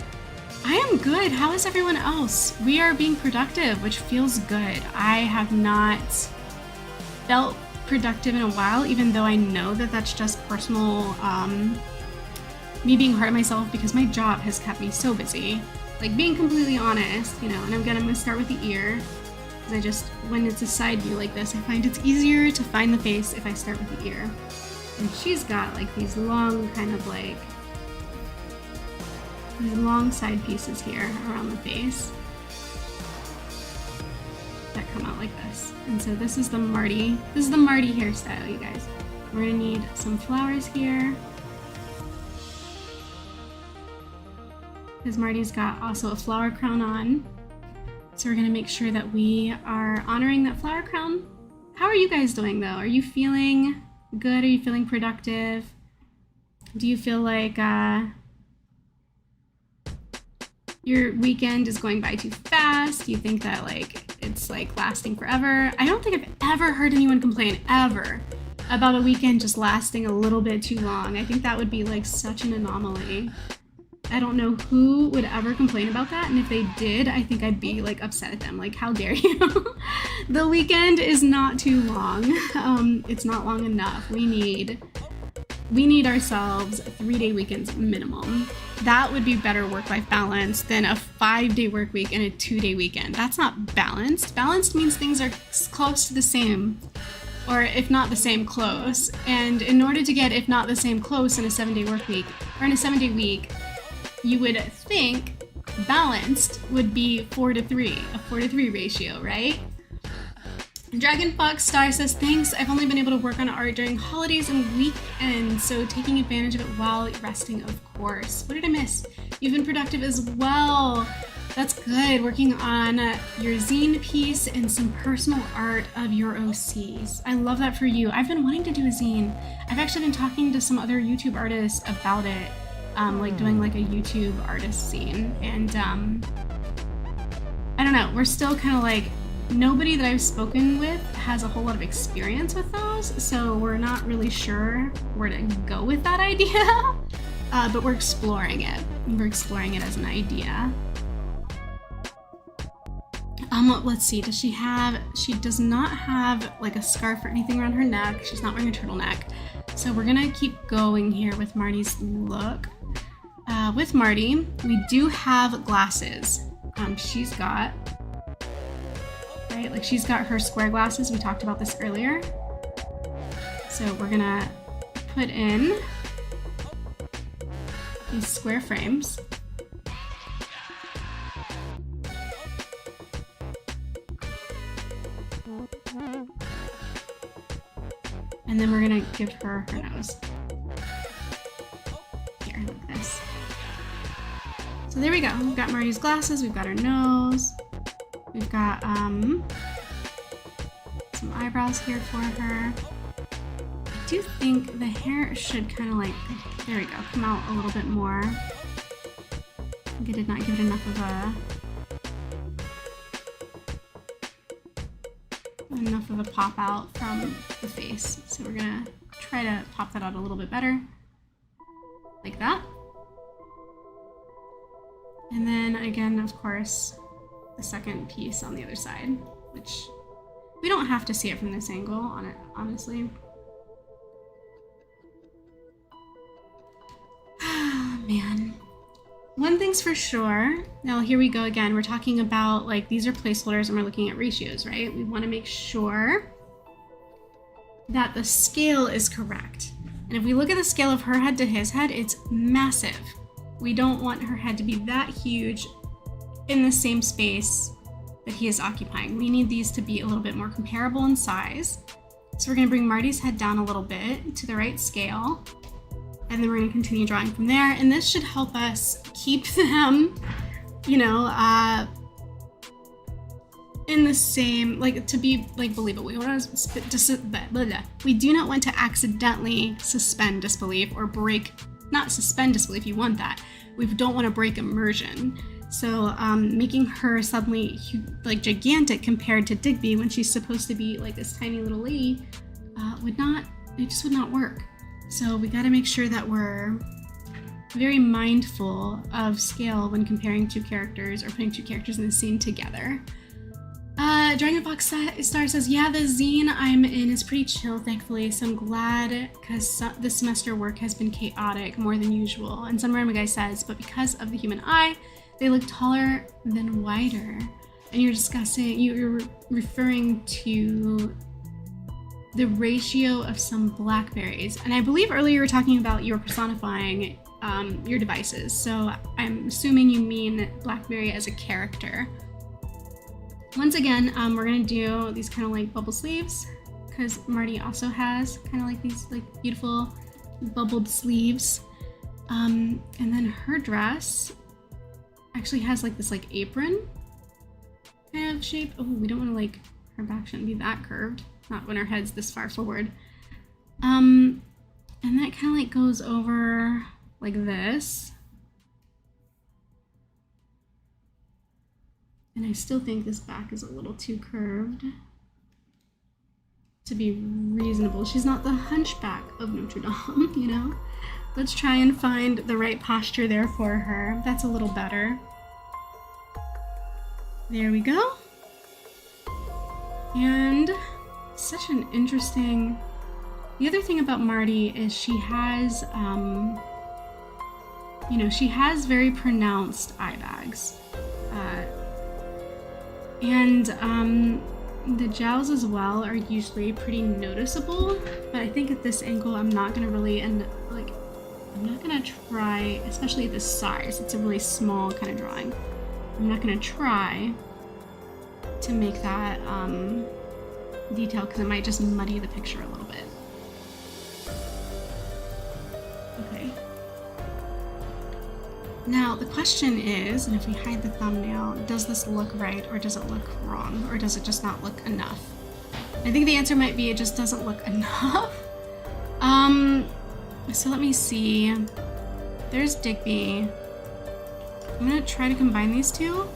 I am good. How is everyone else? We are being productive, which feels good. I have not felt productive in a while, even though I know that that's just personal, me being hard on myself because my job has kept me so busy. Like, being completely honest, you know, and I'm gonna start with the ear. Because I just, when it's a side view like this, I find it's easier to find the face if I start with the ear. And she's got like these long kind of like, these long side pieces here around the face that come out like this. And so this is the Marty hairstyle, you guys. We're gonna need some flowers here. Because Marty's got also a flower crown on. So we're gonna make sure that we are honoring that flower crown. How are you guys doing though? Are you feeling good? Are you feeling productive? Do you feel like your weekend is going by too fast? Do you think that like it's like lasting forever? I don't think I've ever heard anyone complain ever about a weekend just lasting a little bit too long. I think that would be like such an anomaly. I don't know who would ever complain about that, and if they did, I think I'd be like upset at them. Like, how dare you? The weekend is not too long. It's not long enough. We need ourselves 3-day weekends minimum. That would be better work-life balance than a 5-day work week and a 2-day weekend. That's not balanced. Balanced means things are close to the same, or if not the same, close. And in order to get if not the same close in a 7-day work week, or in a 7-day week, you would think balanced would be 4 to 3, a 4 to 3 ratio, right? Dragon Fox Star says, thanks, I've only been able to work on art during holidays and weekends, so taking advantage of it while resting, of course. What did I miss? You've been productive as well. That's good, working on your zine piece and some personal art of your OCs. I love that for you. I've been wanting to do a zine. I've actually been talking to some other YouTube artists about it, like doing like a YouTube artist zine. And I don't know, we're still kind of like, nobody that I've spoken with has a whole lot of experience with those, so we're not really sure where to go with that idea, but we're exploring it. We're exploring it as an idea. Let's see, she does not have like a scarf or anything around her neck. She's not wearing a turtleneck. So we're gonna keep going here with Marty's look. With Marty, we do have glasses. She's got, right, like she's got her square glasses. We talked about this earlier. So we're gonna put in these square frames. And then we're gonna give her her nose. Here, like this. So there we go. We've got Marty's glasses, we've got her nose, we've got some eyebrows here for her. I do think the hair should kind of like, there we go, come out a little bit more. I think I did not give it enough of a pop out from the face. So we're gonna try to pop that out a little bit better, like that. And then again, of course, the second piece on the other side, which we don't have to see it from this angle on it, honestly. Man. One thing's for sure, now here we go again, we're talking about like these are placeholders and we're looking at ratios, right? We want to make sure that the scale is correct. And if we look at the scale of her head to his head, it's massive. We don't want her head to be that huge in the same space that he is occupying. We need these to be a little bit more comparable in size. So we're going to bring Marty's head down a little bit to the right scale. And then we're gonna continue drawing from there. And this should help us keep them, you know, in the same, like to be like believable. We do not want to accidentally suspend disbelief or break, not suspend disbelief, you want that. We don't want to break immersion. So making her suddenly like gigantic compared to Digby when she's supposed to be like this tiny little lady it just would not work. So we got to make sure that we're very mindful of scale when comparing two characters or putting two characters in the scene together. Dragon Fox Star says, yeah, the zine I'm in is pretty chill, thankfully, so I'm glad because this semester work has been chaotic more than usual. And some random guy says, but because of the human eye, they look taller than wider. And you're referring to the ratio of some blackberries. And I believe earlier you were talking about you were personifying your devices. So I'm assuming you mean Blackberry as a character. Once again, we're gonna do these kind of like bubble sleeves because Marty also has kind of like these like beautiful bubbled sleeves. And then her dress actually has like this like apron kind of shape. Oh, we don't want to like, her back shouldn't be that curved. Not when her head's this far forward. And that kind of like goes over like this. And I still think this back is a little too curved to be reasonable. She's not the hunchback of Notre Dame, you know? Let's try and find the right posture there for her. That's a little better. There we go. And such an interesting, the other thing about Marty is she has, you know, she has very pronounced eye bags. And the jowls as well are usually pretty noticeable, but I think at this angle I'm not gonna really I'm not gonna try, especially at this size, it's a really small kind of drawing. I'm not gonna try to make that detail because it might just muddy the picture a little bit. Okay. Now the question is, and if we hide the thumbnail, does this look right or does it look wrong or does it just not look enough? I think the answer might be it just doesn't look enough. So let me see. There's Digby. I'm gonna try to combine these two.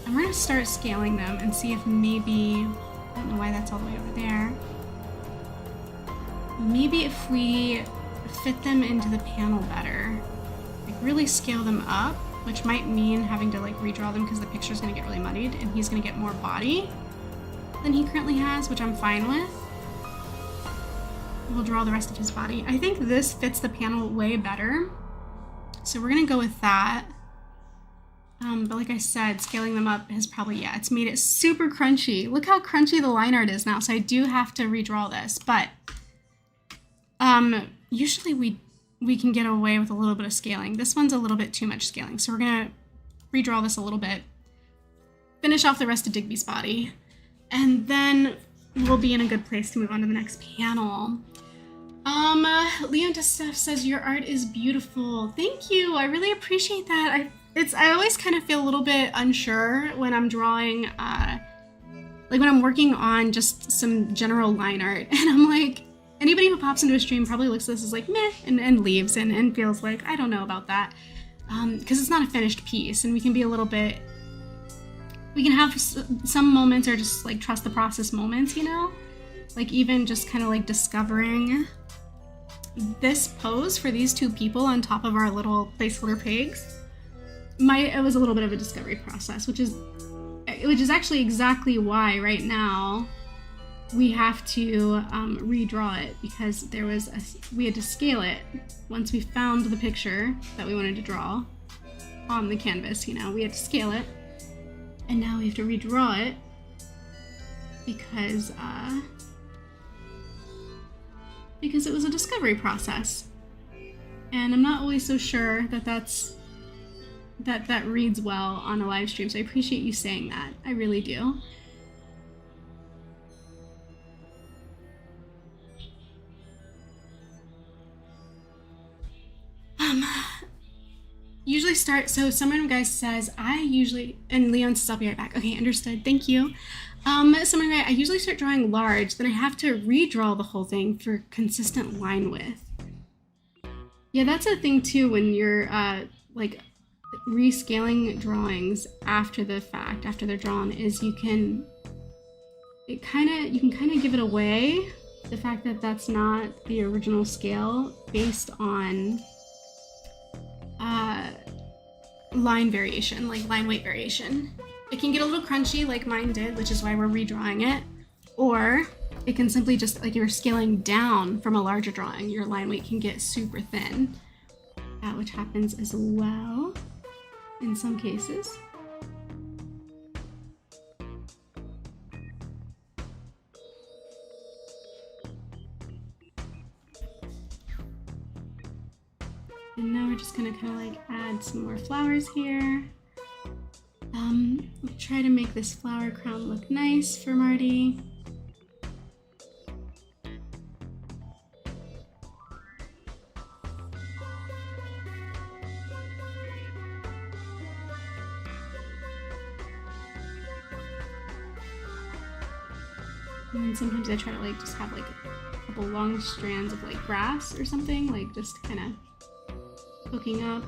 I'm gonna start scaling them and see if maybe, I don't know why that's all the way over there. Maybe if we fit them into the panel better, like really scale them up, which might mean having to like redraw them because the picture's gonna get really muddied and he's gonna get more body than he currently has, which I'm fine with. We'll draw the rest of his body. I think this fits the panel way better. So we're gonna go with that. But like I said, scaling them up has probably, yeah, it's made it super crunchy. Look how crunchy the line art is now. So I do have to redraw this, but usually we can get away with a little bit of scaling. This one's a little bit too much scaling. So we're gonna redraw this a little bit, finish off the rest of Digby's body, and then we'll be in a good place to move on to the next panel. Leon Steph says your art is beautiful. Thank you. I really appreciate that. I always kind of feel a little bit unsure when I'm drawing, like when I'm working on just some general line art, and I'm like, anybody who pops into a stream probably looks at this as like meh and leaves and feels like I don't know about that, because it's not a finished piece, and we can be a little bit. We can have some moments or just like trust the process moments, you know? Like even just kind of like discovering this pose for these two people on top of our little placeholder pigs. It was a little bit of a discovery process, which is actually exactly why right now we have to redraw it, because we had to scale it once we found the picture that we wanted to draw on the canvas, you know, we had to scale it. And now we have to redraw it because it was a discovery process, and I'm not always so sure that that reads well on a live stream. So I appreciate you saying that. I really do. Usually start, so someone guys says, and Leon says, I'll be right back. Okay, understood, thank you. Someone guy, I usually start drawing large, then I have to redraw the whole thing for consistent line width. Yeah, that's a thing too when you're like rescaling drawings after the fact, after they're drawn, is you can kind of give it away, the fact that that's not the original scale based on line variation, like line weight variation. It can get a little crunchy like mine did, which is why we're redrawing it, or it can simply just, like you're scaling down from a larger drawing, your line weight can get super thin, which happens as well in some cases. And now we're just gonna kind of like add some more flowers here. Try to make this flower crown look nice for Marty. And then sometimes I try to like just have like a couple long strands of like grass or something, like just kind of hooking up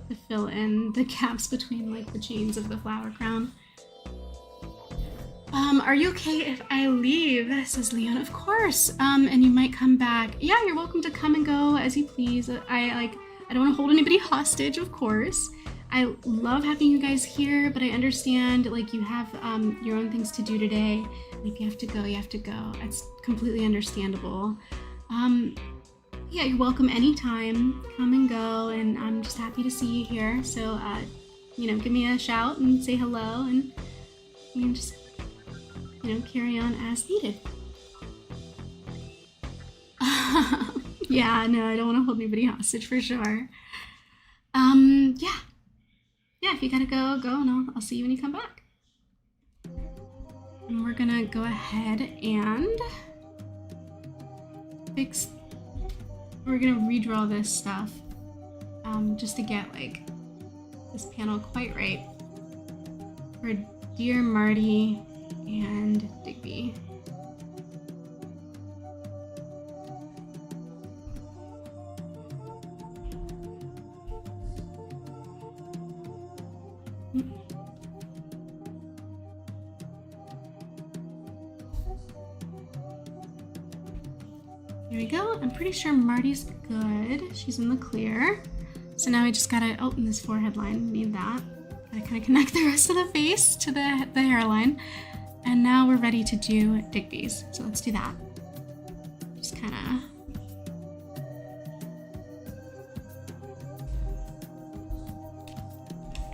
to fill in the gaps between like the chains of the flower crown. Are you okay if I leave? Says Leon. Of course. And you might come back. Yeah, you're welcome to come and go as you please. I don't want to hold anybody hostage, of course. I love having you guys here, but I understand like you have your own things to do today. If you have to go, you have to go. It's completely understandable. Yeah, you're welcome anytime. Come and go, and I'm just happy to see you here. So, you know, give me a shout and say hello, and you can just, you know, carry on as needed. Yeah, no, I don't want to hold anybody hostage for sure. Yeah, if you gotta go, and I'll see you when you come back. And we're gonna go ahead and we're gonna redraw this stuff just to get like this panel quite right for Dear Marty and Digby. There we go. I'm pretty sure Marty's good. She's in the clear. So now we just gotta, oh, and this forehead line, need that. Gotta kind of connect the rest of the face to the hairline. And now we're ready to do Digby's. So let's do that. Just kind of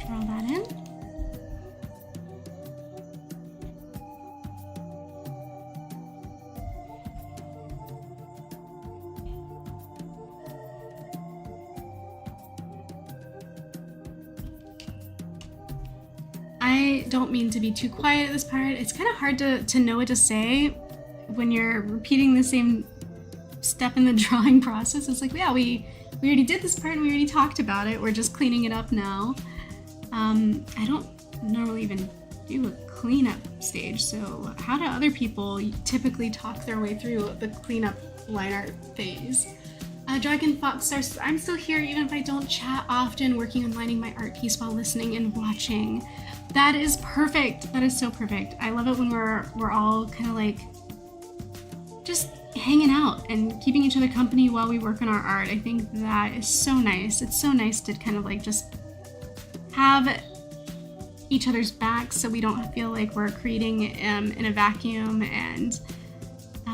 draw that in. I don't mean to be too quiet at this part. It's kind of hard to know what to say when you're repeating the same step in the drawing process. It's like, yeah, we already did this part and we already talked about it. We're just cleaning it up now. I don't normally even do a cleanup stage, so how do other people typically talk their way through the cleanup line art phase? Dragon Fox Stars, I'm still here even if I don't chat often, working on lining my art piece while listening and watching. That is perfect. That is so perfect. I love it when we're all kind of like just hanging out and keeping each other company while we work on our art. I think that is so nice. It's so nice to kind of like just have each other's backs so we don't feel like we're creating in a vacuum, and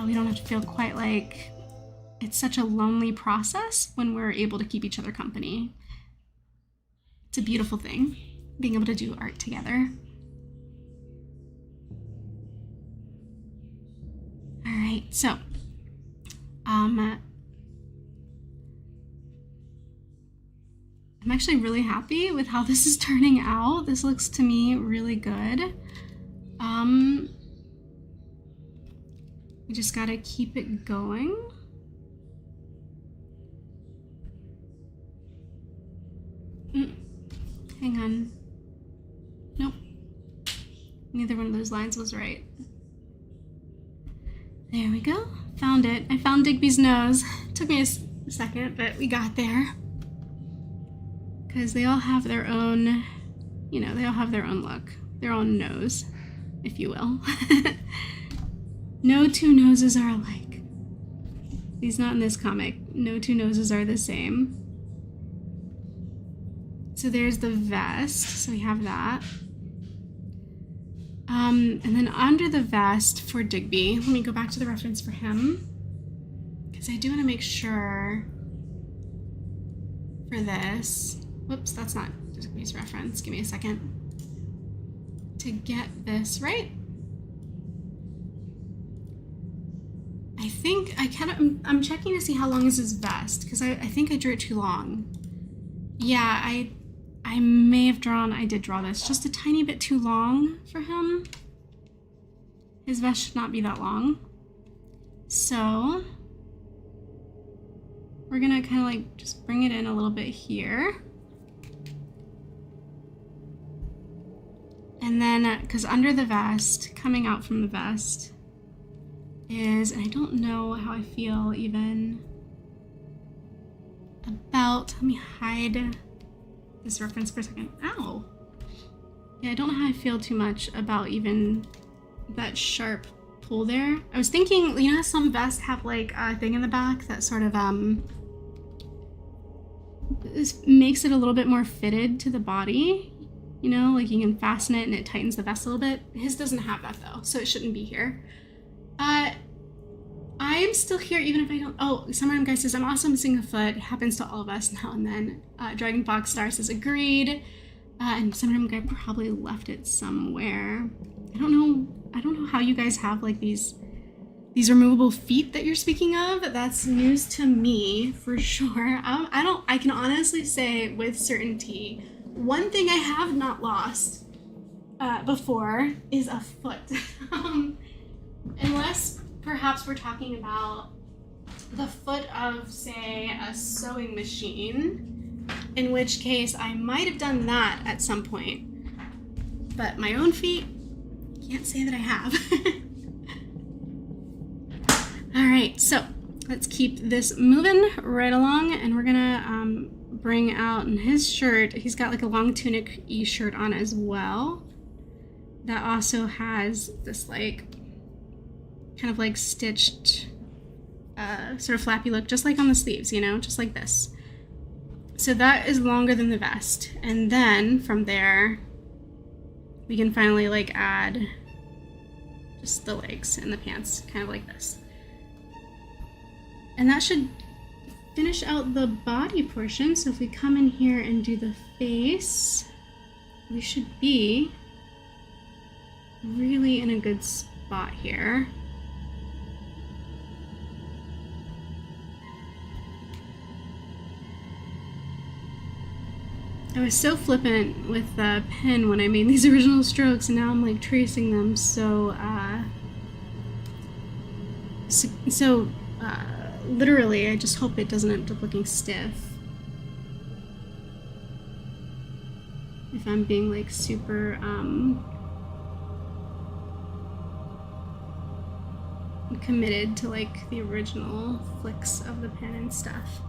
we don't have to feel quite like it's such a lonely process when we're able to keep each other company. It's a beautiful thing, being able to do art together. All right, so I'm actually really happy with how this is turning out. This looks to me really good. We just gotta keep it going. Hang on. Nope. Neither one of those lines was right. There we go. Found it. I found Digby's nose. Took me a second, but we got there. Because they all have their own, they all have their own look. Their own nose, if you will. No two noses are alike. At least not in this comic. No two noses are the same. So there's the vest, so we have that. And then under the vest for Digby, let me go back to the reference for him, because I do want to make sure for this, whoops, that's not Digby's reference, give me a second, to get this right. I think I'm checking to see how long is his vest, because I think I drew it too long. Yeah, I may have I did draw this just a tiny bit too long for him. His vest should not be that long. So we're gonna kind of like just bring it in a little bit here. And then, because under the vest, coming out from the vest is, and I don't know how I feel even about, let me hide this reference for a second. Ow. Yeah, I don't know how I feel too much about even that sharp pull there. I was thinking, how some vests have like a thing in the back that sort of makes it a little bit more fitted to the body. Like you can fasten it and it tightens the vest a little bit. His doesn't have that though, so it shouldn't be here. I am still here even if I don't. Oh, Summertime Guy says, I'm also missing a foot. It happens to all of us now and then. Dragon Fox Star says, agreed. And Summertime Guy probably left it somewhere. I don't know how you guys have like these removable feet that you're speaking of. That's news to me for sure. I can honestly say with certainty, one thing I have not lost before is a foot. Unless perhaps we're talking about the foot of, say, a sewing machine, in which case I might have done that at some point. But my own feet, can't say that I have. All right, so let's keep this moving right along, and we're gonna bring out in his shirt, he's got like a long tunic-y shirt on as well. That also has this like kind of like stitched sort of flappy look, just like on the sleeves, you know, just like this. So that is longer than the vest. And then from there, we can finally like add just the legs and the pants, kind of like this. And that should finish out the body portion. So if we come in here and do the face, we should be really in a good spot here. I was so flippant with the pen when I made these original strokes, and now I'm like tracing them so literally. I just hope it doesn't end up looking stiff. If I'm being like super committed to like the original flicks of the pen and stuff.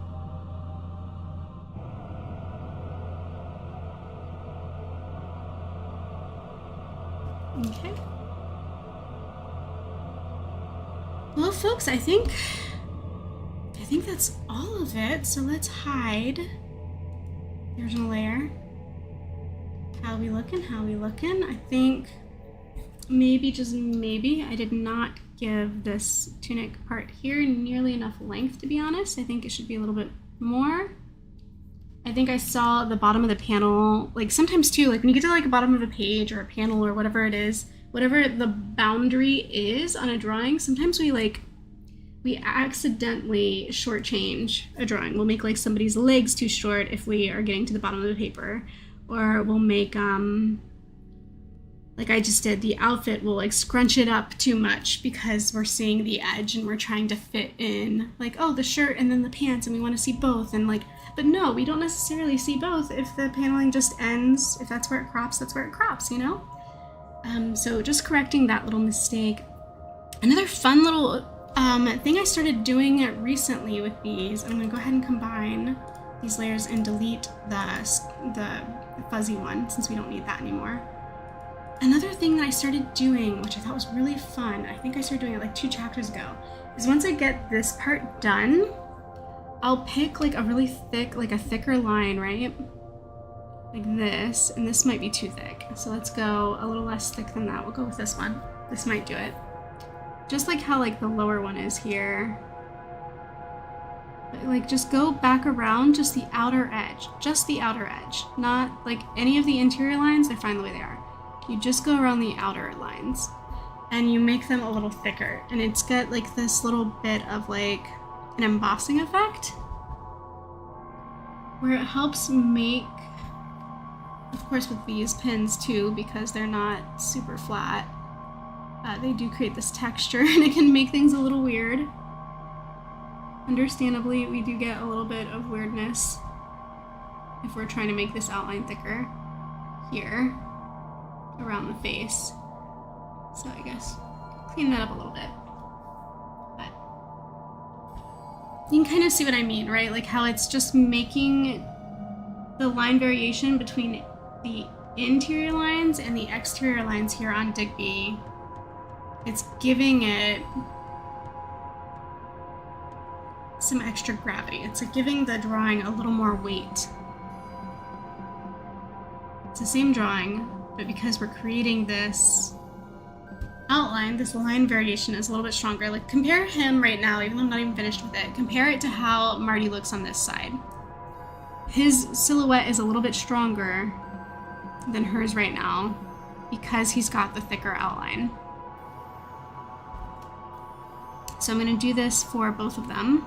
Okay. Well, folks, I think that's all of it. So let's hide the original layer. How we looking? How we looking? I think maybe, just maybe, I did not give this tunic part here nearly enough length, to be honest. I think it should be a little bit more. I think I saw the bottom of the panel, like sometimes too, like when you get to like the bottom of a page or a panel or whatever it is, whatever the boundary is on a drawing, sometimes we accidentally shortchange a drawing. We'll make like somebody's legs too short if we are getting to the bottom of the paper, or we'll make, like I just did, the outfit, will like scrunch it up too much because we're seeing the edge and we're trying to fit in like, oh, the shirt and then the pants, and we want to see both, and like, but no, we don't necessarily see both if the paneling just ends. If that's where it crops, that's where it crops, you know? So just correcting that little mistake. Another fun little thing I started doing recently with these, I'm gonna go ahead and combine these layers and delete the fuzzy one since we don't need that anymore. Another thing that I started doing, which I thought was really fun, I think I started doing it like 2 chapters ago, is once I get this part done, I'll pick like a really thick, like a thicker line, right? Like this, and this might be too thick. So let's go a little less thick than that. We'll go with this one. This might do it. Just like how like the lower one is here. But, like just go back around just the outer edge. Just the outer edge. Not like any of the interior lines, they're fine the way they are. You just go around the outer lines and you make them a little thicker. And it's got like this little bit of like an embossing effect where it helps make, of course with these pins too, because they're not super flat, they do create this texture and it can make things a little weird. Understandably, we do get a little bit of weirdness if we're trying to make this outline thicker here around the face. So I guess clean that up a little bit. But you can kind of see what I mean, right? Like how it's just making the line variation between the interior lines and the exterior lines here on Digby. It's giving it some extra gravity. It's like giving the drawing a little more weight. It's the same drawing, but because we're creating this outline, this line variation is a little bit stronger. Like compare him right now, even though I'm not even finished with it, compare it to how Marty looks on this side. His silhouette is a little bit stronger than hers right now because he's got the thicker outline. So I'm going to do this for both of them.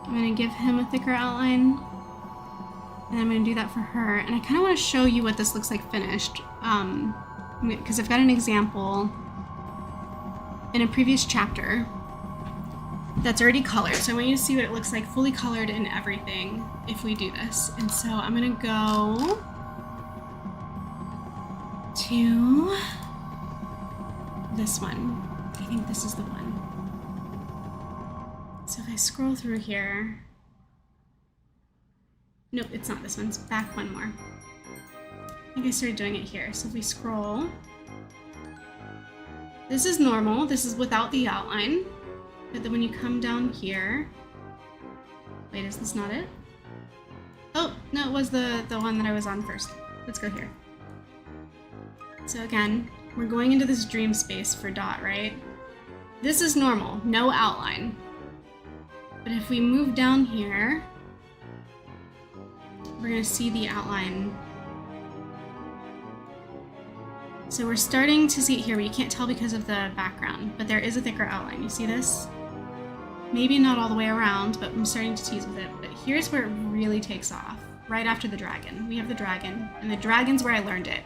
I'm going to give him a thicker outline And I'm gonna do that for her. And I kind of want to show you what this looks like finished. Because I've got an example in a previous chapter that's already colored. So I want you to see what it looks like fully colored and everything if we do this. And so I'm gonna go to this one. I think this is the one. So if I scroll through here, nope, it's not this one. It's back one more. I think I started doing it here. So if we scroll, this is normal. This is without the outline. But then when you come down here, wait, is this not it? Oh, no, it was the one that I was on first. Let's go here. So again, we're going into this dream space for Dot, right? This is normal, no outline. But if we move down here, we're gonna see the outline. So we're starting to see it here, but you can't tell because of the background, but there is a thicker outline. You see this? Maybe not all the way around, but I'm starting to tease with it. But here's where it really takes off, right after the dragon. We have the dragon, and the dragon's where I learned it.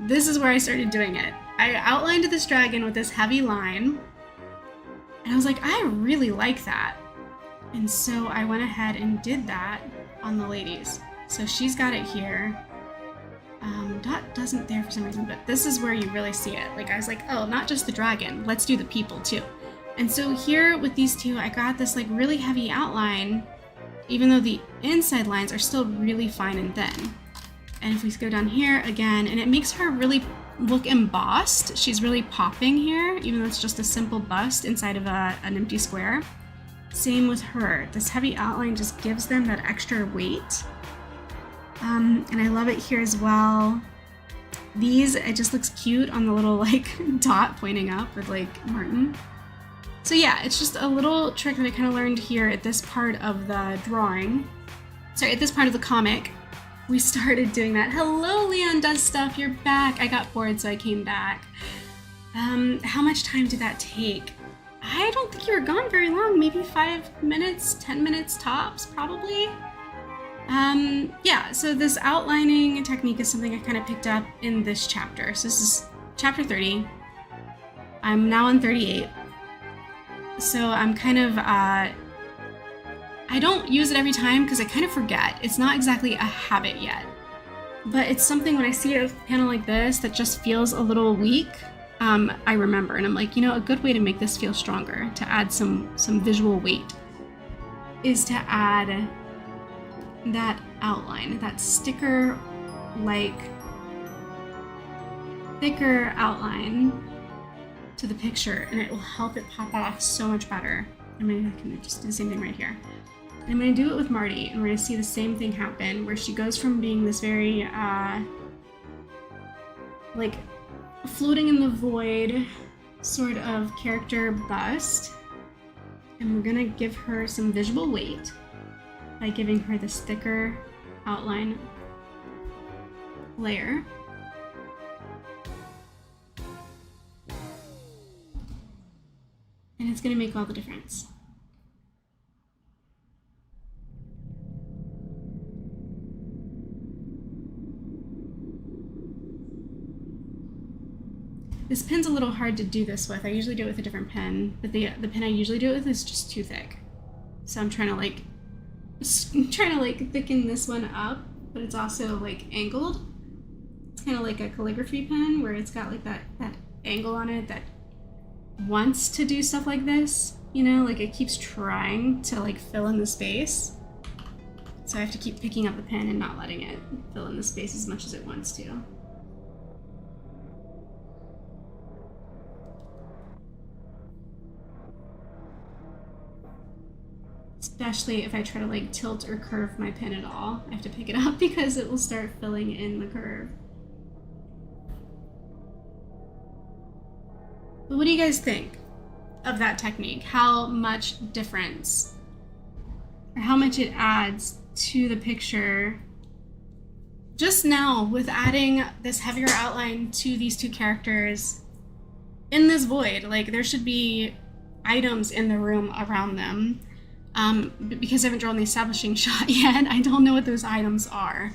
This is where I started doing it. I outlined this dragon with this heavy line, and I was like, I really like that. And so I went ahead and did that on the ladies. So she's got it here. Dot doesn't there for some reason, but this is where you really see it. Like I was like, oh, not just the dragon, let's do the people too. And so here with these two, I got this like really heavy outline, even though the inside lines are still really fine and thin. And if we go down here again, and it makes her really look embossed. She's really popping here, even though it's just a simple bust inside of an empty square. Same with her. This heavy outline just gives them that extra weight. And I love it here as well. These, it just looks cute on the little like dot pointing up with like Martin. So yeah, it's just a little trick that I kind of learned here at this part of the drawing. Sorry, at this part of the comic. We started doing that. Hello, Leon Does Stuff, you're back. I got bored, so I came back. How much time did that take? I don't think you were gone very long, maybe 5 minutes, 10 minutes tops, probably. Yeah, so this outlining technique is something I kind of picked up in this chapter. So this is chapter 30. I'm now on 38. So I'm kind of, I don't use it every time because I kind of forget. It's not exactly a habit yet. But it's something when I see a panel like this that just feels a little weak, I remember. And I'm like, you know, a good way to make this feel stronger, to add some visual weight, is to add that outline, that sticker-like, thicker outline to the picture, and it will help it pop off so much better. I'm gonna just do the same thing right here. And I'm gonna do it with Marty, and we're gonna see the same thing happen, where she goes from being this very, like, floating in the void sort of character bust, and we're gonna give her some visual weight by giving her this thicker outline layer. And it's gonna make all the difference. This pen's a little hard to do this with. I usually do it with a different pen, but the pen I usually do it with is just too thick. So I'm trying to thicken this one up, but it's also like angled. It's kind of like a calligraphy pen where it's got like that angle on it that wants to do stuff like this, you know, like it keeps trying to like fill in the space. So I have to keep picking up the pen and not letting it fill in the space as much as it wants to. Especially if I try to like tilt or curve my pen at all. I have to pick it up because it will start filling in the curve. But what do you guys think of that technique? How much difference, or how much it adds to the picture just now with adding this heavier outline to these two characters in this void? Like there should be items in the room around them. Because I haven't drawn the establishing shot yet, I don't know what those items are.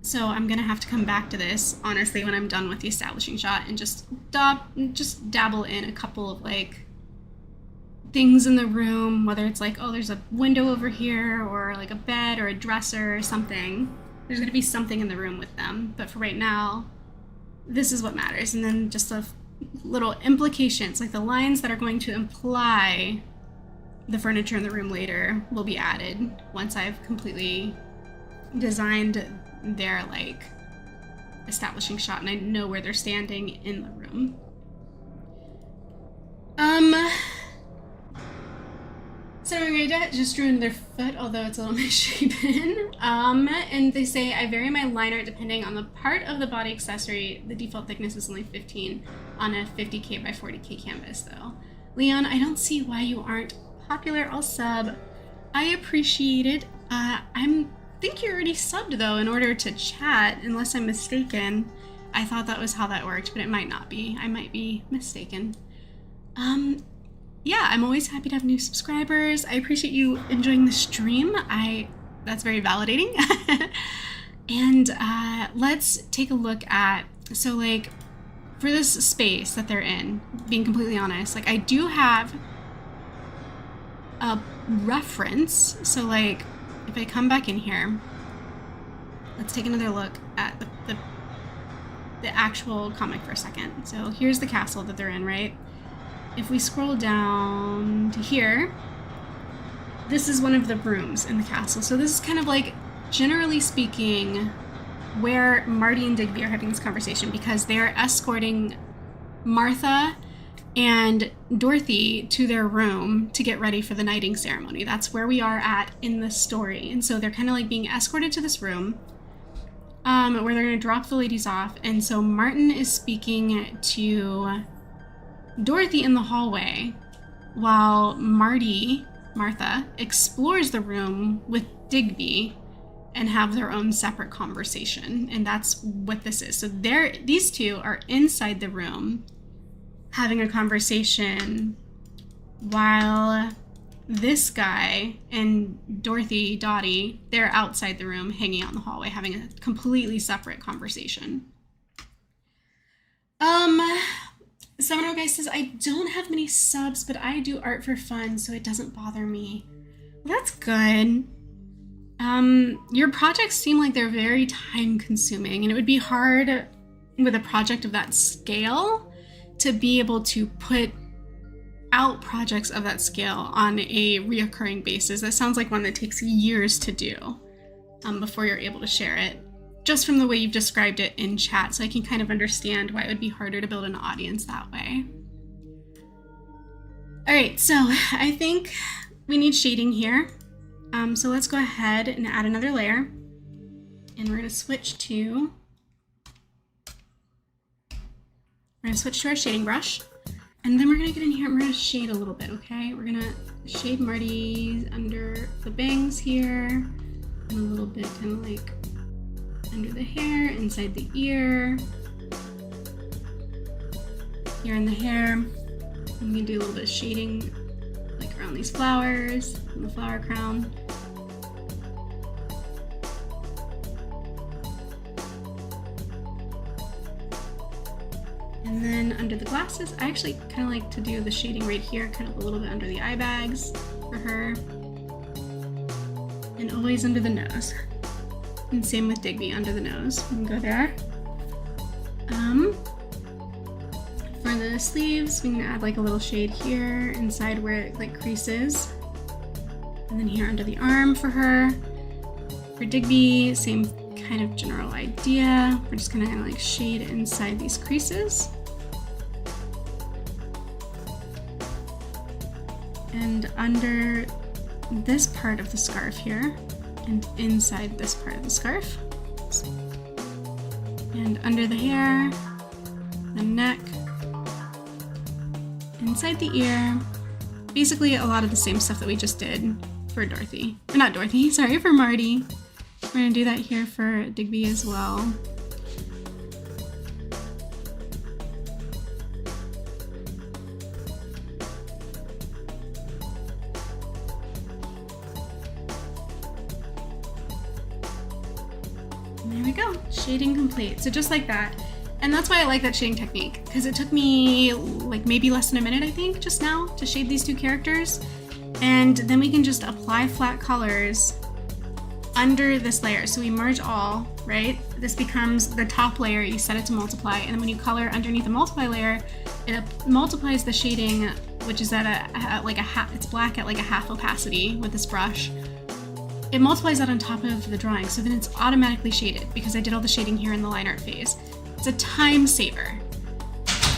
So I'm gonna have to come back to this, honestly, when I'm done with the establishing shot and just dabble in a couple of like things in the room, whether it's like, oh, there's a window over here, or like a bed or a dresser or something. There's gonna be something in the room with them, but for right now, this is what matters. And then just the little implications, like the lines that are going to imply the furniture in the room later, will be added once I've completely designed their like establishing shot and I know where they're standing in the room. So Margarita just drew in their foot, although it's a little misshapen. And they say, I vary my line art depending on the part of the body accessory. The default thickness is only 15 on a 50K by 40K canvas though. Leon, I don't see why you aren't popular. I'll sub. I appreciate it. I think you already subbed though in order to chat, unless I'm mistaken. I thought that was how that worked, but it might not be. I might be mistaken. Yeah, I'm always happy to have new subscribers. I appreciate you enjoying the stream. That's very validating. And let's take a look at, so like for this space that they're in, being completely honest, like I do have a reference. So like if I come back in here, let's take another look at the actual comic for a second. So here's the castle that they're in, right? If we scroll down to here, this is one of the rooms in the castle. So this is kind of like, generally speaking, where Marty and Digby are having this conversation, because they're escorting Martha and Dorothy to their room to get ready for the knighting ceremony. That's where we are at in the story. And so they're kind of like being escorted to this room where they're going to drop the ladies off. And so Martin is speaking to Dorothy in the hallway while Martha, explores the room with Digby and have their own separate conversation. And that's what this is. So these two are inside the room having a conversation while this guy and Dottie, they're outside the room hanging out in the hallway having a completely separate conversation. Seminole Guy says, I don't have many subs, but I do art for fun, so it doesn't bother me. Well, that's good. Your projects seem like they're very time consuming, and it would be hard with a project of that scale to be able to put out projects of that scale on a reoccurring basis. That sounds like one that takes years to do before you're able to share it. Just from the way you've described it in chat, so I can kind of understand why it would be harder to build an audience that way. All right, so I think we need shading here. So let's go ahead and add another layer. And we're gonna switch to our shading brush. And then we're gonna get in here and we're gonna shade a little bit, okay? We're gonna shade Marty under the bangs here, and a little bit kind of like under the hair, inside the ear, here in the hair. I'm gonna do a little bit of shading like around these flowers and the flower crown. And then under the glasses, I actually kind of like to do the shading right here, kind of a little bit under the eye bags for her. And always under the nose. And same with Digby, under the nose. We can go there. For the sleeves, we can add like a little shade here inside where it like creases. And then here under the arm for her. For Digby, same kind of general idea. We're just gonna like shade inside these creases. And under this part of the scarf here, and inside this part of the scarf, and under the hair, the neck, inside the ear, basically a lot of the same stuff that we just did for Dorothy, or not Dorothy, sorry, for Marty. We're gonna do that here for Digby as well. Shading complete. So just like that. And that's why I like that shading technique, because it took me like maybe less than a minute, I think, just now to shade these two characters. And then we can just apply flat colors under this layer. So we merge all, right? This becomes the top layer, you set it to multiply, and then when you color underneath the multiply layer, it multiplies the shading, which is at it's black at like a half opacity with this brush. It multiplies that on top of the drawing, so then it's automatically shaded because I did all the shading here in the line art phase. It's a time saver.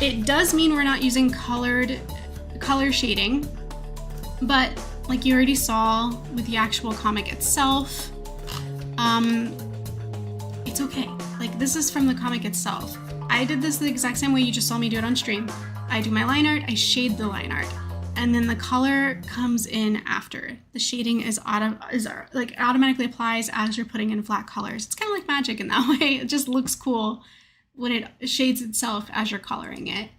It does mean we're not using color shading, but like you already saw with the actual comic itself, it's okay. Like this is from the comic itself. I did this the exact same way you just saw me do it on stream. I do my line art, I shade the line art, and then the color comes in after. The shading is automatically applies as you're putting in flat colors. It's kind of like magic in that way. It just looks cool when it shades itself as you're coloring it.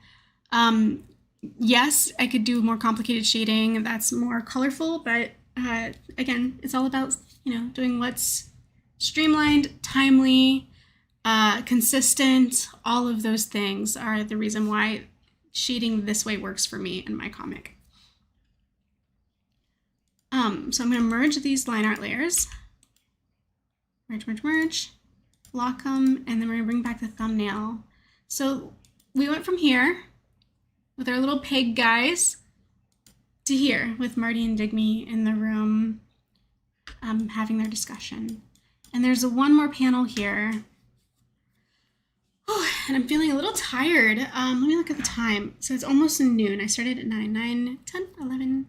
Yes, I could do more complicated shading that's more colorful, but again, it's all about, you know, doing what's streamlined, timely, consistent. All of those things are the reason why shading this way works for me in my comic. So I'm going to merge these line art layers. Merge, merge, merge. Lock them, and then we're going to bring back the thumbnail. So we went from here with our little pig guys to here with Marty and Digme in the room having their discussion. And there's one more panel here. Oh, and I'm feeling a little tired. Let me look at the time. So it's almost noon. I started at 9, 10, 11,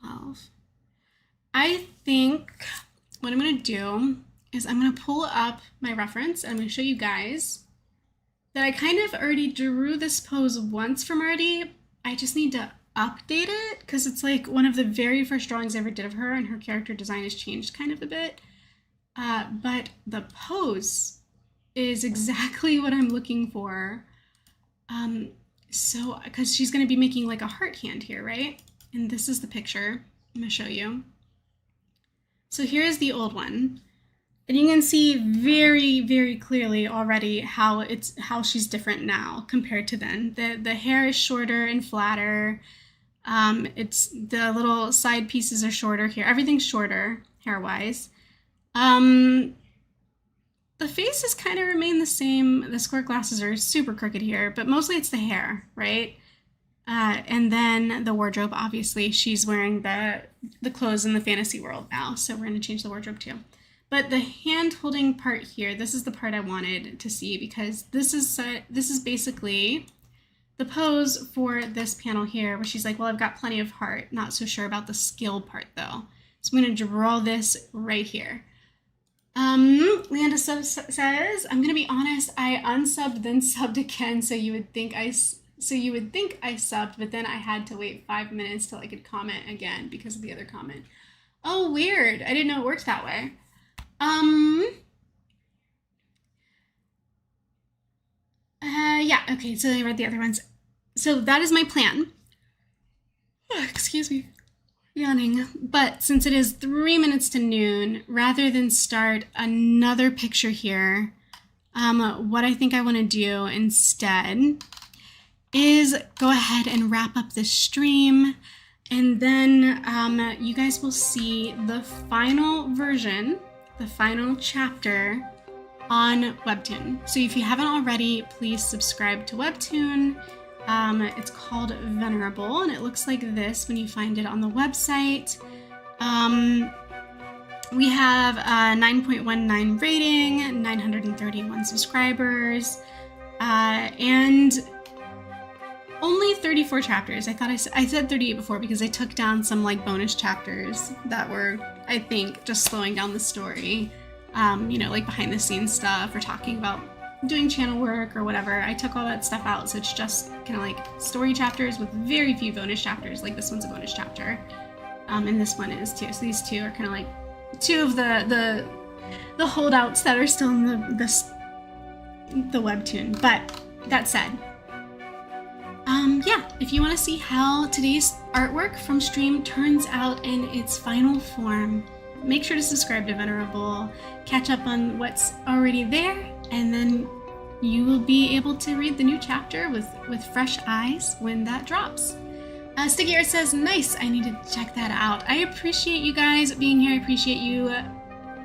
12. I think what I'm going to do is I'm going to pull up my reference and I'm going to show you guys that I kind of already drew this pose once from Marty. I just need to update it because it's like one of the very first drawings I ever did of her, and her character design has changed kind of a bit. But the pose is exactly what I'm looking for. So, because she's going to be making like a heart hand here, right? And this is the picture I'm going to show you. So here is the old one. And you can see very, very clearly already how she's different now compared to then. The hair is shorter and flatter. It's the little side pieces are shorter here. Everything's shorter hair-wise. The face has kind of remained the same. The square glasses are super crooked here, but mostly it's the hair, right? And then the wardrobe, obviously, she's wearing the clothes in the fantasy world now, so we're going to change the wardrobe too. But the hand-holding part here, this is the part I wanted to see because this is basically the pose for this panel here where she's like, well, I've got plenty of heart. Not so sure about the skill part, though. So I'm going to draw this right here. Leanda says, I'm going to be honest, I unsubbed, then subbed again, so you would think I subbed, but then I had to wait 5 minutes till I could comment again because of the other comment. Oh, weird. I didn't know it worked that way. Yeah, okay, so I read the other ones. So that is my plan. Oh, excuse me, yawning. But since it is 3 minutes to noon, rather than start another picture here, what I think I want to do instead is go ahead and wrap up this stream, and then you guys will see the final version, the final chapter on Webtoon. So if you haven't already, please subscribe to Webtoon. It's called Venerable, and it looks like this when you find it on the website. We have a 9.19 rating, 931 subscribers, and only 34 chapters. I said 38 before because I took down some like bonus chapters that were, I think, just slowing down the story. You know, like behind the scenes stuff or talking about doing channel work or whatever. I took all that stuff out, so it's just kind of like story chapters with very few bonus chapters. Like this one's a bonus chapter, and this one is too. So these two are kind of like two of the holdouts that are still in the Webtoon. But that said, yeah, if you want to see how today's artwork from stream turns out in its final form, make sure to subscribe to Venerable, catch up on what's already there, and then you will be able to read the new chapter with fresh eyes when that drops. Sticky Art says, nice, I need to check that out. I appreciate you guys being here. I appreciate you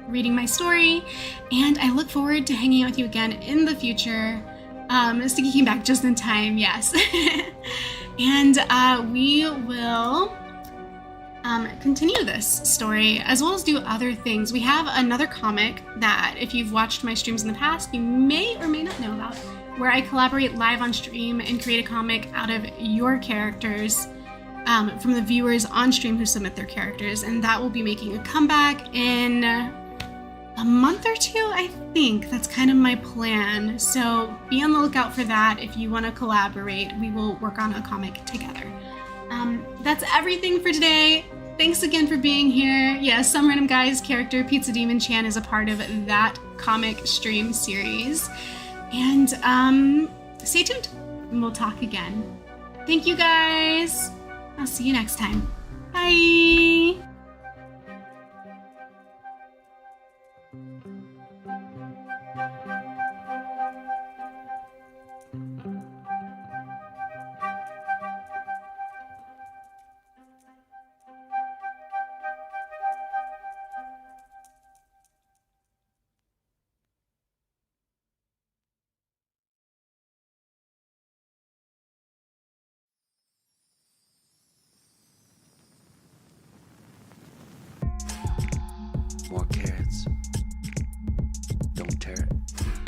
reading my story, and I look forward to hanging out with you again in the future. Sticky came back just in time, yes. And we will continue this story as well as do other things. We have another comic that, if you've watched my streams in the past, you may or may not know about, where I collaborate live on stream and create a comic out of your characters from the viewers on stream who submit their characters, and that will be making a comeback in a month or two, I think. That's kind of my plan. So be on the lookout for that. If you want to collaborate, we will work on a comic together. That's everything for today. Thanks again for being here. Yes, Some Random Guy's character, Pizza Demon Chan, is a part of that comic stream series. And stay tuned, and we'll talk again. Thank you guys. I'll see you next time. Bye. More carrots. Don't tear it.